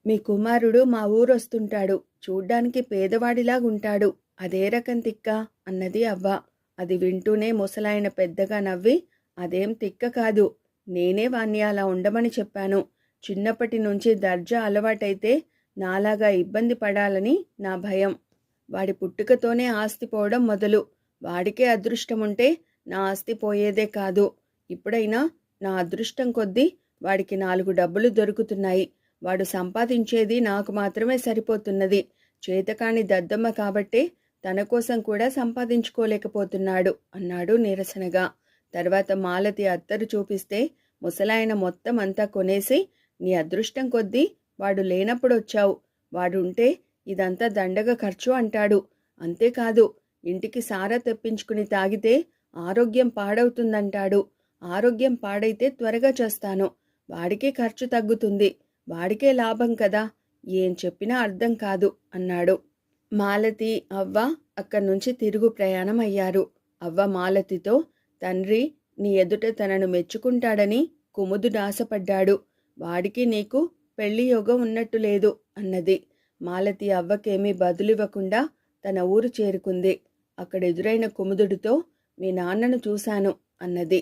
మీ కుమారుడు మా ఊరొస్తుంటాడు, చూడ్డానికి పేదవాడిలాగుంటాడు, అదే రకం తిక్క అన్నది అవ్వ. అది వింటూనే ముసలాయన పెద్దగా నవ్వి, అదేం తిక్క కాదు, నేనే వాణ్ణి అలా ఉండమని చెప్పాను. చిన్నప్పటి నుంచి దర్జా అలవాటైతే నాలాగా ఇబ్బంది పడాలని నా భయం. వాడి పుట్టుకతోనే ఆస్తి పోవడం మొదలు. వాడికే అదృష్టముంటే నా ఆస్తి పోయేదే కాదు. ఇప్పుడైనా నా అదృష్టం కొద్దీ వాడికి 4 డబ్బులు దొరుకుతున్నాయి. వాడు సంపాదించేది నాకు మాత్రమే సరిపోతున్నది. చేతకాని దద్దమ్మ కాబట్టే తన కోసం కూడా సంపాదించుకోలేకపోతున్నాడు అన్నాడు నీరసనగా. తర్వాత మాలతి అత్తరు చూపిస్తే ముసలాయన మొత్తం అంతా కొనేసి, నీ అదృష్టం కొద్దీ వాడు లేనప్పుడొచ్చావు, వాడుంటే ఇదంతా దండగ ఖర్చు అంటాడు. అంతేకాదు, ఇంటికి సారా తెప్పించుకుని తాగితే ఆరోగ్యం పాడవుతుందంటాడు. ఆరోగ్యం పాడైతే త్వరగా చేస్తాను, వాడికే ఖర్చు తగ్గుతుంది, వాడికే లాభం కదా, ఏం చెప్పినా అర్థం కాదు అన్నాడు. మాలతి, అవ్వ అక్కడి నుంచి తిరుగు ప్రయాణం అయ్యారు. అవ్వ మాలతితో, తండ్రి నీ ఎదుట తనను మెచ్చుకుంటాడని కుముదుడు ఆశపడ్డాడు, వాడికి నీకు పెళ్లి యోగం ఉన్నట్టు లేదు అన్నది. మాలతి అవ్వకేమీ బదులివ్వకుండా తన ఊరు చేరుకుంది. అక్కడ ఎదురైన కుముదుడితో, మీ నాన్నను చూశాను అన్నది.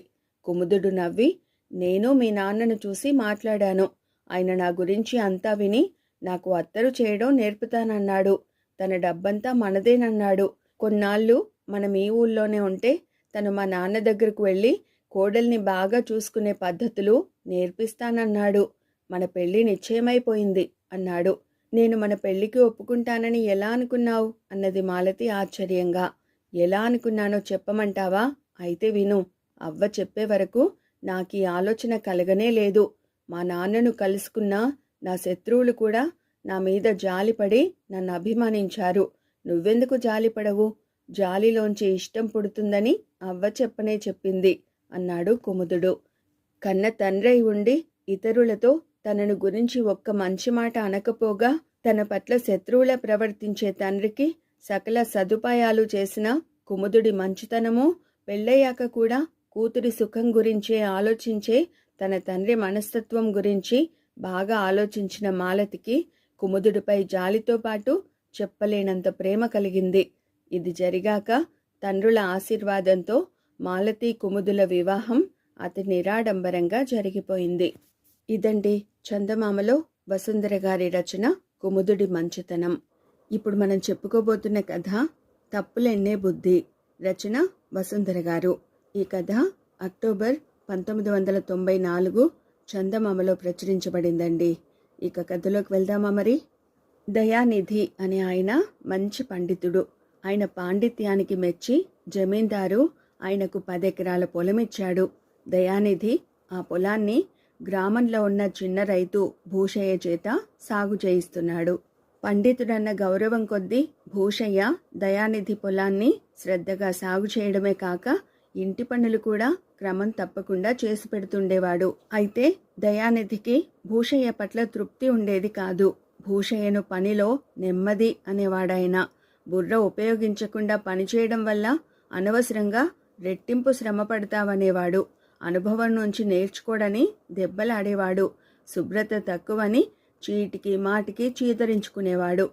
కుముదుడు నవ్వి, నేను మీ నాన్నను చూసి మాట్లాడాను. ఆయన నా గురించి అంతా విని నాకు అత్తరు చేయడం నేర్పుతానన్నాడు. తన డబ్బంతా మనదేనన్నాడు. కొన్నాళ్ళు మనం ఈ ఊళ్ళోనే ఉంటే తను మా నాన్న దగ్గరకు వెళ్ళి కోడల్ని బాగా చూసుకునే పద్ధతులు నేర్పిస్తానన్నాడు. మన పెళ్లి నిశ్చయమైపోయింది అన్నాడు. నేను మన పెళ్లికి ఒప్పుకుంటానని ఎలా అనుకున్నావు అన్నది మాలతి ఆశ్చర్యంగా. ఎలా అనుకున్నానో చెప్పమంటావా? అయితే విను. అవ్వ చెప్పే వరకు నాకు ఈ ఆలోచన కలగనే లేదు. మా నాన్నను కలుసుకున్నా నా శత్రువులు కూడా నా మీద జాలిపడి నన్ను అభిమానించారు. నువ్వెందుకు జాలిపడవు? జాలిలోంచి ఇష్టం పుడుతుందని అవ్వ చెప్పనే చెప్పింది అన్నాడు కుముదుడు. కన్న తండ్రై ఉండి ఇతరులతో తనను గురించి ఒక్క మంచి మాట అనకపోగా తన పట్ల శత్రువులా ప్రవర్తించే తండ్రికి సకల సదుపాయాలు చేసిన కుముదుడి మంచితనము, పెళ్ళయ్యాక కూడా కూతురి సుఖం గురించే ఆలోచించే తన తండ్రి మనస్తత్వం గురించి బాగా ఆలోచించిన మాలతికి కుముదుడిపై జాలితో పాటు చెప్పలేనంత ప్రేమ కలిగింది. ఇది జరిగాక తండ్రుల ఆశీర్వాదంతో మాలతి కుముదుల వివాహం అతి నిరాడంబరంగా జరిగిపోయింది. ఇదండి చందమామలో వసుంధర గారి రచన కుముదుడి మంచితనం. ఇప్పుడు మనం చెప్పుకోబోతున్న కథ తప్పులెన్నే బుద్ధి. రచన వసుంధర గారు. ఈ కథ అక్టోబర్ 1994 చందమామలో ప్రచురించబడిందండి. ఇక కథలోకి వెళ్దామా మరి? దయానిధి అనే ఆయన మంచి పండితుడు. ఆయన పాండిత్యానికి మెచ్చి జమీందారు ఆయనకు 10 ఎకరాల పొలమిచ్చాడు. దయానిధి ఆ పొలాన్ని గ్రామంలో ఉన్న చిన్న రైతు భూషయ్య చేత సాగు చేయిస్తున్నాడు. పండితుడన్న గౌరవం కొద్దీ భూషయ్య దయానిధి పొలాన్ని శ్రద్ధగా సాగు చేయడమే కాక ఇంటి పనులు కూడా క్రమం తప్పకుండా చేసి పెడుతుండేవాడు. అయితే దయానిధికి భూషయ్య పట్ల తృప్తి ఉండేది కాదు. భూషయ్యను పనిలో నెమ్మది అనేవాడాయన. బుర్ర ఉపయోగించకుండా పనిచేయడం వల్ల అనవసరంగా రెట్టింపు శ్రమ పడతావనేవాడు. అనుభవం నుంచి నేర్చుకోడని దెబ్బలాడేవాడు. శుభ్రత తక్కువని చీటికి మాటికి చీదరించుకునేవాడు.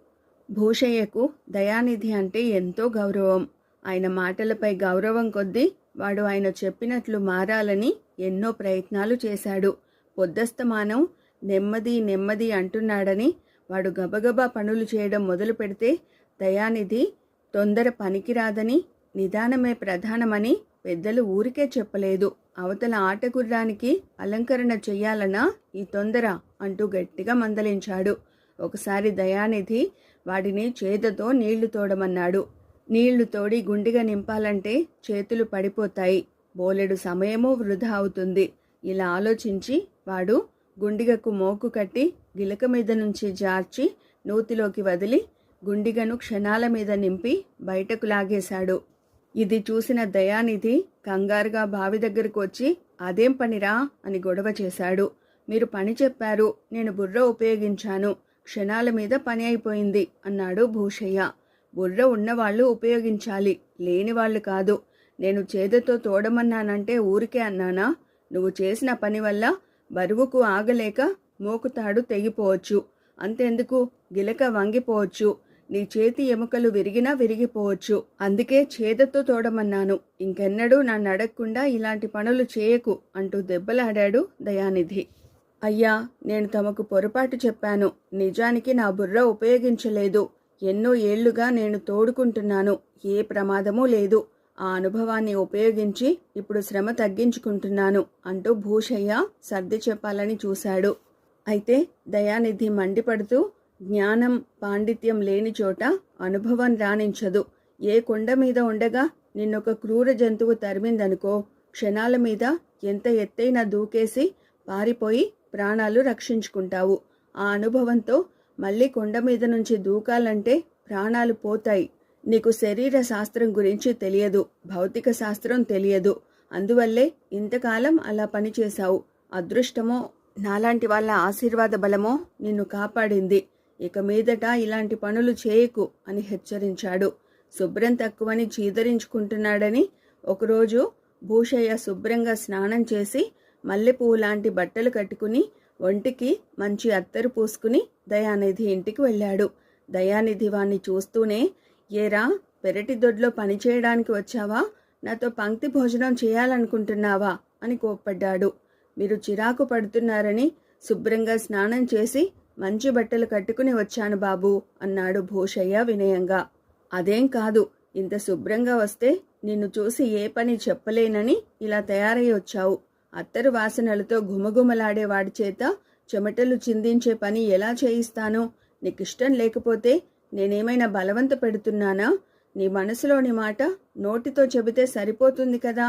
భూషయ్యకు దయానిధి అంటే ఎంతో గౌరవం. ఆయన మాటలపై గౌరవం కొద్దీ వాడు ఆయన చెప్పినట్లు మారాలని ఎన్నో ప్రయత్నాలు చేశాడు. పొద్దస్తమానం నెమ్మది నెమ్మది అంటున్నాడని వాడు గబగబా పనులు చేయడం మొదలు పెడితే దయానిధి తొందర పనికిరాదని, నిదానమే ప్రధానమని పెద్దలు ఊరికే చెప్పలేదు. అవతల ఆటగుర్రానికి అలంకరణ చెయ్యాలనా ఈ తొందర అంటూ గట్టిగా మందలించాడు. ఒకసారి దయానిధి వాడిని చేదతో నీళ్లు తోడమన్నాడు. నీళ్లు తోడి గుండిగా నింపాలంటే చేతులు పడిపోతాయి, బోలెడు సమయమూ వృధా అవుతుంది. ఇలా ఆలోచించి వాడు గుండిగకు మోకు కట్టి గిలక మీద నుంచి జార్చి నూతిలోకి వదిలి గుండిగను క్షణాల మీద నింపి బయటకు లాగేశాడు. ఇది చూసిన దయానిధి కంగారుగా బావి దగ్గరకు వచ్చి అదేం పనిరా అని గొడవ చేశాడు. మీరు పని చెప్పారు, నేను బుర్ర ఉపయోగించాను, క్షణాల మీద పని అయిపోయింది అన్నాడు భూషయ్య. బుర్ర ఉన్నవాళ్ళు ఉపయోగించాలి, లేని వాళ్ళు కాదు. నేను చేదతో తోడమన్నానంటే ఊరికే అన్నానా? నువ్వు చేసిన పని వల్ల బరువుకు ఆగలేక మోకుతాడు తెగిపోవచ్చు, అంతెందుకు గిలక వంగిపోవచ్చు, నీ చేతి ఎముకలు విరిగినా విరిగిపోవచ్చు. అందుకే చేదతో తోడమన్నాను. ఇంకెన్నడూ నన్ను అడగకుండా ఇలాంటి పనులు చేయకు అంటూ దెబ్బలాడాడు దయానిధి. అయ్యా, నేను తమకు పొరపాటు చెప్పాను. నిజానికి నా బుర్ర ఉపయోగించలేదు. ఎన్నో ఏళ్లుగా నేను తోడుకుంటున్నాను. ఏ ప్రమాదమూ లేదు. ఆ అనుభవాన్ని ఉపయోగించి ఇప్పుడు శ్రమ తగ్గించుకుంటున్నాను అంటూ భూషయ్య సర్ది చెప్పాలని చూశాడు. అయితే దయానిధి మండిపడుతూ, జ్ఞానం పాండిత్యం లేని చోట అనుభవం రాణించదు. ఏ కొండ మీద ఉండగా నిన్నొక క్రూర జంతువు తరిమిందనుకో, క్షణాల మీద ఎంత ఎత్తైనా దూకేసి పారిపోయి ప్రాణాలు రక్షించుకుంటావు. ఆ అనుభవంతో మళ్ళీ కొండ మీద నుంచి దూకాలంటే ప్రాణాలు పోతాయి. నీకు శరీర శాస్త్రం గురించి తెలియదు, భౌతిక శాస్త్రం తెలియదు. అందువల్లే ఇంతకాలం అలా పనిచేశావు. అదృష్టమో నాలాంటి వాళ్ళ ఆశీర్వాద బలమో నిన్ను కాపాడింది. ఇక మీదట ఇలాంటి పనులు చేయకు అని హెచ్చరించాడు. శుభ్రం తక్కువని చీదరించుకుంటున్నాడని ఒకరోజు భూషయ్య శుభ్రంగా స్నానం చేసి మల్లెపువ్వు లాంటి బట్టలు కట్టుకుని ఒంటికి మంచి అత్తరు పూసుకుని దయానిధి ఇంటికి వెళ్ళాడు. దయానిధి వాణ్ణి చూస్తూనే, ఏరా, పెరటి దొడ్లో పనిచేయడానికి వచ్చావా? నాతో పంక్తి భోజనం చేయాలనుకుంటున్నావా అని కోప్పడ్డాడు. మీరు చిరాకు పడుతున్నారని శుభ్రంగా స్నానం చేసి మంచి బట్టలు కట్టుకుని వచ్చాను బాబు అన్నాడు భూషయ్య వినయంగా. అదేం కాదు, ఇంత శుభ్రంగా వస్తే నిన్ను చూసి ఏ పని చెప్పలేనని ఇలా తయారై వచ్చావు. అత్తరు వాసనలతో గుమగుమలాడే వాడి చేత చెమటలు చిందించే పని ఎలా చేయిస్తాను? నీకిష్టం లేకపోతే నేనేమైనా బలవంత పెడుతున్నానా? నీ మనసులోని మాట నోటితో చెబితే సరిపోతుంది కదా.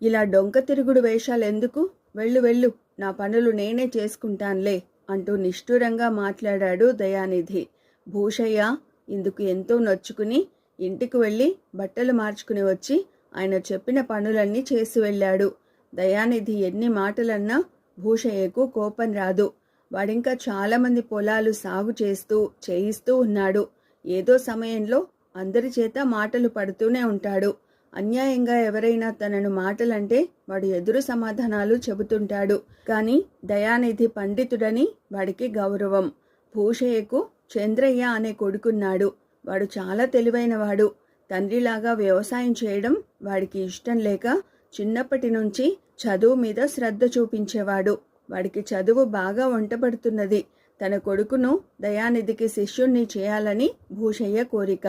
ఇలా డొంక తిరుగుడు వేషాలెందుకు? వెళ్ళు వెళ్ళు, నా పనులు నేనే చేసుకుంటాన్లే అంటూ నిష్ఠూరంగా మాట్లాడాడు దయానిధి. భూషయ్య ఇందుకు ఎంతో నొచ్చుకుని ఇంటికి వెళ్ళి బట్టలు మార్చుకుని వచ్చి ఆయన చెప్పిన పనులన్నీ చేసి వెళ్ళాడు. దయానిధి ఎన్ని మాటలన్నా భూషయ్యకు కోపం రాదు. వాడింకా చాలామంది పొలాలు సాగు చేయిస్తూ ఉన్నాడు. ఏదో సమయంలో అందరి చేత మాటలు పడుతూనే ఉంటాడు. అన్యాయంగా ఎవరైనా తనను మాటలంటే వాడు ఎదురు సమాధానాలు చెబుతుంటాడు. కానీ దయానిధి పండితుడని వాడికి గౌరవం. భూషయ్యకు చంద్రయ్య అనే కొడుకున్నాడు. వాడు చాలా తెలివైనవాడు. తండ్రిలాగా వ్యవసాయం చేయడం వాడికి ఇష్టం లేక చిన్నప్పటి నుంచి చదువు మీద శ్రద్ధ చూపించేవాడు. వాడికి చదువు బాగా వంటపడుతున్నది. తన కొడుకును దయానిధికి శిష్యుణ్ణి చేయాలని భూషయ్య కోరిక.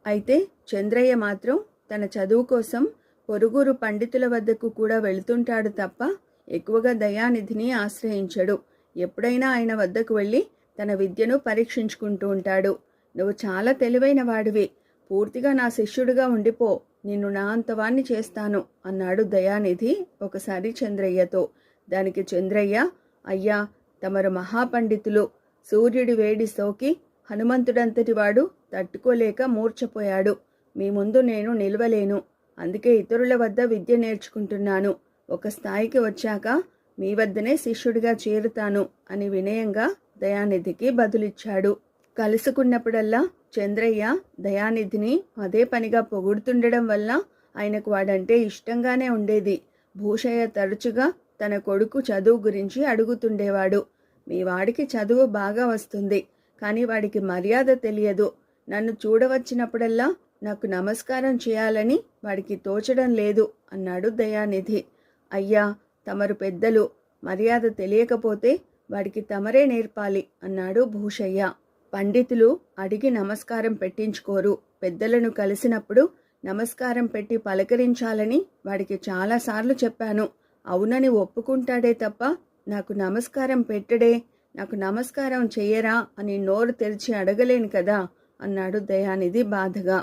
అయితే చంద్రయ్య మాత్రం తన చదువు కోసం పొరుగురు పండితుల వద్దకు కూడా వెళుతుంటాడు తప్ప ఎక్కువగా దయానిధిని ఆశ్రయించడు. ఎప్పుడైనా ఆయన వద్దకు వెళ్ళి తన విద్యను పరీక్షించుకుంటూ ఉంటాడు. నువ్వు చాలా తెలివైన వాడివి, పూర్తిగా నా శిష్యుడిగా ఉండిపో, నిన్ను నా అంతవాణ్ణి చేస్తాను అన్నాడు దయానిధి ఒకసారి చంద్రయ్యతో. దానికి చంద్రయ్య, అయ్యా, తమరు మహాపండితులు, సూర్యుడి వేడి సోకి హనుమంతుడంతటి వాడు తట్టుకోలేక మూర్ఛపోయాడు. మీ ముందు నేను నిలవలేను, అందుకే ఇతరుల వద్ద విద్య నేర్చుకుంటున్నాను. ఒక స్థాయికి వచ్చాక మీ వద్దనే శిష్యుడిగా చేరుతాను అని వినయంగా దయానిధికి బదులిచ్చాడు. కలుసుకున్నప్పుడల్లా చంద్రయ్య దయానిధిని అదే పనిగా పొగుడుతుండడం వల్ల ఆయనకు వాడంటే ఇష్టంగానే ఉండేది. భూషయ్య తరచుగా తన కొడుకు చదువు గురించి అడుగుతుండేవాడు. మీ వాడికి చదువు బాగా వస్తుంది, కానీ వాడికి మర్యాద తెలియదు. నన్ను చూడవచ్చినప్పుడల్లా నాకు నమస్కారం చేయాలని వాడికి తోచడం లేదు అన్నాడు దయానిధి. అయ్యా, తమరు పెద్దలు, మర్యాద తెలియకపోతే వాడికి తమరే నేర్పాలి అన్నాడు భూషయ్య. పండితులు అడిగి నమస్కారం పెట్టించుకోరు. పెద్దలను కలిసినప్పుడు నమస్కారం పెట్టి పలకరించాలని వాడికి చాలాసార్లు చెప్పాను. అవునని ఒప్పుకుంటాడే తప్ప నాకు నమస్కారం పెట్టడే, నాకు నమస్కారం చెయ్యరా అని నోరు తెరిచి అడగలేను కదా అన్నాడు దయానిధి బాధగా.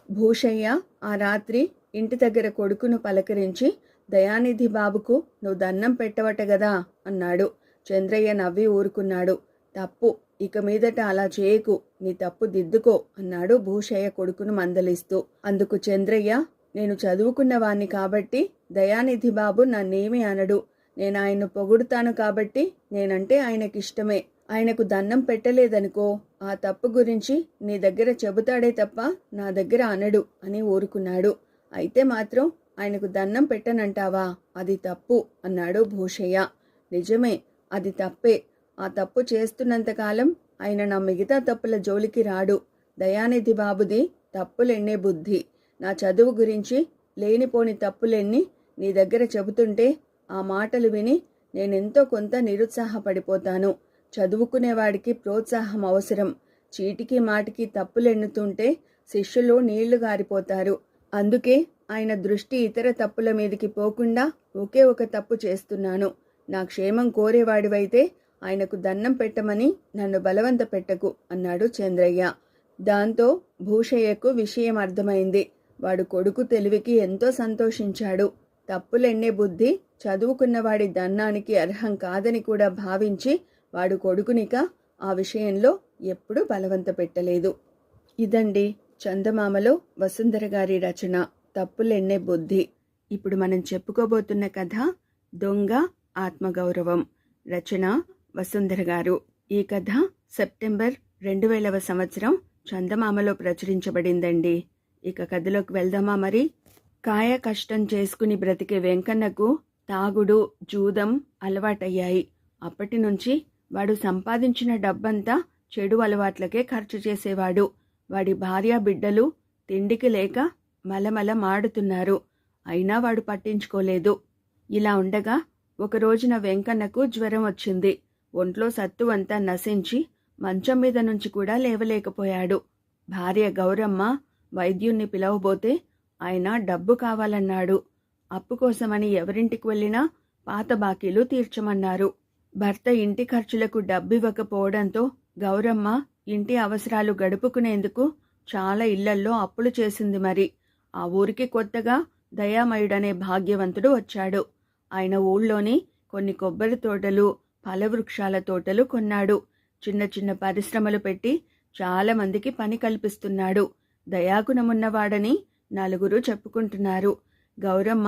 భూషయ్య ఆ రాత్రి ఇంటి దగ్గర కొడుకును పలకరించి, దయానిధి బాబుకు నువ్వు దండం పెట్టవట గదా అన్నాడు. చంద్రయ్య నవ్వి ఊరుకున్నాడు. తప్పు, ఇక మీదట అలా చేయకు, నీ తప్పు దిద్దుకో అన్నాడు భూషయ్య కొడుకును మందలిస్తూ. అందుకు చంద్రయ్య, నేను చదువుకున్నవాణ్ణి కాబట్టి దయానిధి బాబు నన్నేమీ అనడు. నేను ఆయన్ను పొగుడుతాను కాబట్టి నేనంటే ఆయనకిష్టమే. ఆయనకు దండం పెట్టలేదనుకో, ఆ తప్పు గురించి నీ దగ్గర చెబుతాడే తప్ప నా దగ్గర అనడు అని ఊరుకున్నాడు. అయితే మాత్రం ఆయనకు దండం పెట్టనంటావా? అది తప్పు అన్నాడు భూషయ్య. నిజమే, అది తప్పే. ఆ తప్పు చేస్తున్నంతకాలం ఆయన నా మిగతా తప్పుల జోలికి రాడు. దయానిధి బాబుది తప్పులెన్నే బుద్ధి. నా చదువు గురించి లేనిపోని తప్పులెన్ని నీ దగ్గర చెబుతుంటే ఆ మాటలు విని నేనెంతో కొంత నిరుత్సాహపడిపోతాను. చదువుకునేవాడికి ప్రోత్సాహం అవసరం. చీటికి మాటికి తప్పులెన్నుతుంటే శిష్యులు నీళ్లు గారిపోతారు. అందుకే ఆయన దృష్టి ఇతర తప్పుల మీదకి పోకుండా ఒకే ఒక తప్పు చేస్తున్నాను. నా క్షేమం కోరేవాడివైతే ఆయనకు దండం పెట్టమని నన్ను బలవంత పెట్టకు అన్నాడు చంద్రయ్య. దాంతో భూషయ్యకు విషయం అర్థమైంది. వాడు కొడుకు తెలివికి ఎంతో సంతోషించాడు. తప్పులెన్నే బుద్ధి చదువుకున్నవాడి దన్నానికి అర్హం కాదని కూడా భావించి వాడు కొడుకునిక ఆ విషయంలో ఎప్పుడూ బలవంత పెట్టలేదు. ఇదండి చందమామలో వసుంధర గారి రచన తప్పులెన్నే బుద్ధి. ఇప్పుడు మనం చెప్పుకోబోతున్న కథ దొంగ ఆత్మగౌరవం. రచన వసుంధర గారు. ఈ కథ సెప్టెంబర్ 2000వ సంవత్సరం చందమామలో ప్రచురించబడిందండి. ఇక కథలోకి వెళ్దామా మరి? కాయ కష్టం చేసుకుని బ్రతికే వెంకన్నకు తాగుడు, జూదం అలవాటయ్యాయి. అప్పటి నుంచి వాడు సంపాదించిన డబ్బంతా చెడు అలవాట్లకే ఖర్చు చేసేవాడు. వాడి భార్య బిడ్డలు తిండికి లేక మలమల మాడుతున్నారు. అయినా వాడు పట్టించుకోలేదు. ఇలా ఉండగా ఒక రోజున వెంకన్నకు జ్వరం వచ్చింది. ఒంట్లో సత్తువంతా నశించి మంచం మీద నుంచి కూడా లేవలేకపోయాడు. భార్య గౌరమ్మ వైద్యుణ్ణి పిలవబోతే ఆయన డబ్బు కావాలన్నాడు. అప్పు కోసమని ఎవరింటికి వెళ్ళినా పాత బాకీలు తీర్చమన్నారు. భర్త ఇంటి ఖర్చులకు డబ్బివ్వకపోవడంతో గౌరమ్మ ఇంటి అవసరాలు గడుపుకునేందుకు చాలా ఇళ్లల్లో అప్పులు చేసింది. మరి ఆ ఊరికి కొత్తగా దయామయుడనే భాగ్యవంతుడు వచ్చాడు. ఆయన ఊళ్ళోని కొన్ని కొబ్బరి తోటలు, ఫలవృక్షాల తోటలు కొన్నాడు. చిన్న చిన్న పరిశ్రమలు పెట్టి చాలా మందికి పని కల్పిస్తున్నాడు. దయాగుణమున్నవాడని నలుగురు చెప్పుకుంటున్నారు. గౌరమ్మ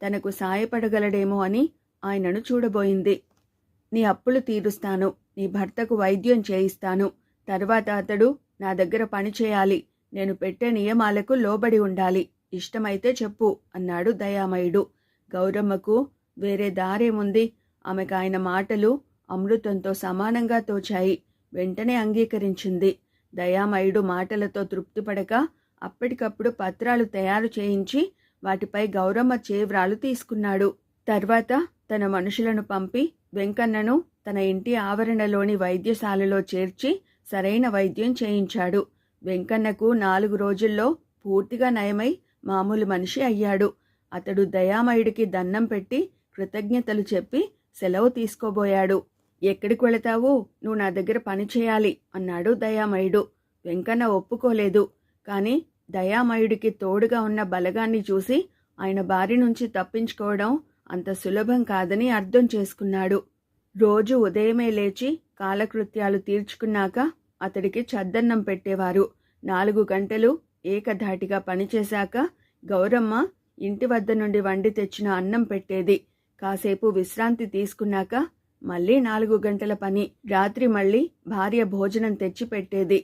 తనకు సాయపడగలడేమో అని ఆయనను చూడబోయింది. నీ అప్పులు తీరుస్తాను, నీ భర్తకు వైద్యం చేయిస్తాను, తర్వాత అతడు నా దగ్గర పని చేయాలి, నేను పెట్టే నియమాలకు లోబడి ఉండాలి, ఇష్టమైతే చెప్పు అన్నాడు దయామయుడు. గౌరమ్మకు వేరే దారేముంది? ఆమెకు ఆయన మాటలు అమృతంతో సమానంగా తోచాయి. వెంటనే అంగీకరించింది. దయామయుడు మాటలతో తృప్తిపడక అప్పటికప్పుడు పత్రాలు తయారు చేయించి వాటిపై గౌరమ్మ చేవ్రాలు తీసుకున్నాడు. తర్వాత తన మనుషులను పంపి వెంకన్నను తన ఇంటి ఆవరణలోని వైద్యశాలలో చేర్చి సరైన వైద్యం చేయించాడు. వెంకన్నకు 4 రోజుల్లో పూర్తిగా నయమై మామూలు మనిషి అయ్యాడు. అతడు దయామయుడికి దండం పెట్టి కృతజ్ఞతలు చెప్పి సెలవు తీసుకోబోయాడు. ఎక్కడికి వెళతావు? నువ్వు నా దగ్గర పని చేయాలి అన్నాడు దయామయుడు. వెంకన్న ఒప్పుకోలేదు. కాని దయామయుడికి తోడుగా ఉన్న బలగాన్ని చూసి ఆయన బారి నుంచి తప్పించుకోవడం అంత సులభం కాదని అర్థం చేసుకున్నాడు. రోజు ఉదయమే లేచి కాలకృత్యాలు తీర్చుకున్నాక అతడికి చద్దన్నం పెట్టేవారు. 4 గంటలు ఏకధాటిగా పనిచేశాక గౌరమ్మ ఇంటి వద్ద నుండి వండి తెచ్చిన అన్నం పెట్టేది. కాసేపు విశ్రాంతి తీసుకున్నాక మళ్ళీ 4 గంటల పని. రాత్రి మళ్ళీ భార్య భోజనం తెచ్చి పెట్టేది.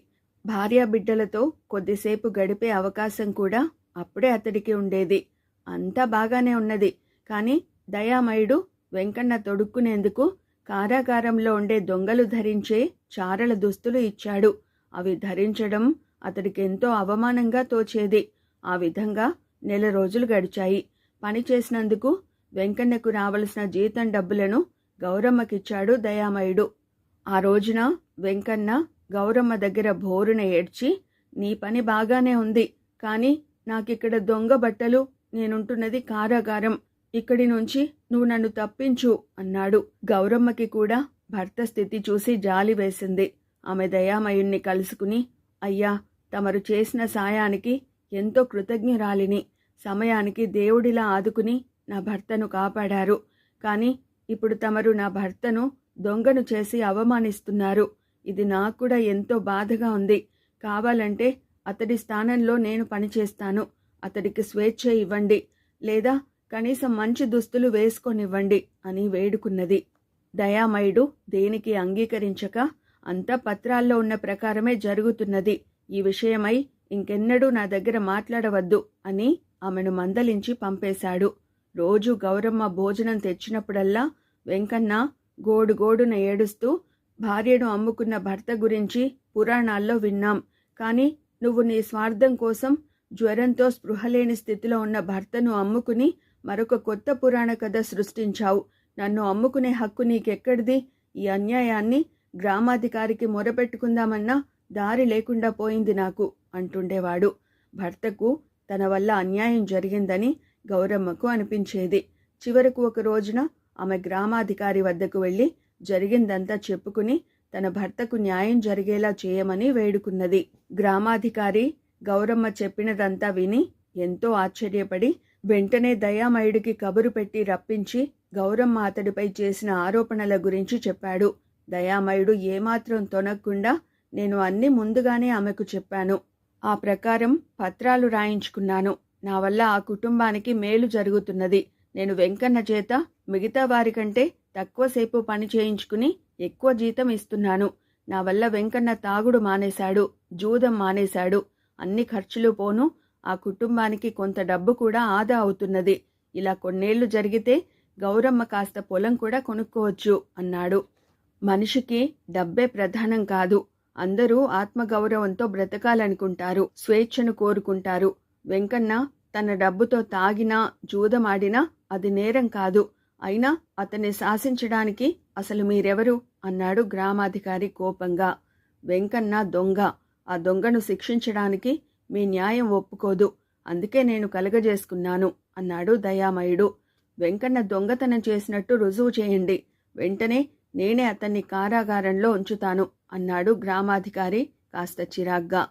భార్య బిడ్డలతో కొద్దిసేపు గడిపే అవకాశం కూడా అప్పుడే అతడికి ఉండేది. అంతా బాగానే ఉన్నది. కాని దయామయుడు వెంకన్న తొడుక్కునేందుకు కారాగారంలో ఉండే దొంగలు ధరించే చారల దుస్తులు ఇచ్చాడు. అవి ధరించడం అతడికెంతో అవమానంగా తోచేది. ఆ విధంగా 1 రోజులు గడిచాయి. పని చేసినందుకు వెంకన్నకు రావలసిన జీతం డబ్బులను గౌరమ్మకిచ్చాడు దయామయుడు. ఆ రోజున వెంకన్న గౌరమ్మ దగ్గర బోరున ఏడ్చి, నీ పని బాగానే ఉంది, కానీ నాకిక్కడ దొంగ బట్టలు, నేనుంటున్నది కారాగారం, ఇక్కడి నుంచి నువ్వు నన్ను తప్పించు అన్నాడు. గౌరమ్మకి కూడా భర్త స్థితి చూసి జాలి వేసింది. ఆమె దయామయుణ్ణి కలుసుకుని, అయ్యా, తమరు చేసిన సాయానికి ఎంతో కృతజ్ఞురాలిని. సమయానికి దేవుడిలా ఆదుకుని నా భర్తను కాపాడారు. కానీ ఇప్పుడు తమరు నా భర్తను దొంగను చేసి అవమానిస్తున్నారు. ఇది నాకు కూడా ఎంతో బాధగా ఉంది. కావాలంటే అతడి స్థానంలో నేను పనిచేస్తాను. అతడికి స్వేచ్ఛ ఇవ్వండి, లేదా కనీసం మంచి దుస్తులు వేసుకొనివ్వండి అని వేడుకున్నది. దయామయుడు దేనికి అంగీకరించక, అంతా పత్రాల్లో ఉన్న ప్రకారమే జరుగుతున్నది, ఈ విషయమై ఇంకెన్నడూ నా దగ్గర మాట్లాడవద్దు అని ఆమెను మందలించి పంపేశాడు. రోజు గౌరమ్మ భోజనం తెచ్చినప్పుడల్లా వెంకన్న గోడుగోడున ఏడుస్తూ, భార్యను అమ్ముకున్న భర్త గురించి పురాణాల్లో విన్నాం, కానీ నువ్వు నీ స్వార్థం కోసం జ్వరంతో స్పృహలేని స్థితిలో ఉన్న భర్తను అమ్ముకుని మరొక కొత్త పురాణ కథ సృష్టించావు. నన్ను అమ్ముకునే హక్కు నీకెక్కడిది? ఈ అన్యాయాన్ని గ్రామాధికారికి మొరపెట్టుకుందామన్నా దారి లేకుండా పోయింది నాకు అంటుండేవాడు. భర్తకు తన వల్ల అన్యాయం జరిగిందని గౌరమ్మకు అనిపించేది. చివరకు ఒక రోజున ఆమె గ్రామాధికారి వద్దకు వెళ్ళి జరిగిందంతా చెప్పుకుని తన భర్తకు న్యాయం జరిగేలా చేయమని వేడుకున్నది. గ్రామాధికారి గౌరమ్మ చెప్పినదంతా విని ఎంతో ఆశ్చర్యపడి వెంటనే దయామయుడికి కబురు పెట్టి రప్పించి గౌరమ్మ అతడిపై చేసిన ఆరోపణల గురించి చెప్పాడు. దయామయుడు ఏమాత్రం తొనక్కుండా, నేను అన్ని ముందుగానే ఆమెకు చెప్పాను. ఆ ప్రకారం పత్రాలు రాయించుకున్నాను. నా వల్ల ఆ కుటుంబానికి మేలు జరుగుతున్నది. నేను వెంకన్న చేత మిగతా వారికంటే తక్కువసేపు పని చేయించుకుని ఎక్కువ జీతం ఇస్తున్నాను. నా వల్ల వెంకన్న తాగుడు మానేశాడు, జూదం మానేశాడు. అన్ని ఖర్చులు పోను ఆ కుటుంబానికి కొంత డబ్బు కూడా ఆదా అవుతున్నది. ఇలా కొన్నేళ్లు జరిగితే గౌరమ్మ కాస్త పొలం కూడా కొనుక్కోవచ్చు అన్నాడు. మనిషికి డబ్బే ప్రధానం కాదు. అందరూ ఆత్మగౌరవంతో బ్రతకాలనుకుంటారు, స్వేచ్ఛను కోరుకుంటారు. వెంకన్న తన డబ్బుతో తాగినా జూదమాడినా అది నేరం కాదు. అయినా అతన్ని శాసించడానికి అసలు మీరెవరు అన్నాడు గ్రామాధికారి కోపంగా. వెంకన్న దొంగ, ఆ దొంగను శిక్షించడానికి మీ న్యాయం ఒప్పుకోదు, అందుకే నేను కలగజేసుకున్నాను అన్నాడు దయామయుడు. వెంకన్న దొంగతనం చేసినట్టు రుజువు చేయండి, వెంటనే నేనే అతన్ని కారాగారంలో ఉంచుతాను అన్నాడు గ్రామాధికారి కాస్త చిరాగ్గా.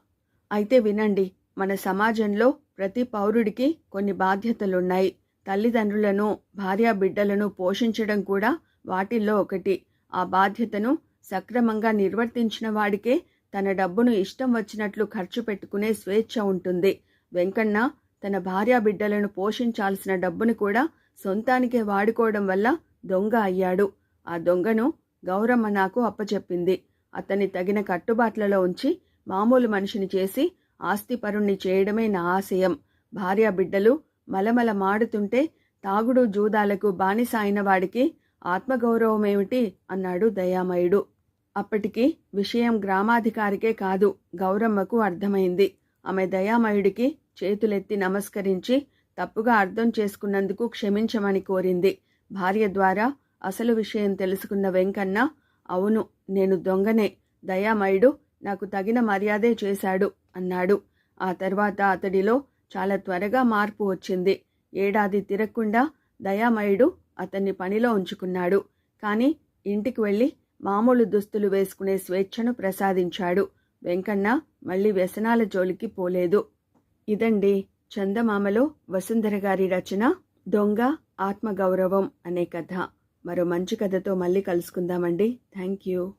అయితే వినండి, మన సమాజంలో ప్రతి పౌరుడికి కొన్ని బాధ్యతలున్నాయి. తల్లిదండ్రులను, భార్యాబిడ్డలను పోషించడం కూడా వాటిల్లో ఒకటి. ఆ బాధ్యతను సక్రమంగా నిర్వర్తించిన వాడికే తన డబ్బును ఇష్టం వచ్చినట్లు ఖర్చు పెట్టుకునే స్వేచ్ఛ ఉంటుంది. వెంకన్న తన భార్యాబిడ్డలను పోషించాల్సిన డబ్బును కూడా సొంతానికే వాడుకోవడం వల్ల దొంగ అయ్యాడు. ఆ దొంగను గౌరమ్మ నాకు అప్పచెప్పింది. అతన్ని తగిన కట్టుబాట్లలో ఉంచి మామూలు మనిషిని చేసి ఆస్తిపరుణ్ణి చేయడమే నా ఆశయం. భార్యాబిడ్డలు మలమల మాడుతుంటే తాగుడు జూదాలకు బానిస అయిన వాడికి ఆత్మగౌరవమేమిటి అన్నాడు దయామయుడు. అప్పటికి విషయం గ్రామాధికారికే కాదు, గౌరమ్మకు అర్థమైంది. ఆమె దయామయుడికి చేతులెత్తి నమస్కరించి తప్పుగా అర్థం చేసుకున్నందుకు క్షమించమని కోరింది. భార్య ద్వారా అసలు విషయం తెలుసుకున్న వెంకన్న, అవును, నేను దొంగనే, దయామయుడు నాకు తగిన మర్యాదే చేశాడు అన్నాడు. ఆ తర్వాత అతడిలో చాలా త్వరగా మార్పు వచ్చింది. ఏడాది తిరగకుండా దయామయుడు అతన్ని పనిలో ఉంచుకున్నాడు. కానీ ఇంటికి వెళ్ళి మామూలు దుస్తులు వేసుకునే స్వేచ్ఛను ప్రసాదించాడు. వెంకన్న మళ్ళీ వ్యసనాల జోలికి పోలేదు. ఇదండి చందమామలో వసుంధర గారి రచన దొంగ ఆత్మగౌరవం అనే కథ. మరో మంచి కథతో మళ్ళీ కలుసుకుందామండి. Thank you.